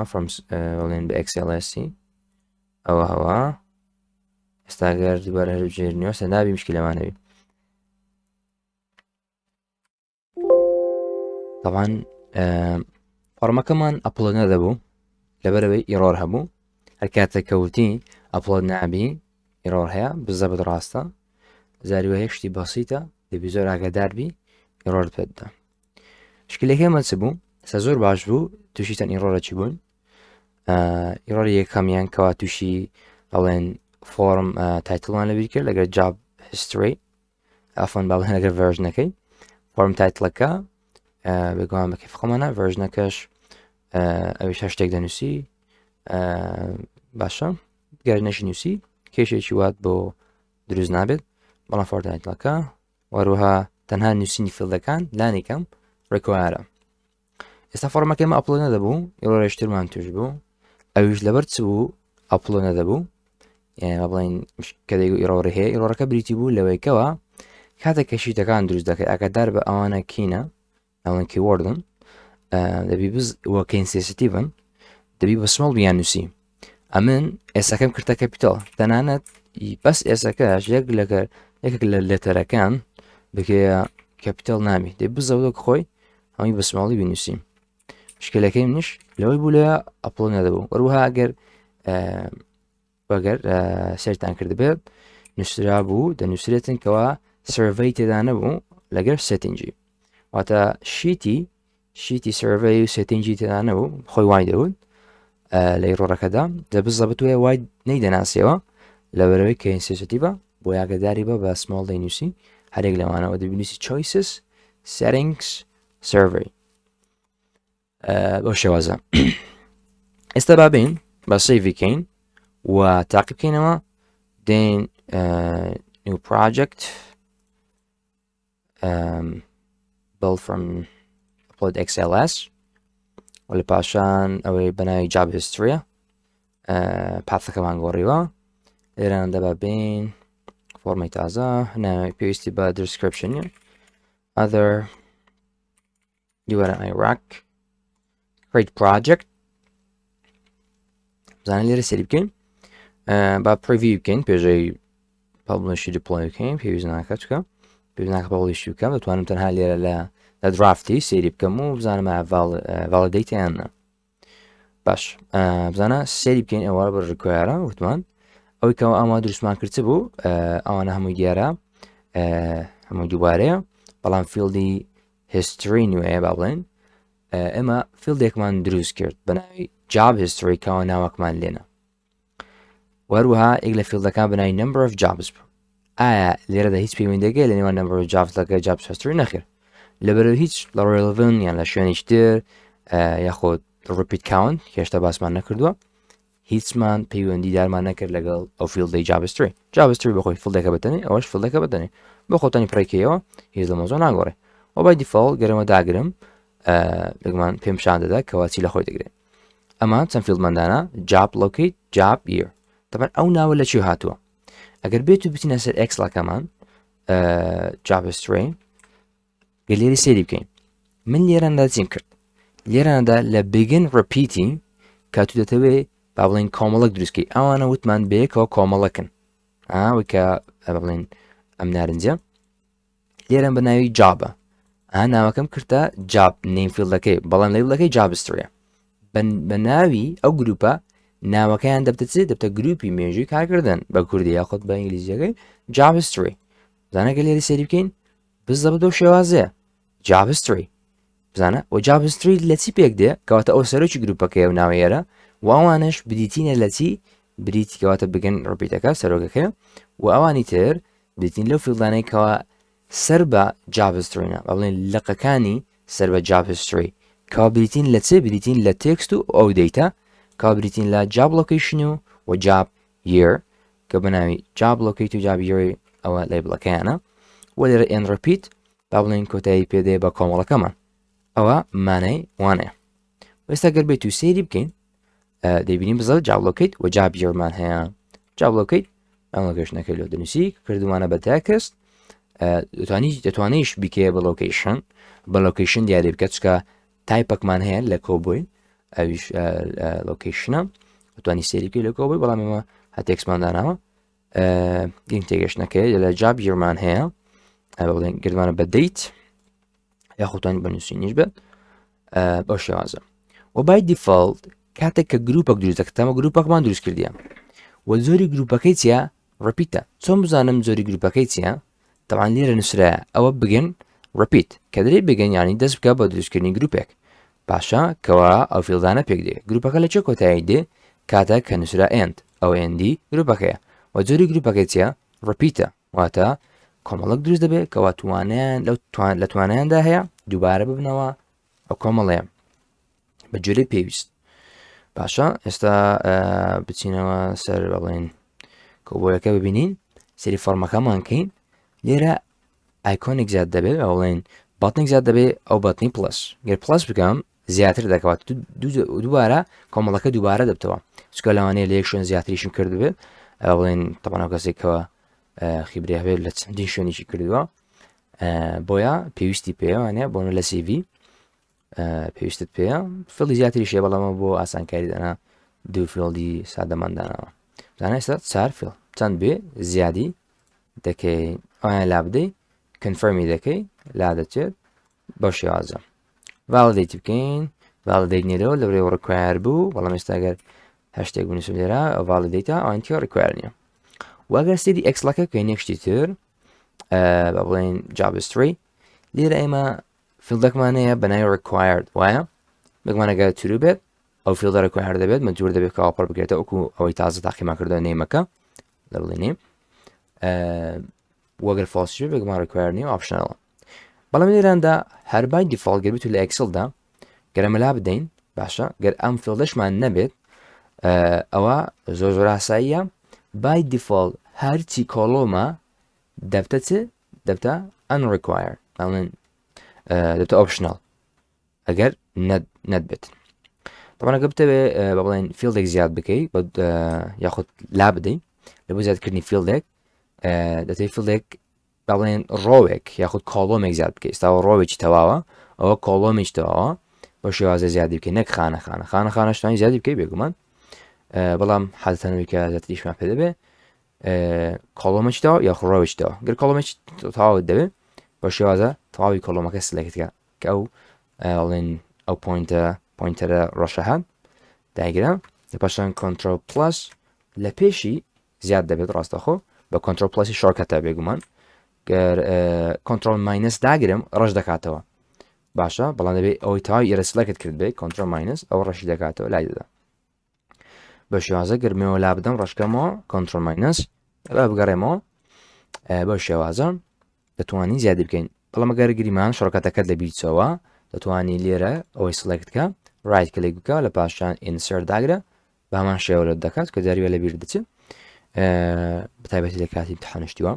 بڵێن بە XLS ئەوە هەوا ئێستاگەر دووبارە هەربژێرنیەوە سە نابی مشکلەمانەوی طبعا فۆرمەکەمان ئەپلۆد نەدەبوو لەبەرەوەی ئیرۆر هەبوو هەر کاتێک کەوتی ئەپلۆد نابی ئیرۆر هەیە بزەبت ڕاستە زاریوە هێشتی بەسیتە دەبی زۆر ئاگاداربی ئیرۆر پێتدا شکلەکەی مەچ بوو سە زۆر باش بوو تووشیتەن ئیرۆرەکی بوون ئیرۆری یەکەمیان کەوا تووشی بەڵێن فۆرم تایتڵوان لەبیر کرد لەگەر job history ئەفۆن باڵێن لەگەر ڤەرژنەکەی فۆرم تایتڵەکە بێگومان بە کەفخەمانە ڤەرژنەکەش ئەویش هەشتێک دەنووسی باشە گەر نەشی نووسی کێشێکی وات بۆ دروست نابێت بەڵام فۆرم تایتڵەکە وەروها تەنها نووسینی فیلدەکان لانی کەم ڕێکوارە ئێستا فۆرمەکەی ئەپلۆد نەدەبوو ئیرۆرەشترمان توش بوو ئەویش لەبەر چ بوو ئەپلۆد نەدەبوو بڵین کە دەیگو ئیرۆڕی هەیە ئیرۆڕەکە بریتی بوو لەوەیکەوە کاتێک کەشیتەکان دروست دەکەی ئاگادار بە ئەوانە کینە ئەوەن کیوەردن دەبی وەکەین سێسیتیڤن دەبی بە سمەڵ بیان نووسی ئەمن ئێسەکەم کردە کەپیتەڵ تەنانەت بەس ئێسەکەش یەکێک لە لێتەرەکان بکەیە کەپیتەڵ نامی دەی بزەوتە خۆی هەمی بە سماڵی بنووسیم شکلەکەی منیش لەوەی بوو لە ئەپلۆد نەدەبوو وەروها ئەگەر سەرتان کردبێت نووسرا بوو دەنووسرێتن کەوا سەرڤەی تێدا نەبوو لەگەر سێتینجی واتە شیتی سەرڤەی و سێتینجی تێدا نەبوو خۆی وای دەوت لە ئیرۆڕەکەدا دەبزەبتوێ وای نەیدەناسیەوە لەبەرەوەی کە سێسیتیڤە بۆ یاگەداری بە بە سماڵ دەینووسی هەرێک لەوانەوە دەبینویسی choices settings survey بۆ شێوازە ئێستا بابین بە سەیڤی کەین و تاقی بکەینەوە دێن new project build from upload XLS و لە پاشان ئەوەی بەناوی job history پاتەکەمان گۆڕیوە لێران دەبا بین فۆرمەی تازە ناوی پێویستی بە description other URL Iraq create project بزانین لێرە سەری بکەین با preview بکەین پێشەی publish deploy بکەین پێویست ناکە چکە پێویست ناکە publish بکەم دەتوانم تەنها لێرە لە درافتی سەیری بکەم و بزانم validate یاننا باش بزانە سەری بکەین ئەوە بە ڕکوایرە وتمان ئەوەی کەەوە ئەمە دروستمان کردچ بوو ئەوانە هەمووی دیارە هەمووی دووبارەیە بەڵام فیلدی history نوێیە با بڵێن ئێمە فیلدێکمان دروست کرد بە ناوی job history کەەوە ناوەکمان لێنە وەروها یەک لە فیلدەکان بەناوی number of jobs بوو ئایا لێرەدا هیچ پەیوەندیگە لە نێوان number of jobs لەگە job history نەخێر لەبەرەوەی هیچ لە relevant یان لە شوێنێکی تر یاخۆ repeat count هێشتا باسمان نەکردووە هیچمان پەیوەندی دارمان نەکرد لەگەڵ ئەو فیلدەی job history بەخۆی فیلدەکە بتەنێ ئەوەش فیلدەکە بتەنێ بۆ خۆتانی پڕێکەوە هیچ لە مۆزۆ ناگۆڕێ و بای دیفۆڵت گەرەمە داگرم لەگومان پێم شان دەدا کەواچی لە خۆی دەگرێت ئەمە چەند فیلدماندانە job locate job year طبعا ئەو ناوە لە چی هاتووە ئەگەر بێت و بچینە سەر ئەکسڵەکەمان job history گەلێری سێری بکەین من لێرەندا چیم کرد لێرانەدا لە begin repeating کە تو دەتەوێت با بڵێن کۆمەڵک دروستکەی ئەوانە وتمان بەیەکەوە کۆمەڵەکن ئەوەی کە بڵێن ئەم نارنجە لێرە بە ناوی جابە ناوەکەم کردە جاب نێمفیلدەکەی بەڵام لەیڵەکەی جابستریە بە ناوی ئەو گروپە ناوەکەیان دەبتە گروپی مێژووی کارکردن بە کوردی یاخود بە ئینگلیزیەکەی جابستری زانەکە لێری سەری بکەین بزە بە دۆ شێوازەیە جابستری بزانە و جابستری لە چی پێک دێ کەواتە ئەو سەرۆکی گروپەکەی و ناوەیەرە و ئەوانش بریتینە لە چی بریتی کەواتە بگەن ڕپیتەکە سەرۆکەکەی و ئەوانی تر بریتین لەو فیلدانەی کەەوە سەر بە جابسترینە بڵێن لەقەکانی سەر بە جابستری کاوا بریتین لە چێ بریتین لە تێکست و ئەو دەیتە کاوا بریتین لە جاب لۆکیشن و جاب year کە بەناوی جاب لۆکیت و جاب year ئەوە لیبڵەکەیانە و لێرە ئێن ڕپیت با بڵێن کۆتایی پێدێ بە کۆمەڵەکەمان ئەوە مانای وانەیە ئێستا گەر بێت و سێری بکەین دەیبینین بزە جاب لۆکیت و جاب yearمان هەیە جاب لۆکیت ئەم لۆکیشنەکەی لۆ دەنووسی کردومانە بە تێکست دەتوانیش بکێ بە لۆکیشن بە لۆکیشن دیاری بکە چکە تایپەکمان هەیە لە کۆبووی ئەویش لۆکیشنە دەتوانی سێری بکەی لە کۆبووی بەڵام ئێمە هەتێکسمان داناوە گرنگ تێگەشتنەکەی لە جاب yearمان هەیە بڵێن گردوانە بە دەیت یاخوتانی بەنووسینیش بێت بۆ شێوازە و بای دیفۆڵت کاتێک کە گروپەک دروست دەکە تەمە گروپەکمان دروست کردیە و زۆری گروپەکەی چیە ڕپیتە چۆن بزانم زۆری گروپەکەی چیە تەوان لێرە نووسرایە ئەوە بگەن ڕپیت کە دەری بگەن ینی دەست بکە بە دروستکردنی گروپێک پاشا کەوا ئەو فیلدانە پێک دێ گروپەکە لە چه کۆتایی دێ کاتە کە نووسرا ئێند ئەو ئێندی گروپەکەیە و زۆری گروپەکەی چیە ڕپیتە واتە کۆمەڵک دروست دەبێت کەوا توانیان لە توانیاندا هەیە دووبارە ببنەوە ئەو کۆمەڵەیە بە جۆرەی پێویست پاشا ئێستا بچینەوە سەر بڵێن کۆبۆیەکە ببینین سری فۆرمەکەمان کەین لێرە ئایکۆنێک زیاد دەبێت ئەوڵێن باتنێک زیاد دەبێت ئەو باتنی پلس گەر پلس بکەم زیاتر دەکەوات دووبارە کۆمەڵەکە دووبارە دەبتەوە چکە لەوانەیە لە یەک شوێن زیاتریشم کرد بێت بڵێن تەمەناو کەسێکەوە خیبریا بێت لە چەندین شوێنیشی کردووە بۆیە پێویستی پێوانێ بۆنە لە CV پێویستت پێەیە فڵی زیاتری شێ بەڵامە بۆ ئاسانکاری دەنا دوو فیڵدی سادەماندانەوە زانە ئێستا چار فیڵ چەند بێ زیادی دەکەی ئەویان لا بدەی کنفەرمی دەکەی لا دەچێت بۆ شێوازە ڤاڵیدەیت بکەین ڤاڵیدەیت نێرەوە لەورێ ڕکوایار بوو بەڵام ئێستا ئەگەر هەشتێک بنووسم لێرە ئەو ڤاڵیدەیتە ئەوانتیۆ ڕکوایار نییە واگەر سێری ئەکسلەکە بکەین یەکشتی تر بە بڵێن جابستری لێرە ئێمە فیلدەکمانەیە بەناوی ڕکوایرد وایە بگمانەگە تورو بێت ئەو فیلدە ڕکوایار دەبێت مەجبور دەبێت کە ئاپەر بگرێتە وەکو ئەوەی تازە تاقیمان کردە نێمەکە لە بڵێنێ وەگەر فالسی بگمان ڕکوایار نیە ئاپشنەڵە بەڵام لێراندا هەر بای دیفۆڵت گەر بێت لە ئەکسلدا گەرەمەلا بدەین باشە گەر ئەم فیلدەشمان نەبێت ئەوە زۆر زۆر ئاساییە بای دیفۆڵت هەرچی کۆڵۆمە دەبتە چ دەبتە unrequired دەبتە ئۆپشنەڵ ئەگەر نەتبێت تەمانەکە بتەوێ بە بڵێن فیلدێک زیاد بکەیت یاخود لا بدەین لە بۆ زیادکردنی فیلدێک دەتەوێت فیلدێک با بڵێن ڕۆوێک یاخود کۆڵۆمێک زیاد بکەیت ئێستاوە ڕۆوێکی تەواوە ئەوە کۆڵۆمێکی تەواوە بۆ شێوازە زیادی بکەین نەک خانەشتانی زیادی بکەی بێگومان بەڵام حەزتەنەوەی کە زیاتریشمان پێ دەبێت کۆڵۆمێکی تەواو یاخ ڕۆوێکی تەواو گەر کۆڵۆمێکی تەواوت دەبێت بۆ شێوازە تەواوی کۆڵۆمەکە سلێکتکە کە ئەو بڵێن ئەو پۆینتەرە ڕەشەهات داگرە لە پاشان کۆنترۆل پلس لە پێشی زیاد دەبێت ڕاستەخۆ بە کۆنترۆل پلسی شۆرکەتە بێگومان گەر کۆنترۆل ماینەس داگرم ڕەش دەکاتەوە باشە بەڵام دەبێت ئەوەی تاوای ئێرە سلەکت کرد بێت کۆنترۆل ماینەس ئەو ڕەشی دەکاتەوە لای دەدا بە شێوازە گەرمەوە لا بدەم ڕشکەمەوە کۆنترۆل ماینەس بگەڕێمەوە بۆ شێوازە دەتوانین زیادی بکەین بەڵام ئەگەر گریمان شۆرکەتەکەت لە بیرچەوە دەتوانی لێرە ئەوەی سلێکتکە ڕایت کلیک بکە لە پاشان ئینسەر داگرە بە هەمان شێوە دەکات کە جاریوە لە بیر دەچێت بەتایبەتی لە کاتی امتحانشتیوە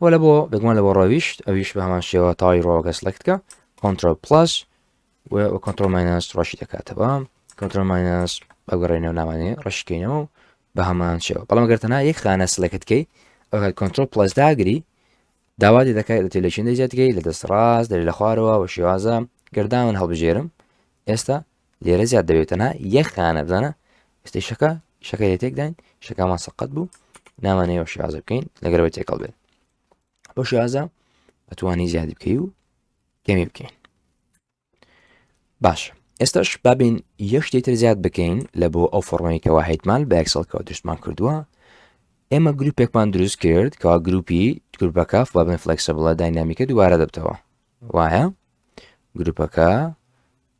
وە لە بۆ بگومان لە بۆ ڕۆویشت ئەویش بە هەمان شێوە تاوای ڕۆوەکە سلێکتکە کۆنترۆل پلس و کۆنترۆل ماینەس ڕەشی دەکاتەوە کۆنترۆل ماینەس بەگەڕێنەوە نامانێ ڕشکەینەوە بە هەمان شێوە بەڵام گەرتەنا یەک خانە سلێکتکەی ئەو کۆنترۆل پلس داگری داواتی دەکات لە تێلەچین دەجێتگەی لە دەست ڕاست دەری لە خوارەوە و شێوازە گەرداون هەڵبژێرم ئێستا لێرە زیاد دەبێت تەنها یەک خانە بزانە ئێستا شەکە لێ تێکداین شەکەمان سەقەت بوو نامانەوە شێوازە بکەین لەگەرەوە تێکەڵ بێت بۆ شێوازە ئەتوانی زیادی بکەی و کەمی بکەین باش ئێستاش بابین یەک شتێتر زیاد بکەین لە بۆ ئەو فۆرمەیەکەوە هەیتمان بە ئەکسەڵکەوە دروستمان کردووە ئێمە گروپێکمان دروست کرد کەوا گروپەکە بابن فلەکسیبڵە داینامیکە دووبارە دەبتەوە وایە گروپەکە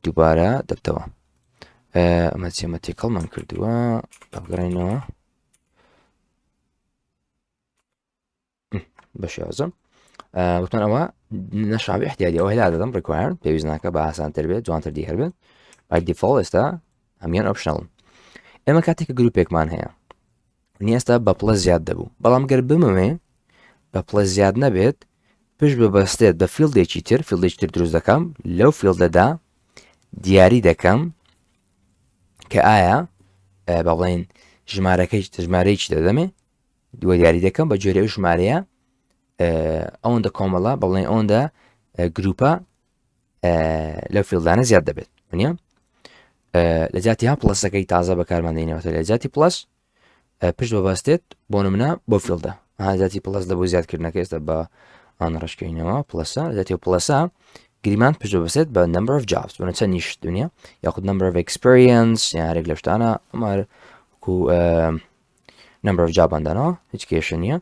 دووبارە دەبتەوە ئەمە چێمە تێکەڵمان کردووە بەگەڕێنەوە بە شێوازە وتمان ئەوە نەشاوی احتیاجی ئەوە هێلا دەدەم ڕێکوایرن پێویست ناکە بە ئاسانتر بێت جوانتر دی هەربێت بای دیفۆڵت ئێستا هەمیان ئۆپشنەڵن ئێمە کاتێککە گروپێکمان هەیە ئێستا بە پڵە زیاد دەبوو بەڵام گەر بمەوێ بە پڵە زیاد نەبێت پشت ببەستێت بە فیلدێکی تر فیلدێکی تر دروست دەکەم لەو فیلدەدا دیاری دەکەم کە ئایا بە بڵێن ژمارەیەکی دەدەمێ دووە دیاری دەکەم بە جۆرە ئەو ژمارەیە ئەوەندە کۆمەڵە بەڵێن ئەوەندە گروپە لەو فیلدانە زیاد دەبێت نیە لە جاتی ها پڵەسەکەی تازە بەکارماندێنەوەتە لە جاتی پڵەس پشت بەبەستێت بۆ نمونە بۆ فیلدە جاتی پڵەس لە بۆ زیادکردنەکە ئێستا بە ئان ڕشکەینەوە پڵەسە لەجاتی پڵەسە گریمان پشت بەبەستێت بە number of jobs بۆنە چەند نیشت دنیا یاخود number of experience یارێک لە شتانە ئەمە number of job ئەندانەوە هیچ کێشە نییە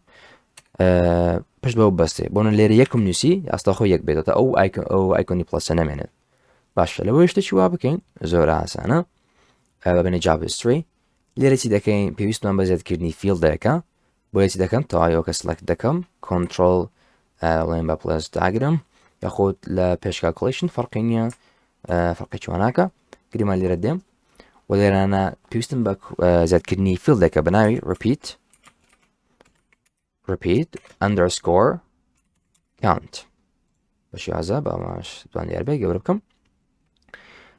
پشت بەو بەستێ بۆنە لێرە یەکم نووسی ئاستاخۆ یەک بێتەوە ئەو ئایکۆنی پڵەسە نامێنێت باشە لەوەی شتێکی وا بکەین زۆر ئاسانە ببێنێ جاب هیستری لێرە چی دەکەین پێویستمان بە زیادکردنی فیلدەکە بۆیە چی دەکەم تەواویەوە سلەکت دەکەم کۆنتڕۆڵ بڵێن بە پلس داگرم یاخود لە پێش کالکولیشن فەرقی نییە فەرقێکی واناکە گریمان لێرە دێم و لێرانە پێویستم بە زیادکردنی فیلدەکە بە ناوی repeat underscore count بە شێوازە بەماش دوان دیار بێ گەورە بکەم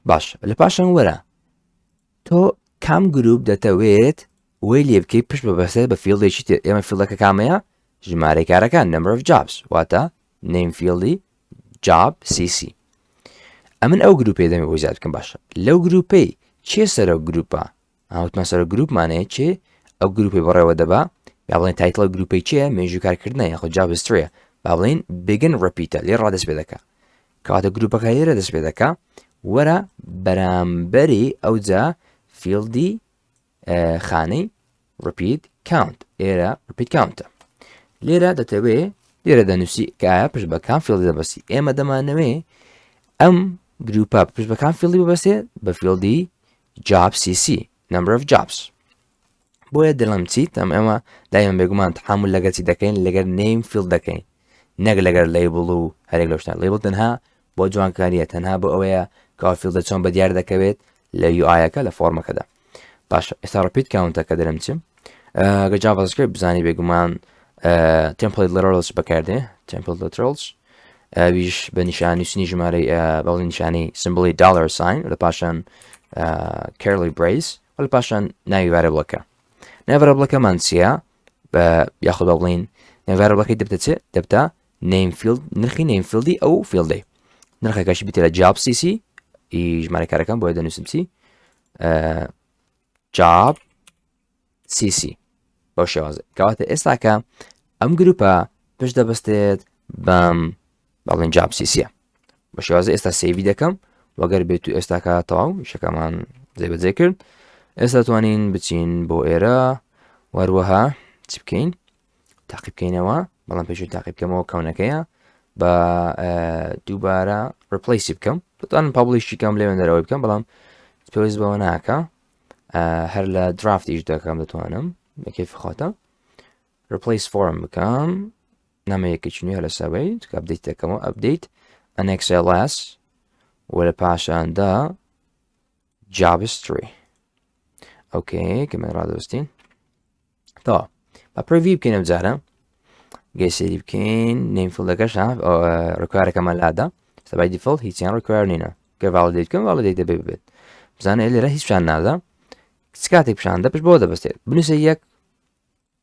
باش لە پاشان وەرە تۆ کام گروپ دەتەوێت وی لێ بکەی پشت بەبەستێت بە فیلدێکی تر ئێمە فیلدەکە کامەیە ژمارەی کارەکان number of jobs واتە name فیلدی job cc ئەمن ئەو گروپی دەمێ بۆ زیاد بکەم باشە لەو گروپەی چێ سەرە گروپە ئاوتمان سەرە گروپمانەیە چێ ئەو گروپی بەڕێوە دەبا با بڵێن تایتڵە گروپی چیە مێژوو کارکردنە یاخود job history با بڵێن begin repeatە لێ ڕادەست پێ دەکا کەواتە گروپەکە لێرە دەست پێ دەکا وەرە بەرامبەری ئەوجا فیلدی خانەی repeat count ئێرە repeat countە لێرە دەتەوێ لێرە دەنووسی کە ئایا پشت بە کام فیلدی دەبەستی ئێمە دەمانەوێ ئەم گروپە پشت بە کام فیلدی ببەستێت بە فیلدی job cc number of jobs بۆیە دڵم چیت ئەم ئێمە دایما بێگومان تحمل لەگەر چی دەکەین لەگەر name field دەکەین نەک لەگەر label و هەرێک لەو شتان label تەنها بۆ جوانکاریە تەنها بۆ ئەوەیە کە فیلدە چۆن بە دیار دەکەوێت لە UI-یەکە لە فۆرمەکەدا باشە ئێستا repeat countەکە دەرم چیم گە JavaScript بزانی بێگومان template literals بەکاردێ template literals ویش بە نیشانی نووسنی ژمارەی بەڵی نیشانی simply $sign لە پاشان curly brace و لە پاشان ناوی variableەکە ناوی variableەکەمان چییە بە یاخود بە بڵین ناوی variableەکەی دەبتە چێ دەبتە name field نرخی name fieldی ئەو فیلدەی نرخەکەشی بیتە لە job cc ژمارە کارەکان بۆیە دەنووسم چی job cc بەو شێوازە کەواتە ئێستاکە ئەم گروپە پشت دەبەستێت بەم بەڵێن job cc بە شێوازە ئێستا سێوی دەکەم وەگەر بێت و ئێستاکە تەواو شەکەمان جێبەجێ کرد ئێستا توانین بچین بۆ ئێرە وەروەها چی بکەین تاقی بکەینەوە بەڵام پێشوی تاقی بکەمەوە کەونەکەیە بە دووبارە ڕپلیسی بکەم دەتوانم پابلیشی کەم لێوێن دەرەوەی بکەم بەڵام پێویست بەوە ناکە هەر لە درافتیش دەکەم دەتوانم بەکەیف خۆتە ڕپلیس فۆرم بکەم نامە یەکێکی نوێ لە سەوەی کە ئەپدەیت دەکەمەوە ئەپدەیت NXLS و لە پاشاندا job history ئۆکێ کە من ڕادەوەستین تا با پرڤیو بکەین ئەم جارە گەی سەیری بکەین نیم فیلدەکەش ڕکوارەکەمان لادا ستا بای دیفۆڵت هیچیان ڕکوار نینە کە ڤاڵیدەیت بکەم ڤاڵیدەیت دەبێ ببێت بزانە لێرە هیچ پیشان نادا چ کاتێک پیشان دە پشت بۆ دەبەستێت بنووسە یەک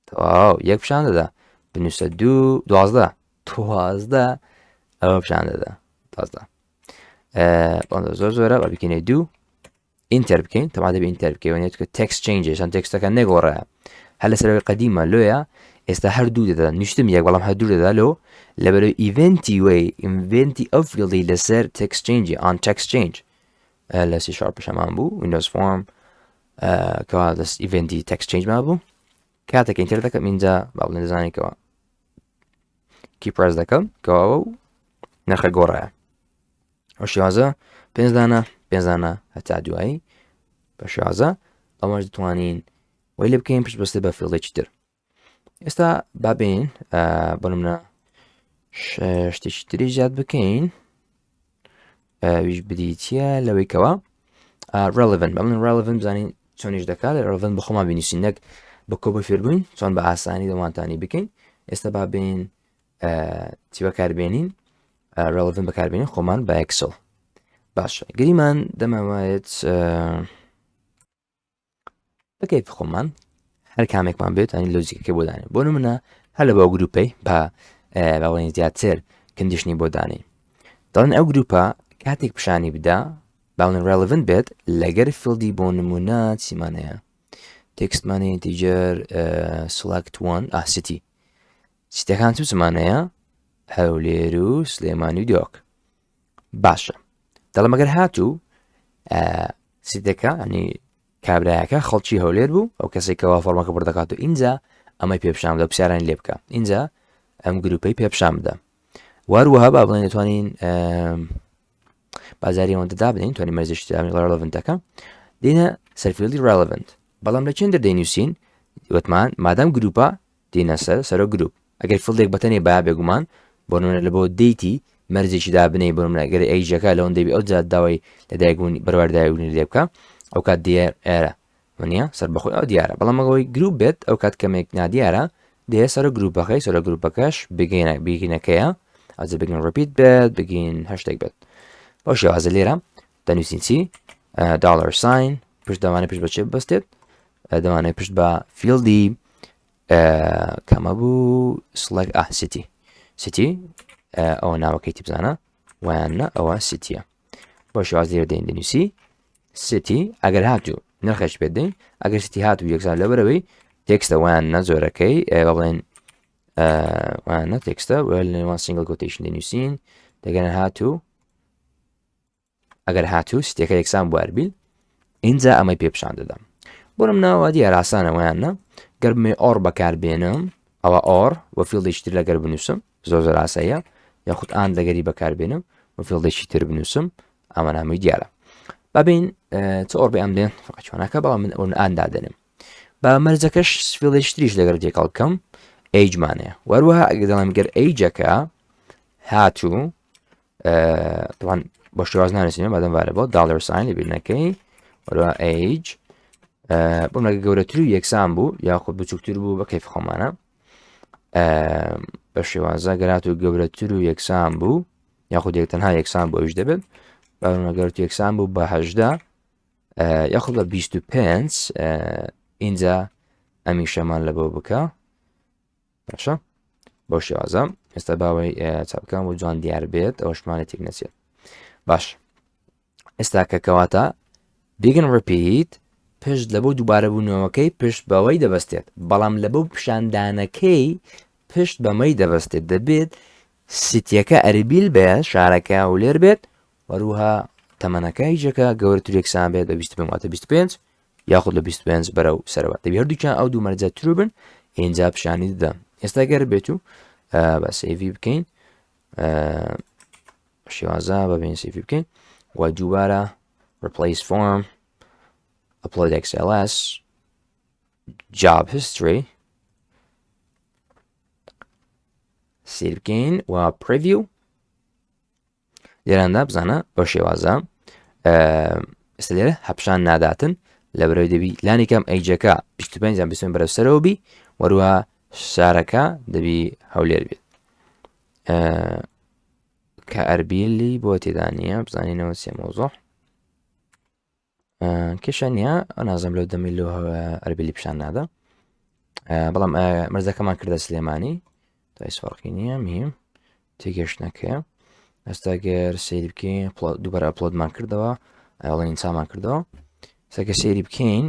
تەواو یەک پیشان دەدا بنووسە دوو دوازدە ئەوە پیشان دەدا تازدا بەڵام زۆر زۆرە با بکەینە دوو ئینتەر بکەین تەوا دەبێت ئینتەر بکەوێنێت کە تێکست چینجێس ئەم تێکستەکە نەگۆڕەیە هەر لە سەرەوەی قەدیمە لۆیە ئێستا هەردوو دەدا نیشتم یەک بەڵام هەردوو دەدا لۆ لەبەرەوەی ئیڤنتی وەی ئینڤنتی ئەو فیلدی لەسەر تێکست چینجی ئان تێکست چینج لە سی شارپ شەمان بوو ویندۆز فۆرم کەوا دەست ئیڤنتی تێکست چینجمان بوو کاتێک ئینتەر دەکەم اینجا با بڵێن دەزانێتەوە کی پرس دەکەم کەواوە و نرخە گۆڕایە ئەو شێوازە پێنج دانە هەتا دوایی بە شێوازە ئەوەش دەتوانین وەی لێ بکەین پشت بەستێ بە فیڵدێکی تر ئێستا با بین بۆ نمونە شتێکی تری زیاد بکەین ویش بدیتە لەوەی کەوە relevant با بڵێن relevant بزانین چۆنیش دەکات لە relevant بە خۆمان بینیسین نەک بە کۆبە فێربووین چۆن بە ئاسانی دەوانتانی بکەین ئێستا با بین چی بەکاربێنین relevant بەکاربێنین خۆمان بە ئەکسل باشە گریمان دەمەوێت بەکەیف خۆمان هەر کامێکمان بێت ئەنی لۆجیکەکە بۆ دانێن بۆ نمونە هەر لە بۆ گروپەی بە باڵێن زیاتر کندیشنی بۆ دانین دەڵێن ئەو گروپە کاتێک پیشانی بدا باڵێن relevant بێت لەگەر فیلدی بۆ نمونە چیمانەیە تێکستمانەیە ئینتیجەر select one city سیتەکان چ زمانەیە هەولێر و سلێمانی و دیۆک باشە دەڵێم ئەگەر هاتوو سیتەکە ئەنی کابرایەکە خەڵکی هەولێر بوو ئەو کەسێکەوە فۆرمەکە بڕدەکات و اینجا ئەمەی پێپشان بدە پرسیارانی لێ بکە اینجا ئەم گروپەی پێپشان بدە واروەها با بڵێن دەتوانین بازاری ئەوەندەدا بدەین توانین مەرجێکی تر relevantەکە دێنە سەرفیلدی relevant بەڵام لە چێن دەردەینووسین وتمان مادام گروپە دێنە سەرۆ گروپ ئەگەر فیلدێک بەتەنێ بیا بێگومان بۆ نمونە لە بۆ دیتی مەرجێکی دابنێ بۆ نمونە ئەگەر ئەیجەکە لەوەن دەبی ئەو جات داوای لەدایکبوونی بەروەردایبوونی لێ بکە ئەو کات دیار ئێرە منە سەر بەخۆی ئەو دیارە بەڵام ئەوەی گروپ بێت ئەو کات کەمێک نادیارە دێ سەر گروپەکەی سەر گروپەکەش بگینەکەیە ئەجە بگین ڕپیت بێت بگین هەشتێک بێت بۆ شێوازە لێرە دەنووسین چی داڵەر ساین پشت دەوانێت پشت بەچێ بەستێت دەوانێت پشت بە فیلدی کەمە بوو سڵک سیتی ئەوە ناوەکەی بزانە ویانە ئەوە سیتیە بۆ شێواز لێرە دەین دەنووسی سیتی ئەگەر هاتوو نرخەش پێ دەین ئەگەر سیتی هاتوو یەکسان لەبەرەوەی تێکستە ویانە زۆرەکەی بڵێن وانە تێکستە نێوان سینگل کۆتیشن دەنووسین دەگەن هاتوو ئەگەر هاتوو سیتەکە یەکسان بواربیل اینجا ئەمەی پێپشان دەدەم بۆ نمونەوە دیارە ئاسانەوەیانە گەرمێ ئۆر بەکاربێنم ئەوە ئۆر وە فیلدێکی تر لەگەر بنووسم زۆر ئاساییە یاخود ئان لەگەری بەکاربێنم وە فیلدێکی تر بنووسم ئەمە هەمووی دیارە بابین چ ئۆر بێ ئەم دێن فقەچوانەکە بەڵام من ئاندا دەنم بە مەرجەکەش فیلدێکی تریش لەگەر تێکەڵ بکەم ئەیجمانەیە وەروەها ئەگەر دەڵێم گەر ئەیجەکە هاتوو طبعاً بۆ شێواز نانووسینە بەدەم وارە بۆ داڵەر ساین لە بیرنەکەی وەروە ئەیج بۆم لەگە گەورەتر و یەکسان بوو یاخود بچووکتر بوو بە کەیف خۆمانە بە شێوازە گەرات و گەورەتر و یەکسان بوو یاخود یەکتەنها یەکسان بۆ ئەوش دەبێت بەگەرت یەکسان بوو بە هەژدا یاخود بە 25 اینجا ئەمی شەمان لە بۆ بکە باشە بۆ شێوازە ئێستا باوەی چاپکان بۆ جوان دیار بێت ئەوەشمانێت تێک نەچێت باش ئێستا کە کەواتە بیگن ڕپیت پشت لە بۆ دووبارە بوونەوەکەی پشت بەوەی دەبەستێت بەڵام لە بۆ پیشاندانەکەی پشت بەمەی دەبەستێت دەبێت سیتیەکە ئەربیل بێ شارەکە و لێر بێت وەروها تەمەنەکەی جەکە گەورەتر یەکسان بێت بە 25 یاخود لە 25 بەرەو سەرەوە دەبێت هەردووکیان ئەو دوو مەرجە تر بن اینجا پیشانی دەدەم ئێستا گەر بێت و بە سیڤی بکەین شێوازە بەبین سیڤی بکەین و دووبارە replace form upload XLS job history سیر بکەین و preview لێراندا بزانە بۆ شێوازە ئێستا لێرە هەپشان ناداتن لە بەرەوەی دەبی لانی کەم ئەیجەکە 25 یان 25 بەرەو سەرەوە بی وەروە شارەکە دەبی هەولێر بێت کە ئەربیلی بۆ تێدانە بزانینەوە سێ مۆزۆ کێشە نییە ئەو نازم لەو دەمی لۆ ئەربیلی پیشان نادا بەڵام مەرجەکەمان کردە سلێمانی تا هیچ فەرقی نییە میم تێگەشتنەکەیە ئێستا گەر سەیری بکەین دووبارە ئەپلۆدمان کردەوە ئەڵێن چامان کردەوە ئێستا کە سەیری بکەین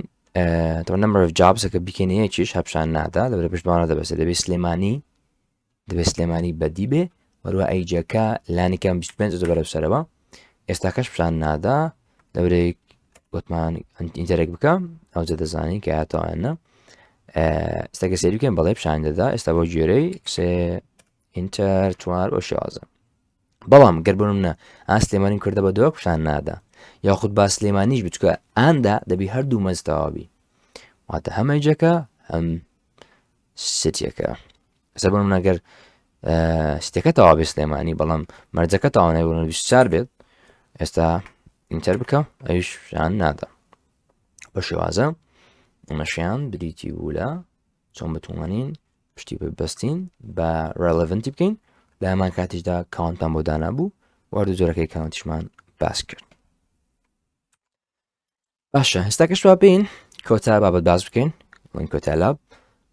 تو number of jobs کە بکەین یەکیش هەپشان نادا لەبەرە پشتوانە دەبەستێ دەبێت سلێمانی بەدی بێ وەروە ئەیجەکە لانیکەم 25 بەرە سەرەوە ئێستا کەش پیشان نادا دەورێک گوتمان ئینتەرێک بکەم ئەوجە دەزانی کە هاتەوانە ئێستا کە سەیری بکەین بەڵێ پیشان دەدا ئێستا بۆ گوێرەی سێ ئینتەر چوار بۆ شێوازە بەڵام گەر بنە ئا سلێمانی کردە بە دۆ پیشان نادا یاخود با سلێمانیش بچکە ئاندا دەبی هەردوو مەزتەوابی واتە هەم ئەیجەکە هەم سێتیەکە ئەستا بۆ نەگەر ستێکە تەوا بێ سلێمانی بەڵام مەرجەکە تاوانای بۆ 24 بێت ئێستا ئینتەر بکەم ئەویش پیشان نادا بە شێوازە ئەمەشیان بریتی بوو لە چۆن بتوانین پشتی ببەستین بە ڕەلەڤەنتی بکەین لە هەمان کاتیشدا کاونتان بۆ دانابوو واردو جۆرەکەی کاونتیشمان باس کرد باشە هێستا کە شوا بین کۆتا بابەت باز بکەین وین کۆتا لاب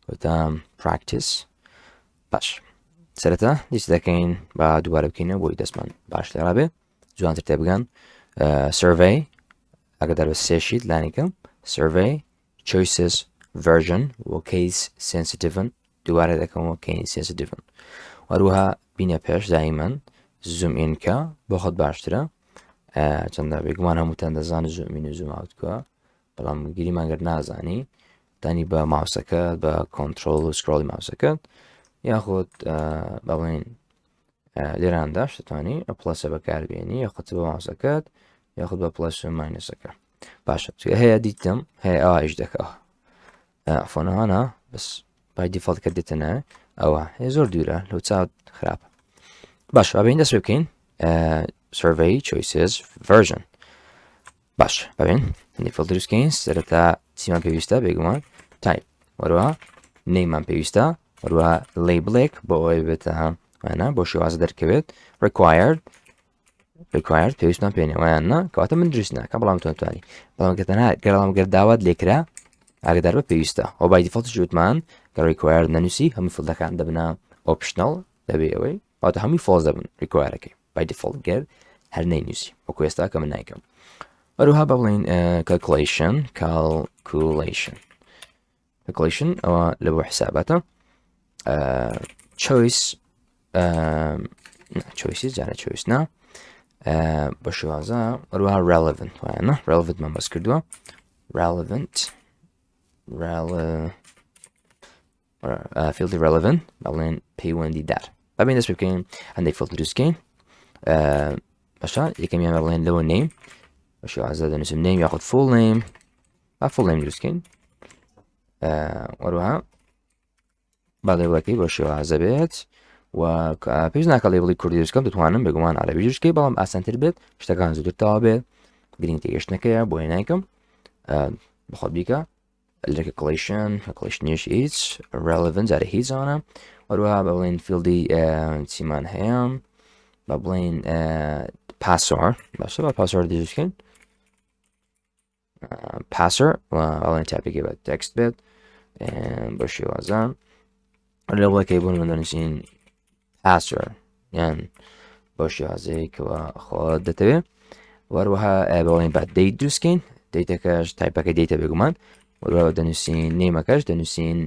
کۆتا پراکتیس باش سەرەتا دیست دەکەین بە دووبارە بکەینە بۆی دەستمان باش لێرابێ جوانتر تێبگەن survey ئەگەدار بە سێشیت لانیکەم survey choices version و case sensitive دووبارە دەکەمەوە case sensitive وەروها بینە پێش دایمەن زوم ئینکە بۆ خۆت باشترە چەندە بێگومان هەمووتان دەزانە زومین و زوم ئاوتکە بەڵام گیریمانگەر نازانی دانی بە ماوسەکەت بە کۆنتترۆل و سکرۆلی ماوسەکەت یاخود بەڵێن لێراندا شتوانی ئە پلەسە بەکاربیێنی یاخود بە ماوسەکەت یاخود بە پلەس و ماینەسەکە باشە هەیە دیتم هەیە ئەوش دەکەوە فۆنەوانە بەس بای دیفڵت کە دێتەنە ئەوە هەیە زۆر دوورە لەو چاوت خراپە باش ئەبین دەست بکەین survey choices version باش ببین دیفڵت دروستکەین سەرەتا چیمان پێویستە بێگومان تایپ وەروە نەیمان پێویستە وەروە لیبلێک بۆ ئەوەی بێتە وانە بۆ شێوازە دەرکەوێت required پێویستمان پێێنێ وایانە کەواتە من دروست ناکە بەڵام توانانی بەڵام کە تەنها گەڕام گەرداوات لێکرا ئاگدار بە پێویستە ئەو بای دیفڵت جوتمان کە required نەنووسی هەموو فڵدەکان دەبنە optional دەبێ ئەوەی واتە هەمووی فۆڵ دەبن requireەکەی بای دیفڵت گەر هەر نەینووسی وەکو ئێستا کە من نایکەم وەروها بە بڵین calculation ئەوە لە بۆ حساباتە choices جارە choice نا بە شێوازە وەروها relevant وایانە relevant من بەس کردووە relevant فیلدی relevant بەڵێن پەیوەندی دار بەبین دەست بکەین هەندێک فیلد دروستکەین باشە یەکەمیان بەڵێن لەوە name بە شێوازە دەنووسم name یاخود full name با full name دروستکەین وەروها با لێبڵەکەی بە شێوازە بێت و پێویست ناکە لێبڵی کوردی دروستکەم دەتوانم بێگومان عەرەبی دروستکەی بەڵام ئاسانتر بێت شتەکان زووتر تەواو بێت گرنگ تێگەشتنەکەیە بۆیە نایکەم بەخۆت بیکە calculation هیچ relevant جارە هیچ زانە وەروها بە بڵێن فیلدی چیمان هەیە بە بڵێن password باشە بە password دروستکەین password و بەڵێن تاپێکی بە text بێت بە شێوازە لەوەکەی بوون من دەنووسین password یان بۆ شێوازەیە کەوە خۆت دەتەوێت وەروەها بەڵێن بە date دروستکەین دەیتەکەش تایپەکەی دەیتە بێگومان وەروە دەنووسین نێمەکەش دەنووسین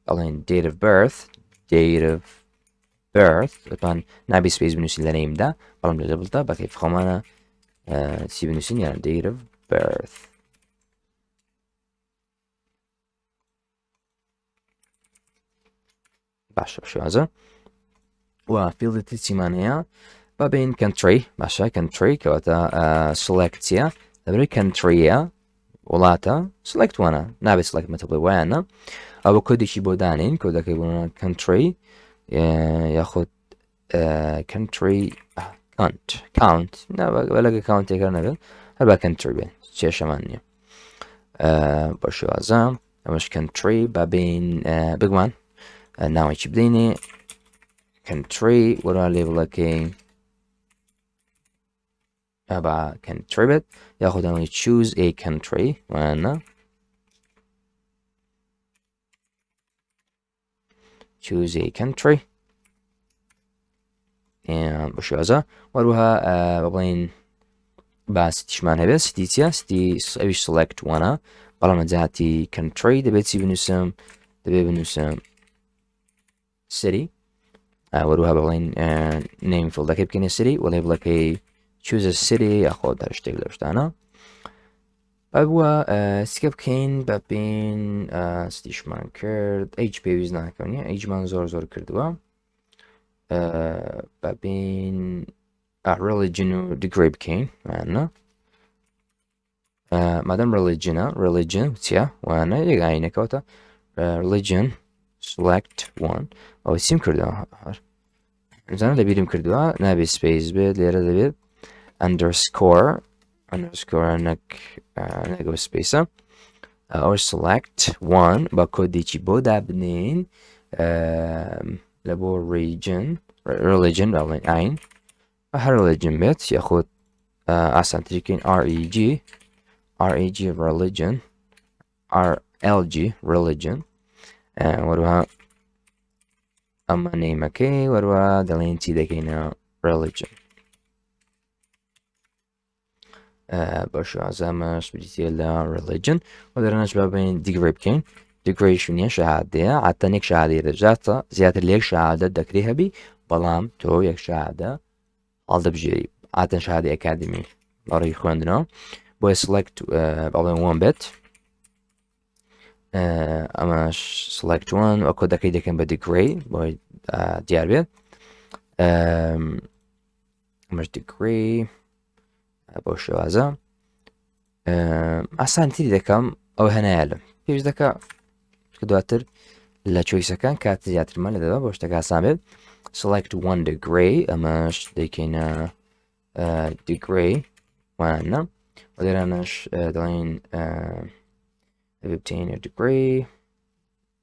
ئەڵێن date of birth لەتوان نابی سپیس بنووسین لە نەیمدا بەڵام لە دەبڵتا بە کەیف خۆمانە چی بنووسین یان date of birth باشە شێوازە و فیلدی چیمان هەیە بەبین country باشە country کەواتە سڵێکتیە لەبەرەوەی countryە وڵاتە سڵێکت وانە نابێت سڵێکت مەتەڵێ وایانە ئەوە کۆدێکی بۆ دانین کۆدەکەی بۆ country یاخود country count لەگە کاونتێکە نەبێت هەر بە country بێن کێشەمان نییە بە شێوازە ئەمەش country بەبین بگومان ناوێکی بدەینێ country وەرا لێبڵەکەی با country بێت یاخود ئەمەی choose a country وانە choose a country بە شێوازە وەروها بڵین با ستیشمان هەبێت ستی چیە ستی ئەویش سلکت وانە بەڵام جااتی کنتری دەبێت چی بنووسم دەبێت بنووسم سری وەروها بڵین نیم فڵدەکەی بکەنێ سری وڵێ بڵەکەی چوزە سری یاخۆ هەر شتێک لە شتانە بووە سکە بکەین بە بین ستیشمان کرد ئەیچ پێویست ناکەونیە ئەیجمان زۆر کردووە بە بین religion و degree بکەین وانە مادەم religion چیە وانە یەک ئاینەکەوتە religion select one ئەو چیم کردەوە زانە لە بیرم کردووە نابێت سپیس بێت لێرە دەبێت underscore نەگەوە سپیسە ئەو select one بە کۆدێکی بۆ دابنین لە بۆ religion بەڵێن ئاین هەر religion بێت یاخود ئاسانتریکەین reg religion rlg religion وەروها ئەمە نەیمەکەی وەروە دەڵێن چی دەکەینە religion بە شازەمەش بریتە لە religion و دەرەنەش بابین degree بکەین degree شونیە شەهادەیە عاتەنێک شەهادەیە دەژاتە زیاتر لێک شەهادە دەکرێ هەبی بەڵام تۆ یەک شەهادە هەڵدەبژێری ئاتەن شەهادەی ئەکادمی بەڕێی خوێندنەوە بۆیە select بەڵێن وان بێت ئەمەش select one وە کۆدەکەی دەکەن بە degree بۆی دیار بێت ئەمەش degree بۆ شێوازە ئاسانتری دەکەم ئەو هەنایە لەم پێویست دەکە دواتر لە چۆیسەکان کات زیاترمان لە دەدا بۆ شتەکە ئاسان بێت select one degree ئەمەش دەیکەینە degree وانە و لێرانەش دەڵێن obtain a degree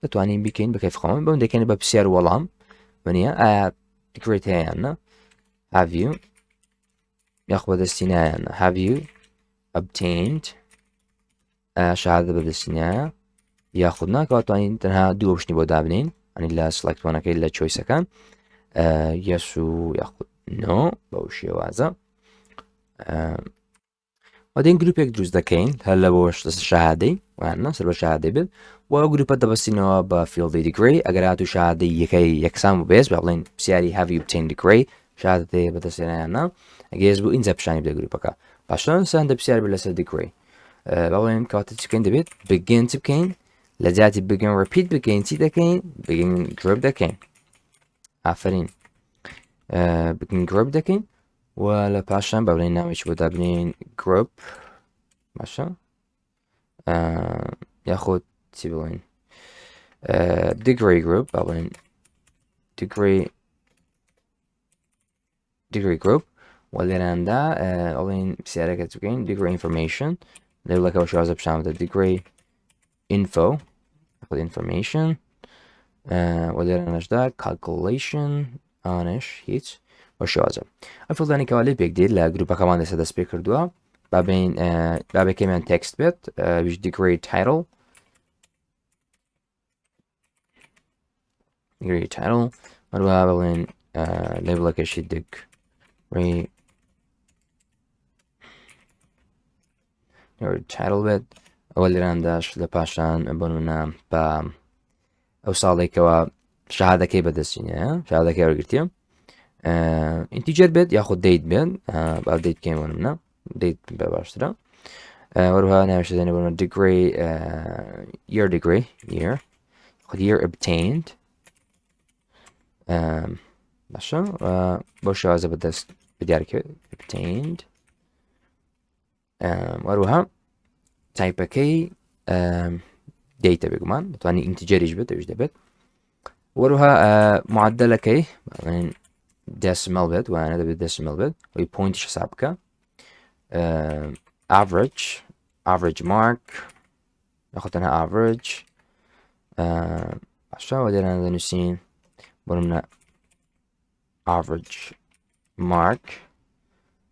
دەتوانین بیکەین بە کەیفخەوە بەون دەکەین بە پرسیار وەڵام منە ئایا degree هەیەیانە have you یاخۆ بەدەستینایانە have you obtained شەهادە بەدەستینایە یاخود ناکەواتوانین تەنها دوو ئۆپشنی بۆ دابنین ئەنی لە select one-ەکەی لە چۆیسەکان yes و یاخود no بەو شێوازە وادین گروپێک دروست دەکەین هەر لە بۆ شەهادەی وانە سەر بە شەهادەی بێت و ئەو گروپە دەبەستینەوە بە فیڵدی degree ئەگەر هاتو شەهادەی یەکەی یەکسان و بێز بە بڵێن پرسیاری have you obtained degree شەهادەتەیە بەدەستێنایانە ئەگەیز بوو اینجا پیشانی بدە گروپەکە پاشان سەندە پرسیار بێت لەسەر degree بەڵێن کاتە چ بکەین دەبێت begin چ بکەین لە جاتی begin repeat بکەین چی دەکەین begin group دەکەین ئافرین begin group دەکەین و لە پاشان بە بڵێن ناوێکی بۆ دابنین group باشە یاخود چی بڵێن degree group بە بڵێن degree group و لێراندا ئەڵێن پرسیارەکە چ بکەین degree information لێولەکەەوە شازە پیشانە degree info information و لێرانەشدا calculation ئانش هیچ بە شازە ئەفڵدانێکەوە لێ پێک دێت لە گروپەکەمان دەسە دەست پێ کردووە بابێکەمان تێکست بێت ویش degree title وەروە بڵێن لێبڵەکەشی degree title بێت ئەوە لێرانداش لە پاشان بنوونە بە ئەو ساڵێکەوە شەهادەکەی بەدەستینە شەهادەکەی وەرگرتیە ئینتیجەر بێت یاخود دەیت بێت با دەیت بکەین وەنمە دەیت بە باشترە وەروها ناوێشە دێنە بۆ degree year degree year خود year obtained باشە بۆ شێوازە بەدەست بدیارکرد obtained وەروها تایپەکەی دەیتە بێگومان دەتوانانی ئینتیجەریش بێت ئەوش دەبێت وەروها معدلەکەی دەسمەڵ بێت وانە دەبێت دەسمەڵ بێت ئەوی پۆینتیش حساب بکە average mark یاخۆ تەنها average باشە وە لێرانە دەنووسین بۆ نمونە average mark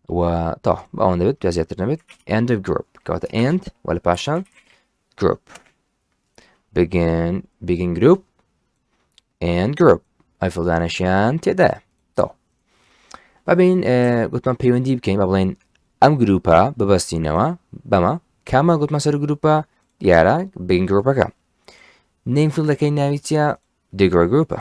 و تا بەوەن دەبێت یا زیاتر نەبێت end of group کەواتە end و لە پاشان group begin group and group ئەفڵدانەشیان تێدایە تا ببین گوتمان پەیوەندی بکەین با بڵێن ئەم گروپە ببەستینەوە بەمە کامە گوتمان سەر گروپە دیارە بین گروپەکە نیم فیلدەکەی ناوی چیە degree گروپە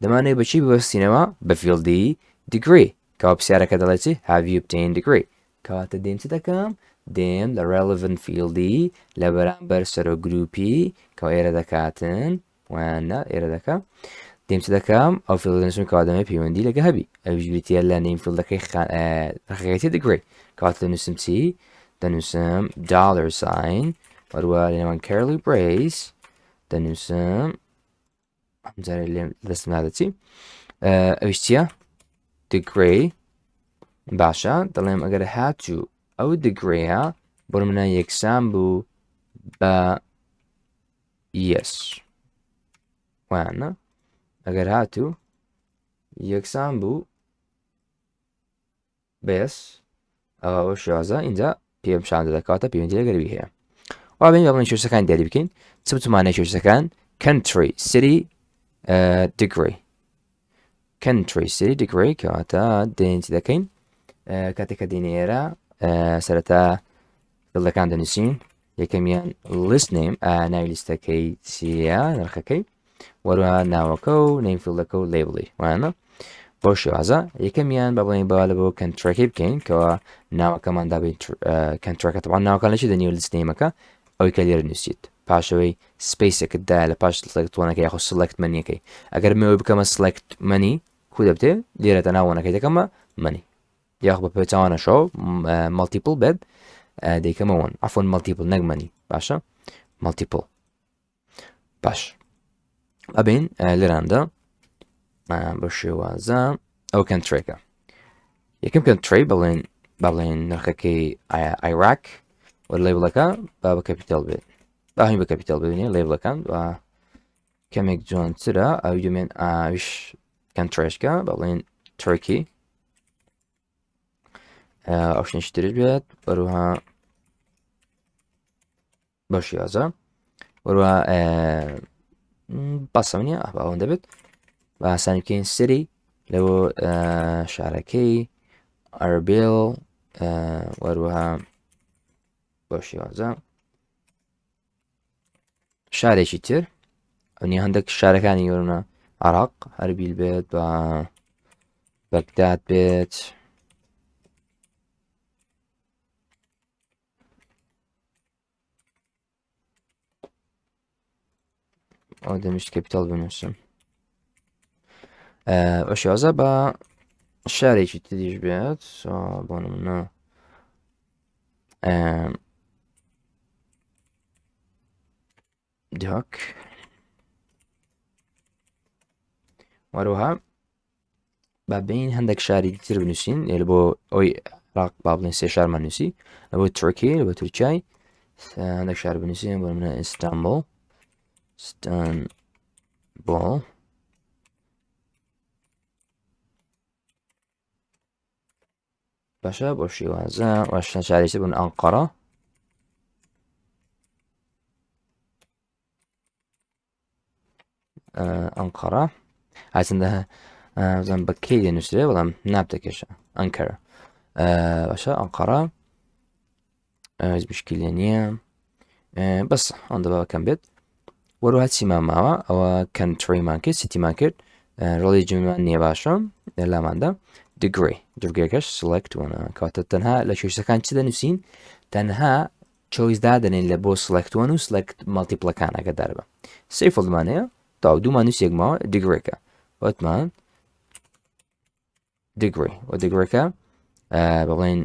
دەمانەوێت بەچی ببەستینەوە بە فیلدی degree کەوا پرسیارەکە دەڵێت چی have you obtained degree کەواتە دێم چ دەکەم دێم لە relevant فیلدی لە بەرامبەر سەرۆ گروپی کەوا ئێرە دەکاتن وانە ئێرە دەکەم دێم چ دەکەم ئەو فیلدنووسم کەوا دەمێ پەیوەندی لەگە هەبی ئەویش بریتە لە نیم فیلدەکەی ڕخەکەی degree کەواتە دەنووسم چی دەنووسم $sign وەروە لەنێوان curly brace دەنووسم ئەمجارە لێم دەستم نادەچی ئەویش چییە degree باشە دەڵێم ئەگەر هاتوو ئەو degree بۆ منە یەکسان بوو بە yes وانە ئەگەر هاتوو یەکسان بوو بێس ئەوە شێوازە اینجا پێم شان دەکاتە پەیوەندی لەگەروی هەیە وا بین بڵێن شێوەکان دیاری بکەین چ بتوانێت شێوەکان country city degree country city degree کەواتە دێنی دەکەین کاتێککە دێنێرە سەرەتا فیلدەکان دەنووسین یەکەمیان list name ناوی لیستەکەی چیە نرخەکەی وەروە ناوەکە و نیم فیلدەکە و لێبڵی وانە بۆ شێوازە یەکەمیان بە بڵێن با لە بۆ کەنتڕەکەی بکەین کەەوە ناوەکەمان دابین کەنتڕەکە تەوان ناوەکانشی دەنیوە لیست نێمەکە ئەوی کە لێرە نووسیت پاشەوەی سپیسەکەتدا لە پاش سلکتوانەکە یاخۆ سلکت منیەکەی ئەگەر مێوە بکەمە سلکت منی کو دەبتێ لێرەتە ناوەنەکەی دەکەمە منی یاخ بە پێچوانە شەو مەڵتیپل بێت دەیکەمەوەن ئەفۆن مەڵتیپل نەک منی باشە مەڵتیپل باش ئەبین لێراندا بە شێوازە ئەو کەنتڕێکە یەکەم کەنتڕی بڵێن نرخەکەی عیراق وە لێبڵەکە با بە کەپیتال بێت باهین بە کەپیتال ببینێ لێبڵەکان و کەمێک جوانترە ئەو دومێن ئاویش کەنتڕێشکە بەڵێن تورکی ئەو شتێکی ترش بێت وەروها بە شێوازە وەروە باسە منە ئەوەندە بێت بە ئاسانی بکەین سری لەوە شارەکەی ئەربێڵ وەروەها بۆ شێوازە شارێکی تر ئەونی هەندێک شارەکانی وەرنە عراق هەربیل بێت بە بەگداد بێت ئەو دەمشت کەپیتال بنووسم بە شێوازە بە شارێکی تریش بێت بۆ نمونە دهۆک وەروەها با بین هەندێک شاری تر بنووسین لە بۆ ئەوی عراق با بڵێن سێ شارمان نووسی لە بۆ تورکی لە بۆ تورکیای هەندێک شار بنووسین بۆ منە ئیستانبول باشە بۆ شێوازە واشتە شارێکی بوون ئەنقەرە ئەنقەرە هاچەندە زان بە کەی دێنووسێ بەڵام نابتەکێشە ئەنکەرە باشە ئەنقەرە هیچ بشکیلێ نییە بەس ئەوەندە بەکەم بێت وەروها چیمان ماوە ئەوە کەنتڕیمان کرد سیتیمان کرد ڕۆڵی جومان نییە باشە لە لاماندا دگرێکەش سلکت وەنە کاتە تەنها لە شێشەکان چ دەنووسین تەنها چۆیسدا دەنێن لە بۆ سلکتوان و سلکت مەڵتیپلەکانەکە دەربە سێ فڵدمانەیە تا دوومان نووسێکماوە دیگرێکە وتمان دیگری و دیگرێکە بڵێن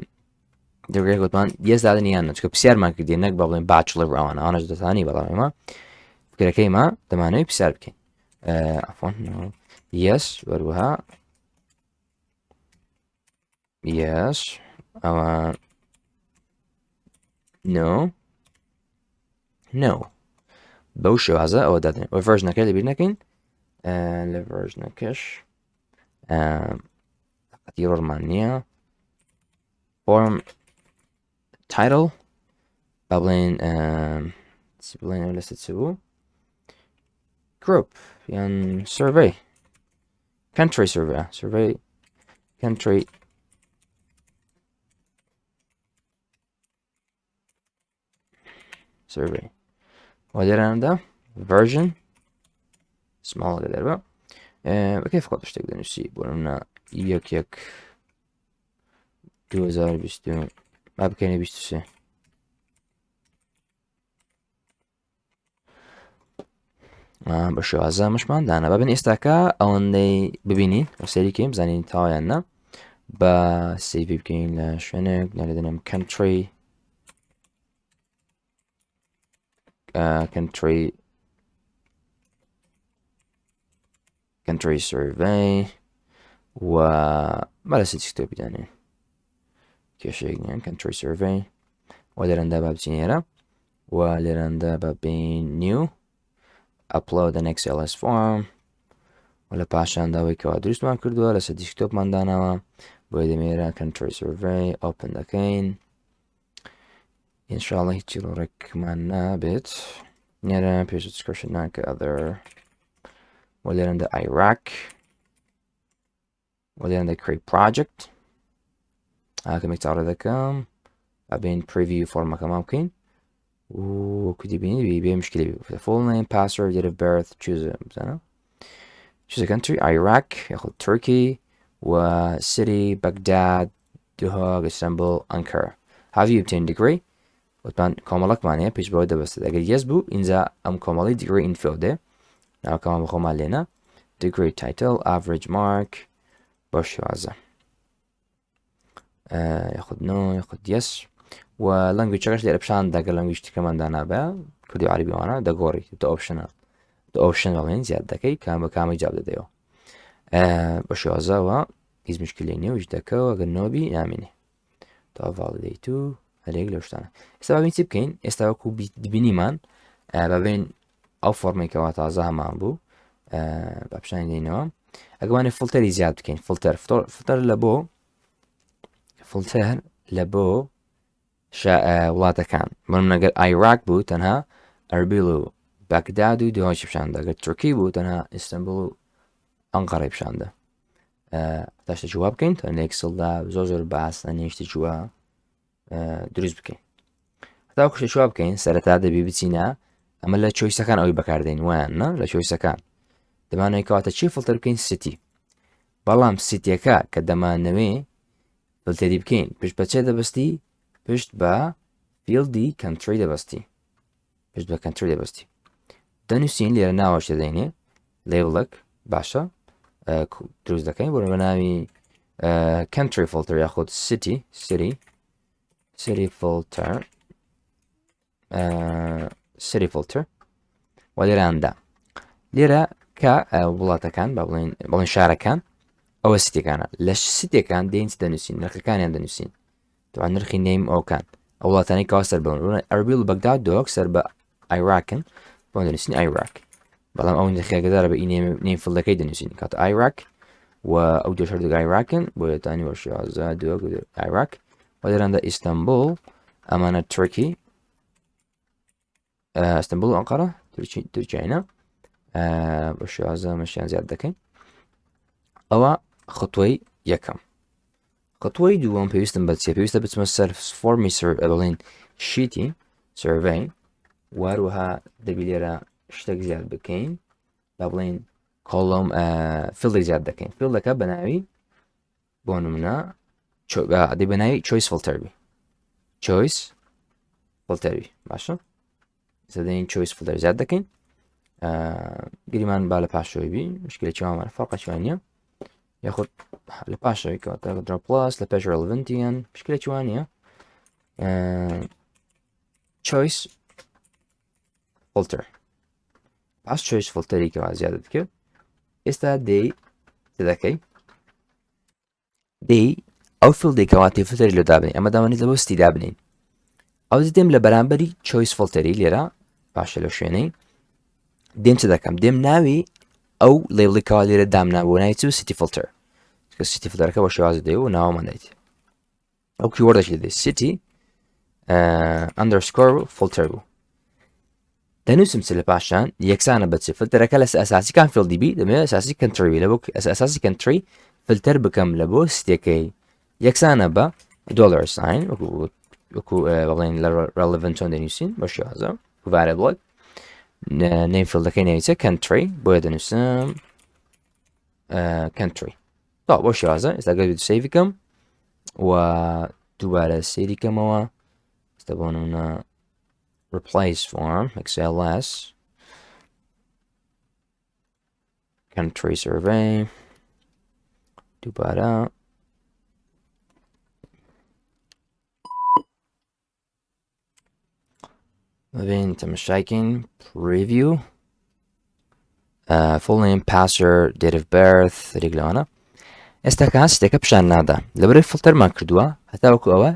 دیگرێک وتمان یەزدادن یانە چکە پرسیارمان کردی نەک بە بڵێن باچڵر ئەوانە ئەوانەش دەتانی بەڵامێمە فکرەکەیمە دەمانەوەی پرسیار بکەین ئەفۆن یەس وەروەها یەس ئەوە نۆ بەو شێوازە ئەوە دەدەین وە ڤەرژنەکە لەبیر نەکەین لە ڤەرژنەکەش قەتی ڕۆڵمان نییە فۆرم تایتڵ با بڵێن چی بڵێن ئەو لەسەر چ بوو گروپ یان سروەی country survey country survey ولرندا version small galiba وكيف قد اشتغل نفسي بقولنا يك 2020 ما بكيني 23 بەشێوازە مشماندانە بەبن ئێستاکە ئەوەندەی ببینین سەریکەیم زانین تاوایاننا بە سیڤ بکەین لە شوێنێک لەدەنم country survey و بەلە سیتیکتۆ بدانێن کێشەیەکنیان country survey و لێرەندا با بچینێرە و لێرەندا بەبین new upload an XLS form و لە پاشان داوای کەوا دروستمان کردووە لەسەر دیسکتۆپماندانەوە بۆی دەمێرە country survey open دەکەین ئینشاڵڵا هیچی ڕێکمان نابێت نێرە پێش description ناکە other و لێرەندا Iraq و لێرەندا create project ئاکەمێک چاڕێ دەکەم ئەبین preview فۆرمەکەمان بکەین وكنت بيني بمشكلة full name password date of birth choose a country Iraq ياخد Turkey و city Baghdad Doha Istanbul Ankara have you obtained degree وطبعا كمالك معناه بيش بوده بس اگر yes بو إنزا كمالي degree info ده ناو كمان بخوم علينا degree title average mark باش وعزة ياخد no ياخد yes و language چقدر در بشان داگر language تكمان دانا با كردي عربي وانا دا غوري دا option والين زياد داكي كام جاب دايو باشو ازاوا از مشكلة نيو جداكا وغن نوبي ناميني تا validate هليك لوشتانا استبا بين سيبكين استبا كو ببيني من ببين او فرمي كواتا ازاها مان بو بابشان دينو اقواني فلتري زياد بكين فلتر لبو وڵاتەکان بەڵام ئەگەر عێراق بوو تەنها ئەربیل و بەگداد و دوهاچی پیشاندا ئەگەر تورکی بوو تەنها ئیستانبول و ئەنقەرەی پیشاندا تاشتە جواب بکەین تا نێکسڵدا زۆر باس نێشتی جووە دروست بکەین هەتا کوشتە جواب بکەین سەرەتا دەبی بچینە ئەمە لە چۆیسەکان ئەوی بەکاردێن وایان لە چۆیسەکان دەمانەوەی کەواتە چی فڵتەر بکەین سیتی بەڵام سیتیەکە کە دەمانەوێ فڵتەری بکەین پشت بە چێ دەبەستی پشت بە فیلدی country دەبەستی پشت بە country دەبەستی دەنووسین لێرە ناوەش دەدەینێ لێبڵک باشە دروست دەکەین بۆ بەناوی country filter یاخود city filter و لێرەدا لێرە کە وڵاتەکان بەڵێن شارەکان ئەوە سیتەکانە لە سیتەکان دێنچ دەنووسین نرخەکانیان دەنووسین طبعا نرخی نیم ئەو کان ئەو وڵاتانی کەوا سەر بەون ئەربیل و بەگداد دۆک سەر بە عێراقن بۆ دەنووسین عێراق بەڵام ئەو نرخەکەدارە بە نیم فڵەکەی دەنووسین کاتە عێراق و ئەو دۆ هەردوو عێراقن بۆ یەتانی وەشیازە دووە عێراق و لێرەندا ئیستانبول ئەمانە تورکی ئیستانبول و ئەنقەرە تورکیایە بەشیازە مەشیان زیاد دەکەین ئەوە خطوەی یەکەم خطوەی دووەم پێویستم بەچێ پێویستە بچمە سەر فۆرمی بڵین شیتی سەرڤەی واروها دەبی لێرە شتێک زیاد بکەین با بڵین کۆڵۆم فیلدێک زیاد دەکەین فیلدەکە بەناوی بۆ نمونە دەی بەناوی چۆیس فڵتەربی چۆیس فڵتەربی باشە زەدەین چۆیس فڵتەر زیاد دەکەین گریمان با لە پاشەوەی بی مشکلە چاوانە فەرقە چوانە یاخود لە پاشەوەی کەواتە درا پلاس لە پێش ڕێلڤنتیان مشکلە چوانە چۆیس فڵتەر پاس چۆیس فڵتەری کەوا زیادت کرد ئێستا دەی دەکەی دەی ئەو فیلدێکەواتی فڵتەری لێ دابنین ئەمە داوانێت لەبەر ستی دابنین ئەو دێم لە بەرامبەری چۆیس فڵتەری لێرە باشە لە شوێنەی دێم چ دەکەم دێم ناوی ئەو لێبڵێکەوە لێرە دامنابوو ناوی چ سیتی فڵتەر سیتی فڵتەرەکە بە شێوازە دەی و ناوەمان دەیت ئەو کیوەردەشی دەدەیت سیتی ئەندەرسکۆر فڵتەر بوو دەنووسم چ لە پاشان یەکسانە بەچێ فڵتەرەکە لە ئەساسی کام فیلدی بی دەمێت ئەساسی کەنتری بی لە بۆ ئەساسی کەنتری فلتر بکەم لە بۆ ستێکەی یەکسانە بە دۆلار ساین وەکو بڵێن لە relevant چۆن دەنووسین بە شێوازە variable نیم فیلدەکەی ناویچە country بۆیە دەنووسم country بۆ شێوازە ئێستا گەر سەیڤ بکەم و دووبارە سەیری کەمەوە ئێستا بۆ نمونە replace form XLS country survey دووبارە ببین تەماشاکەین preview full name passer date of birth ڕێک لەوانە ئێستا کە ستێکە پیشان نادا لەبەرەوەی فڵتەرمان کردووە هەتا وەکو ئەوە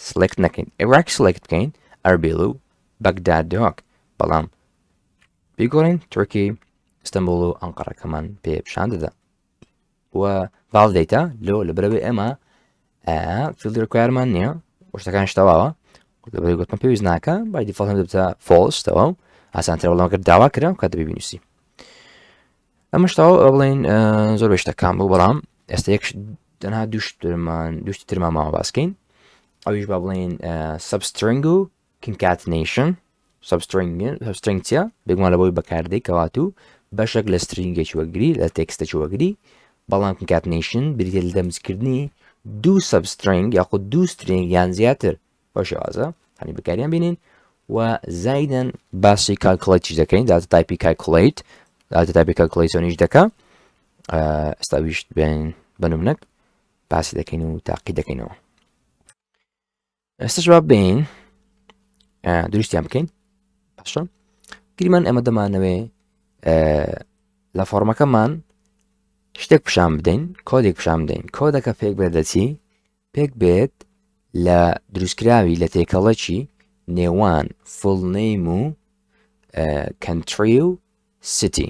سلێکت نەکەین عێراق سلێکت بکەین ئەربیل و بەگداد دۆک بەڵام بیگۆڕین تورکی ئستەمبول و ئەنقەرەکەمان پێ پیشان دەدا و ڤاڵدەیتە لۆ لەبەرەوەی ئێمە فیلدی ڕکوایرمان نییە شتەکان شتەواوە لەبەرەوەی گوتمە پێویست ناکە بای دیفۆڵت هەم دەبتە فۆڵس تەواو ئاسانترە بەڵام کرد داوا کرا و کاتە ببینوسی ئەمە شتەوە بڵێن زۆر بەشتەکان بوو بەڵام ئێستا یەک تەنها دوشتی ترمان ماوە باسکەین ئەویش با بڵێن سبسترنگ و concatenation سبسترنگ چیە بێگومان لە بۆی بەکاردەی کەوات و بەشێک لە سترینگێکی وەگری لە تێکستێکی وەگری بەڵام concatenation بریتە لە دەمجکردنی دوو سبسترنگ یاخود دوو سترینگ یان زیاتر بۆ شێوازە هەنی بەکاریان بینین و زایدەن باسی کالکولیتیش دەکەین داتا تایپی کالکولیت داتا تایپی کالکولیتۆنیش دەکە ئێستا ویشت بێن بەنمونەک باسی دەکەین و تاقی دەکەینەوە ئێستاش با بین دروستیان بکەین باشە گریمان ئەمە دەمانەوێ لە فۆرمەکەمان شتێک پیشان بدەین کۆدێک پیشان بدەین کۆدەکە پێک بێت دەچی پێک بێت لە دروستکراوی لە تێکەڵەکی نێوان full name و country و city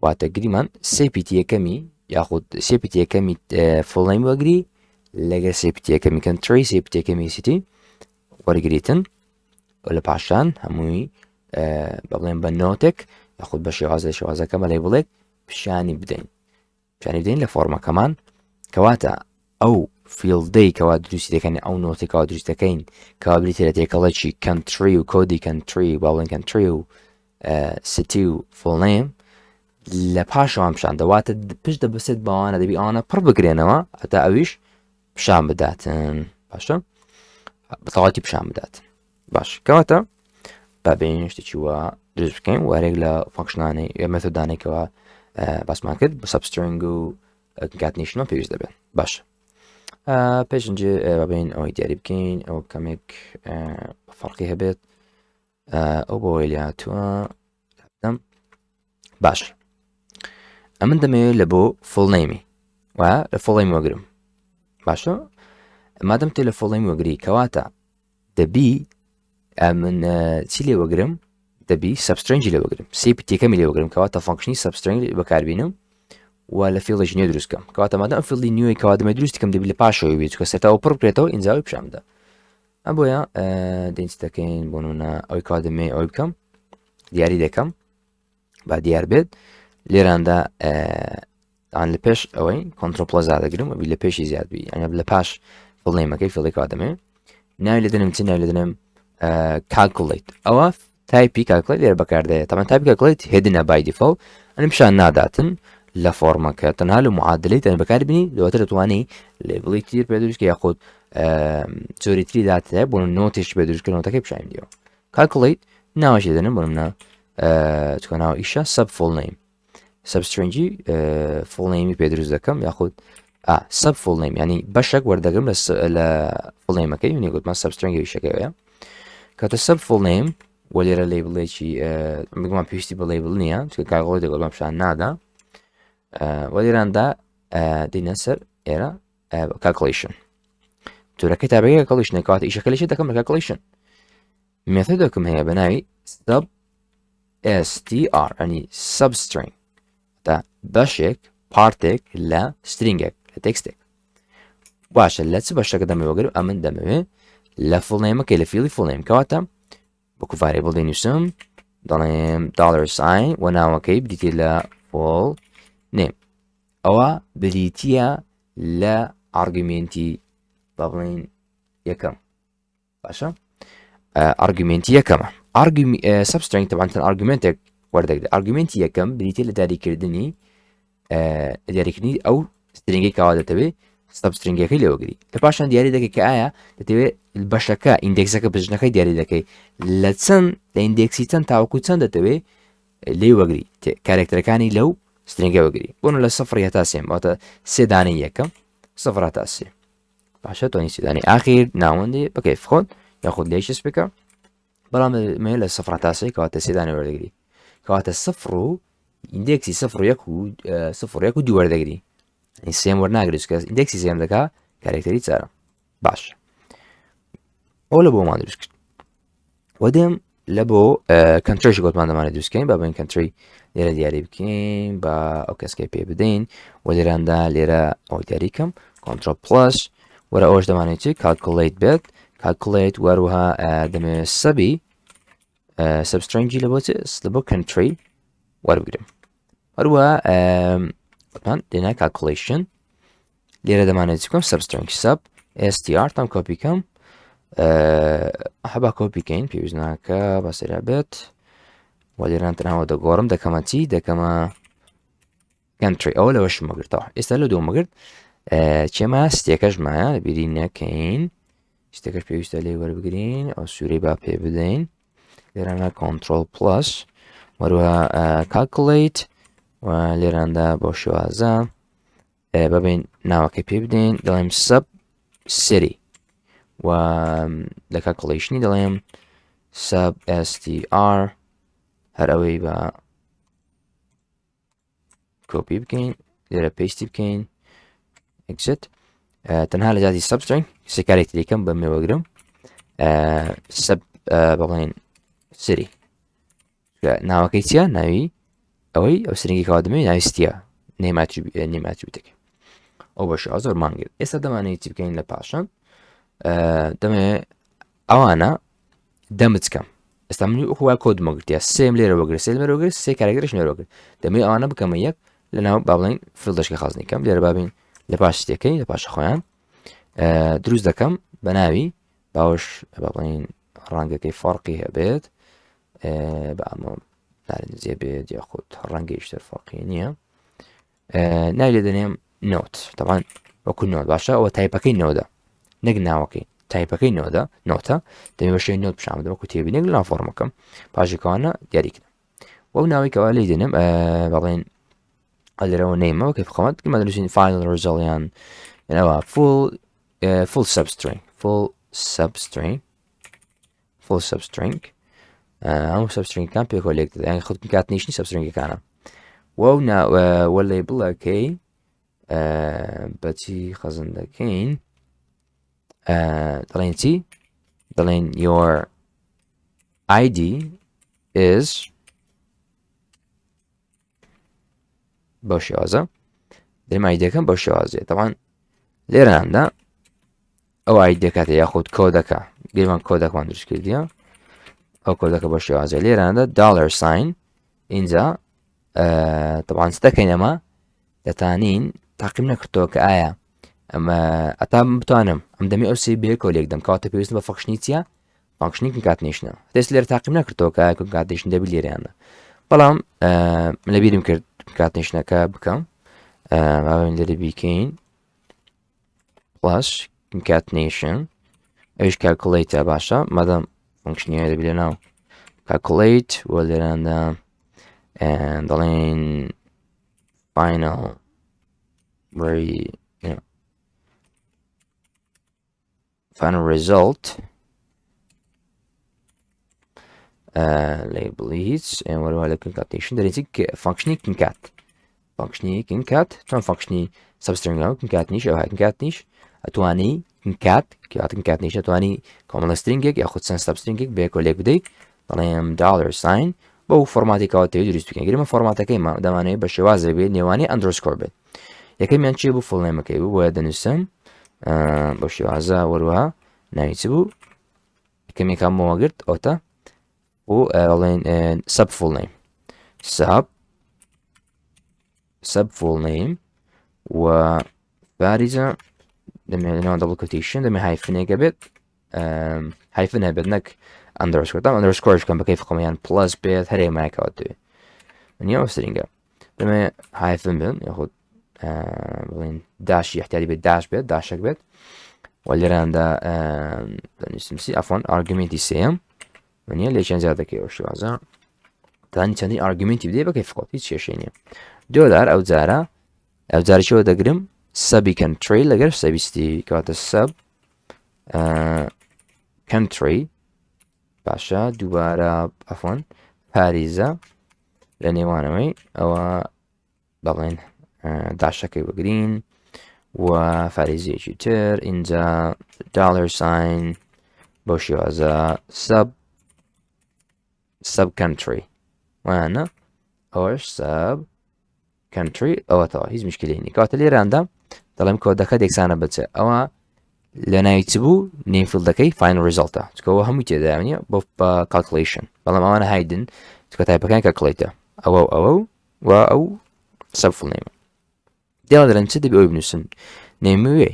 واتە گریمان سێپیتی یەکەمی یاخود سێپیتی یەکەمی full name وەگری لەگەر سێپیتی یەکەمی country سێپیتی یەکەمی city وەرگریتن لە پاشان هەمووی بڵێن بە نۆتێک یاخود بە شێوازەکە بەڵێ بڵێک پیشانی بدەین لە فۆرمەکەمان کەواتە ئەو فیلدەی کەوا دروستی دەکەن ئەو نۆتێکەوە دروست دەکەین کەوا بریتە لە تێکەڵەکی country و کۆدی country باڵێن country و city و full name لە پاشەوان پیشان دەواتە پشت دەبەسێت باوانە دەبی ئەوانە پڕ بگرێنەوە هەتا ئەویش پیشان بداتن باشە بەتەواتی پیشان بداتن باش کەواتە بابین شتێکی وە دروست بکەین وارێک لە فانکشنانەی مێتۆدانێکەوە باسمان کرد بە سبسترنگ و concatenation پێویست دەبێت باش پێشنجێ بابین ئەوەی دیاری بکەین ئەو کەمێک فەرقی هەبێت ئەو بۆ وێلیاتوە باش ئەمن دەمەوێت لە بۆ full name و لە full name وەگرم باشە مادەم تێ لە full name وەگری کەواتە دەبی من چی لێ وەگرم دەبی سبسترنگی لێ وەگرم سێپیتێکەمی لێ وەگرم کەواتە فانکشنی سبسترنگ بەکاربینم و لە فیڵدێکی نوێ دروستکەم کەواتە مادەم فیڵدی نوێی کەوا دەمە دروستیکەم دەبی لە پاشەوەی بێت کە سێتاوە پڕ بکرێتەوە ئینجاوی پیشان بدە ئەم بۆیە دەنج دەکەین بۆ نمونە ئەوی کەوا دەمێ ئەوی بکەم دیاری دەکەم با دیار بێت لێراندا ئان لە پێش ئەوەی کۆنتڕۆل پلەس دەگرم وبی لە پێشی زیادبی ئەنە لە پاش فڵنەیمەکەی فیڵدی کەوا دەمێ ناوی لە دەنم چی ناوی لە دەنم calculate ئەوە تایپی calculate لێرە بەکاردەیە تامان تایپی calculate هێدنە by default ئەنی پیشان ناداتن لە فۆرمەکە تەنها لە معادلەی تەنها بەکاربینی دواتر دەتوانی لێبڵی تیر پێ دروستکە یاخود جۆری تری داتە بۆ نۆتێکی پێ دروستکردنەوەتەکەی پیشان دیەوە calculate ناوەشی دەنم بۆ منە چکە ناوە ئیشە sub full name سبسترنگی full name پێ دروست دەکەم یاخود sub full name ینی بەشێک وەردەگرم لە full nameەکەی ونی گوتمان سبسترنگی ویشەکەوەیە کاتە sub full name وە لێرە لیبڵێکی بگومان پێویستی بە لیبڵ نییە چکە calculate دەگوڵمان پیشان نادا وە لێراندا دێنە سەر ئێرە calculation جۆرەکەی تابەیە calculation کەواتە ئیشەکەلیشی دەکەم لە calculation مێثۆدێکم هەیە بە ناوی sub str ینی substring تا بەشێک پارتێک لە سترینگێک لە تێکستێک باشە لە چ بەشەکە دەمەوەگەر ئەمن دەمەوێت لە full nameەکەی لە فیڵی full name کەواتە بەکو variable دەنووسم دەڵێم $sign و ناوەکەی بریتێ لە full name ئەوە بریتیە لە ئارگومنتی بەڵێن یەکەم باشە ئارگومنتی یەکەمە سبسترینگ طبعا تەن ئارگومنتێک وەردەگرێت ئارگومنتی یەکەم بریتە لە دیاریکردنی دیاریکردنی ئەو سترینگی کاوا دەتەوێت سبسترینگەکەی لێوەگری لە پاشان دیاری دەکەی کە ئایا دەتەوێت بەشەکە ئیندێکسەکە بژنەکەی دیاری دەکەی لە چەند لە ئیندێکسی چەند تاوەکو چەند دەتەوێت لێ وەگری کارێکتەرەکانی لەو سترینگە وەگری بۆن لە سەفر هەتا سێم واتە سێ دانەی یەکەم سەفر هەتا سێ باشە تۆنی سێدانی ئاخیر ناوەندی بەکەیف خۆت یاخود لێشس بکە بەڵام مێ لە سەفر هەتا سێ کەواتە سێ دانە وەردەگری کەواتە سەفر و ئیندێکسی سەفر و یەک و دوو وەردەگری سێم وەرناگرێت کە ئیندێکسی سێم دەکا کارێکتەری چارە باش ئەو لە بۆمان دروست کرد وە دێم لە بۆ کەنترۆژی گۆتمان دەمانێت دروستکەین با بین کەنتری لێرە دیاری بکەین با ئەو کەسکەی پێ بدەین و لێراندا لێرە ئەو دیاریکەم کۆنترۆل پلس وەرە ئەوش دەمانێت چی کالکولیت بێت کالکولیت وەروها دەمێت سەبی سبسترینگی لە بۆ کەنتری وەربگرم هەروە لێنای کالکولیشن لێرە دەمانێت چکەم سبسترینگ سب str تام کۆپیکەم هەبا کۆپیکەین پێویست ناکە بەسەرا بێت و لێران تەناوە دەگۆڕم دەکەمە چی دەکەمە کەنتری ئەوە لەوە شمەگرتەوە ئێستا لە دووەمەگرت چێمە ستێکەشمایە بیری نەکەین شتێکەش پێویستە لێ وەربگرین ئەو سوورەی با پێ بدەین لێرانە کۆنترۆل پلس وەروە کالکولیت و لێراندا بۆ شێوازە ببین ناوەکەی پێ بدەین دەڵێم سەب سری و لە کالکولیشنی دەڵێم سب str هەر ئەوەی بە کۆپی بکەین لێرە پێستی بکەین exit تەنها لە جاتی سبسترینگ سێکارێکی دیکەم بە مێوەگرم سب بڵێن سری ناوەکەی چیە ناوی ئەوەی ئەو سرنگی کاوادمێ ناویستە نێماتریبیتەکە ئەو بەش زۆر مانگرێت ئێستا دەمانێت چی بکەین لە پاشان دەمێ ئەوانە دەمچکەم ئێستا منی وای کۆد مەگرتیا سێم لێرە وەگرێت سێ لێرە وەگرێت سێ کارێکش نێرەوەگرێت دەمێ ئەوانە بکەمە یەک لە ناو با بڵێن فیلدەشکە خازنیکەم لێرە بابین لە پاش شتێکەکەی لە پاشە خۆیان دروست دەکەم بە ناوی باوەش با بڵێن ڕەنگەکەی فەرقی هەبێت بە ئەمە نارنجێ بێت یاخود ڕەنگەیشتر فەرقی نییە ناوی لێ دەنێم نۆت تەوان وەکو نۆت باشە ئەوە تایپەکەی نۆدە نەک ناوەکەی تایپەکەی نۆتە دەمێ بەشەی نۆت پیشامدەم وەکو تێبینێک لە ناوفۆرمەکەم پاشێکەوانە دیاریکردم وەو ناوی کەوا لێ دێنم بەڵێن لێرەوە نەیمەوە کە بخۆمەت کەمە دەنووسین فایل ڕزەڵیان ئەوە full substring هەموو سبسترینگەکان پێ کۆلێکت دەدەن خودت کات نیشتنی سبسترینگەکانە وە لێبڵەکەی بەچی خەزم دەکەین دەڵێن چی دەڵێن your ID is بەو شێوازە دەرێم ئایدەکەم بەو شێوازێ تەوان لێراندا ئەو ئایدەکاتە یاخود کۆدەکە گرمان کۆدەکەمان دروست کردیە ئەو کۆدەکە بە شێوازە لێراندا داڵەر ساین اینجا طبعا ستەکەین ئەمە دەتانین تاقیم نەکردەوە کە ئایا ئەمە ئەتا بتوانم ئەم دەمی ئەو سی بێ کۆلێک دەم کاتە پێویست بە فەخشنی چیە فانکشنی کاتنیشنە دەست لێرە تاقیم نەکردەوە کە کاتنیشن دەبی لێرەیانە بەڵام لەبیرم کرد کاتنیشنەکە بکەم لێرە بیکەین پلاس کاتنیشن ئەوش کالکولیتە باشە مادەم فانکشنیە دەبی لە ناو calculate وە لێراندا دەڵێن final final result label هیچ وەروە لە concatenation دەرێتی فانکشنی concat چۆن فانکشنی سبسترینگەوە concatenیش ئەوە concatenیش ئەتوانی concat concatenیش ئەتوانی کۆمەڵە سترینگێک یاخود چەند سبسترینگێک بێ کۆلێک بدەیت دەڵێم داڵەر ساین بەو فۆرماتێکەوە تێوی دروست بکەین گرمە فۆرماتەکەی دەمانەوێت بە شێوازە بێت نێوانی ئەندرۆسکۆر بێت یەکەمیان چی بوو فڵنێمەکەی بوو بۆیە دەنووسم بە شێوازە وەروە ناوی چ بوو یەکەمێکم مۆوەگرت ئۆتە و ئەڵێن سب فڵنێم سب فڵنێم و بارزة دەمێ دبل کوتیشن دەمێ هایفنێکە بێت هایفن هەبێت نەک ئەندرسکۆ دام ئەندرسکۆرش کەم بە کەیف خۆمیان پلس بێت هەرێمایکەوە دوێ منیەوە سرینگە دەمێ هایفن بن یاخود بڵین داشی احتیاجی بێت داش بێت داشێک بێت و لێراندا دەنووسمسی ئەفۆن ئارگومنتی سێم منیە لێچەند زیاد دەکەیەوە شوازە تانی چەندی ئارگومنتی بدێ بە کەیف خۆت هیچ کێشەی نییە دۆلار ئەو جارێکەوە دەگرم سەبی کەنتری لەگەر سەویستی کاتە سەب کەنتری باشە دووبارە ئەفۆن پاریزە لە نێوانەوەی ئەوە بەڵێن داشەکەی بگرین و فاریزیەکی تر اینجا دالار ساین بۆ شێوازە سەب کەنتری وانە ئەوەش سەب کەنتری ئەوەتەوە هیچ مشکلینی کاتە لێراندا دەڵێم کۆدەکە دێکسانە بچێ ئەوە لە ناویچ بوو نێمفڵدەکەی فاینل ریزڵتە چکەوە هەمووی تێداوانە بۆ بە کالکولیشن بەڵام ئەوانە هایدن چکە تایپەکان کەلکولیتە ئەوە و ئەو سەبفڵ نێمە دێڵ دەرەن چ دەبێ ئەوی بنووسن نێمی وێ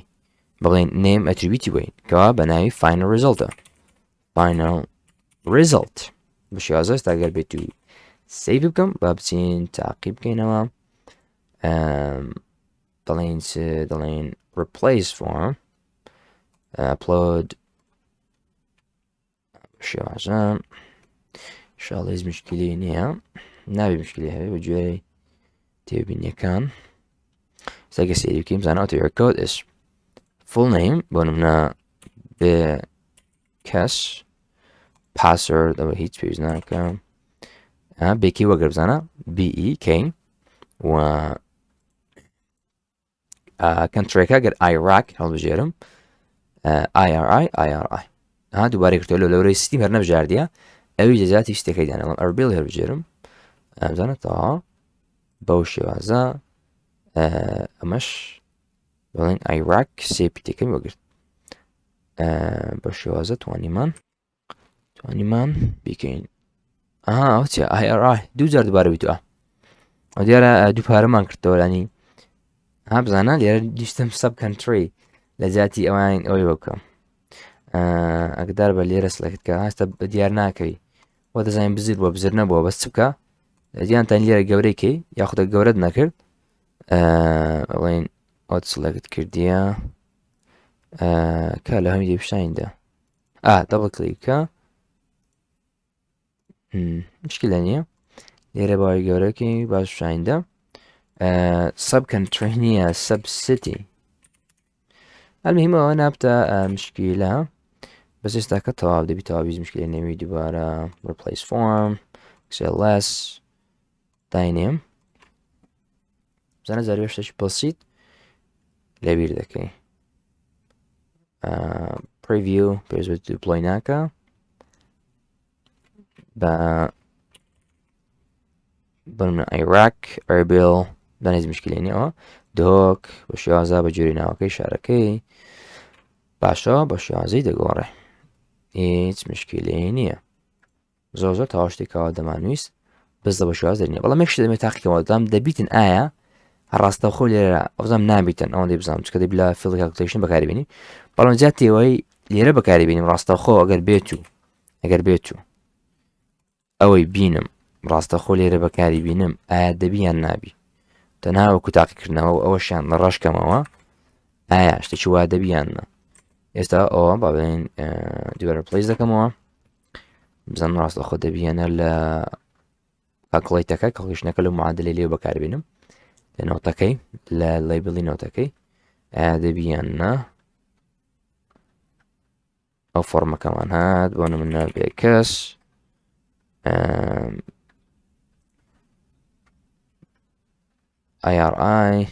بڵێن نێم ئەتریبیتی وین کەوا بە ناوی فاینل ریزڵتە فاینل ریزڵت بە شێوازە ئێستا ئەگەر بێت و سەیڤ بکەم با بچین تاقی بکەینەوە دەڵێن replace form upload شێوازە شاڵ هیچ مشکلی نییە نابێ مشکلی هەبێ بە گوێرەی تێبینیەکان ساگە سێری بکەیم زانە your code is full name بۆ نمونە بێ کەس password ئەوە هیچ پێویست ناکەم بێکی وەگەر بزانە BEK و کەنترێکە گەر عێراق هەڵبژێرم IRI دووبارەی کردەوە لەورەی سیستیم هەر نەبژاردیە ئەوی جەزاتی شتەکەی دانەوەم ئەربیل هەڵبژێرم بزانە تەواو بەو شێوازە ئەمەش بڵێن عێراق سێپیتەکەم وەگرت بە شێوازە توانیمان بیکەین ئەو چێ IRI دوو جار دووبارە بیتووە ئەو دیارە دوو پارەمان کردەوە لانی بزانە لێرە دیشتم سەب کەنتری لە جاتی ئەوان ئەوەی بکەم ئەگدار بە لێرە سلێکت کە هەستا دیار ناکەی وە دەزانین بزیر بۆ بزر نەبووە بەس بکە دییانتان لێرە گەورەیکەی یاخودە گەورەت نەکرد ئەڵێن ئۆت سلێکت کردیە کە لە هەمی دەپشتیندا دەبڵ کلیکە مشکلە نییە لێرە باوی گەورەکەی باش شایندا سەب کەنتری نییە سەب سیتی المهمەوە نابتە مشکلە بەس ئێستا کە تەواو دەبی تەواویز مشکلی نەوی دووبارە replace form XLS داینێم بزانە زاری شتێکی بەسیط لەبیر دەکەی preview پێویست deploy ناکە بنمە عێراق ئەربیل دانیز مشکلی نیەوە دۆک بە شێوازە بە جووری ناوەکەی شارەکەی باشە بە شێوازەی دەگۆڕێ هیچ مشکلی نییە زۆر تاوا شتێکەوە دەمانویست بەس بە شێواز نییە بەڵام یەکشت دەمێت تاقیەوە دام دەبیتن ئایا هەڕاستەوخۆ لێرە ئەوزام نابیتن ئەوەندەی بزانم چکە دەبی لە فیلد کالکولیشن بەکاربێنی بەڵام جا تێوەی لێرە بەکاربێنیم ڕاستەوخۆ ئەگەر بێت و ئەوەی بینم ڕاستەخۆ لێرە بەکاری بینم ئایا دەبییان نابی تەنها وەکو تاقیکردنەوە ئەوەشیان لە ڕەشکەمەوە ئایا شتێکی وا دەبییانە ئێستا ئەوە با بڵێن دووبارە پلیس دەکەمەوە بزانم ڕاستەخۆ دەبییانە لە کاکڵیتەکە کاڵکیشنەکە لە معادلەی لێو بەکاربێنم لە نۆتەکەی لە لەیبڵی نۆتەکەی ئایا دەبییانە ئەو فۆرمەکەمان هات بۆ نمونە بێ کەس IRI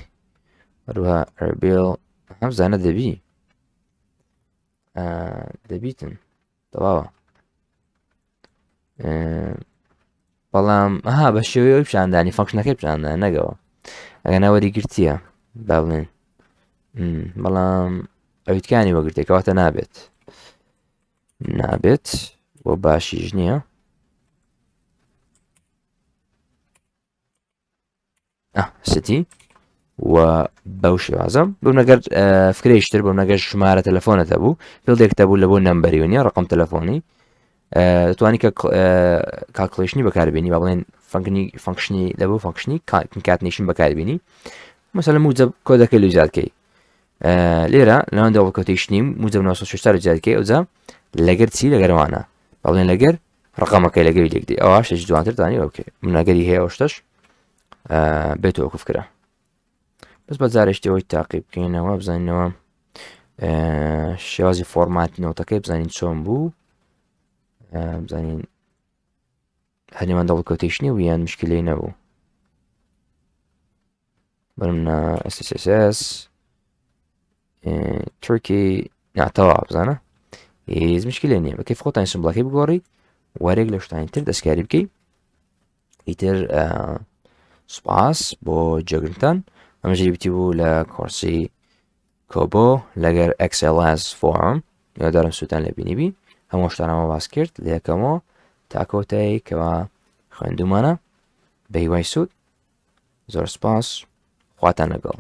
هەروەها ئەربیل هەمزانە دەبیتن تەواوە بەڵام بە شێوەیەوەی پیشاندانی فەنکشنەکەی پیشاندان نەگەوە ئەگەر ناوەری گرتیە با بڵێن بەڵام ئەویتکانی وەگرتێک کەواتە نابێت بۆ باشیش نییە ستی و بەو شێوازە بەو نەگەر فکرێشتر بەو نەگەر ژمارە تەلەفۆنەتە بوو فیلدێکتە بوو لە بۆ نەمبەریونیە ڕقم تەلەفۆنی توانی کە کاکڵێشنی بەکاربیێنی با بڵێن فەنکشنی لە بۆ فەنکشنی کاتنیشن بەکاربیێنی مەسەلە موجب کۆدەکەی لوجاتکەی لێرە لەوان دەوڵکەوتیشتنیم موجب 960 جارکەی ئەوجا لەگەر چی لەگەرەوانە با بڵێن لەگەر ڕقەمەکەی لەگەوی لێکدی ئەوە شش جوانتر دانی ئەوکێ منەگەری هەیە ئەوشتش بێتەوە کوفکرە بەس بە جارشتی ئەوەی تاقی بکەینەوە بزانینەوە شێوازی فۆرماتی نۆتەکەی بزانین چۆن بوو بزانین هەرێمان دەوڵکەوتیشتنی و یان مشکلەی نەبوو برم SSS تورکی ناتەوا بزانە هیچ مشکلێ نییە بەکەی خۆتان سمبڵەکەی بگۆڕی وارێک لە شتانی تر دەستکاری بکەی ئیتر سوپاس بۆ جێگرتان ئەمەژری بتی بوو لە کۆرسی کۆبۆ لەگەر XLS فۆرم یادارم سووتان لە بینیبی هەموو شتانەوە باس کرد لە یەکەمەوە تا کۆتایی کەوا خوێندومانە بە هیوای سوود زۆر سپاس خواتان لەگەڵ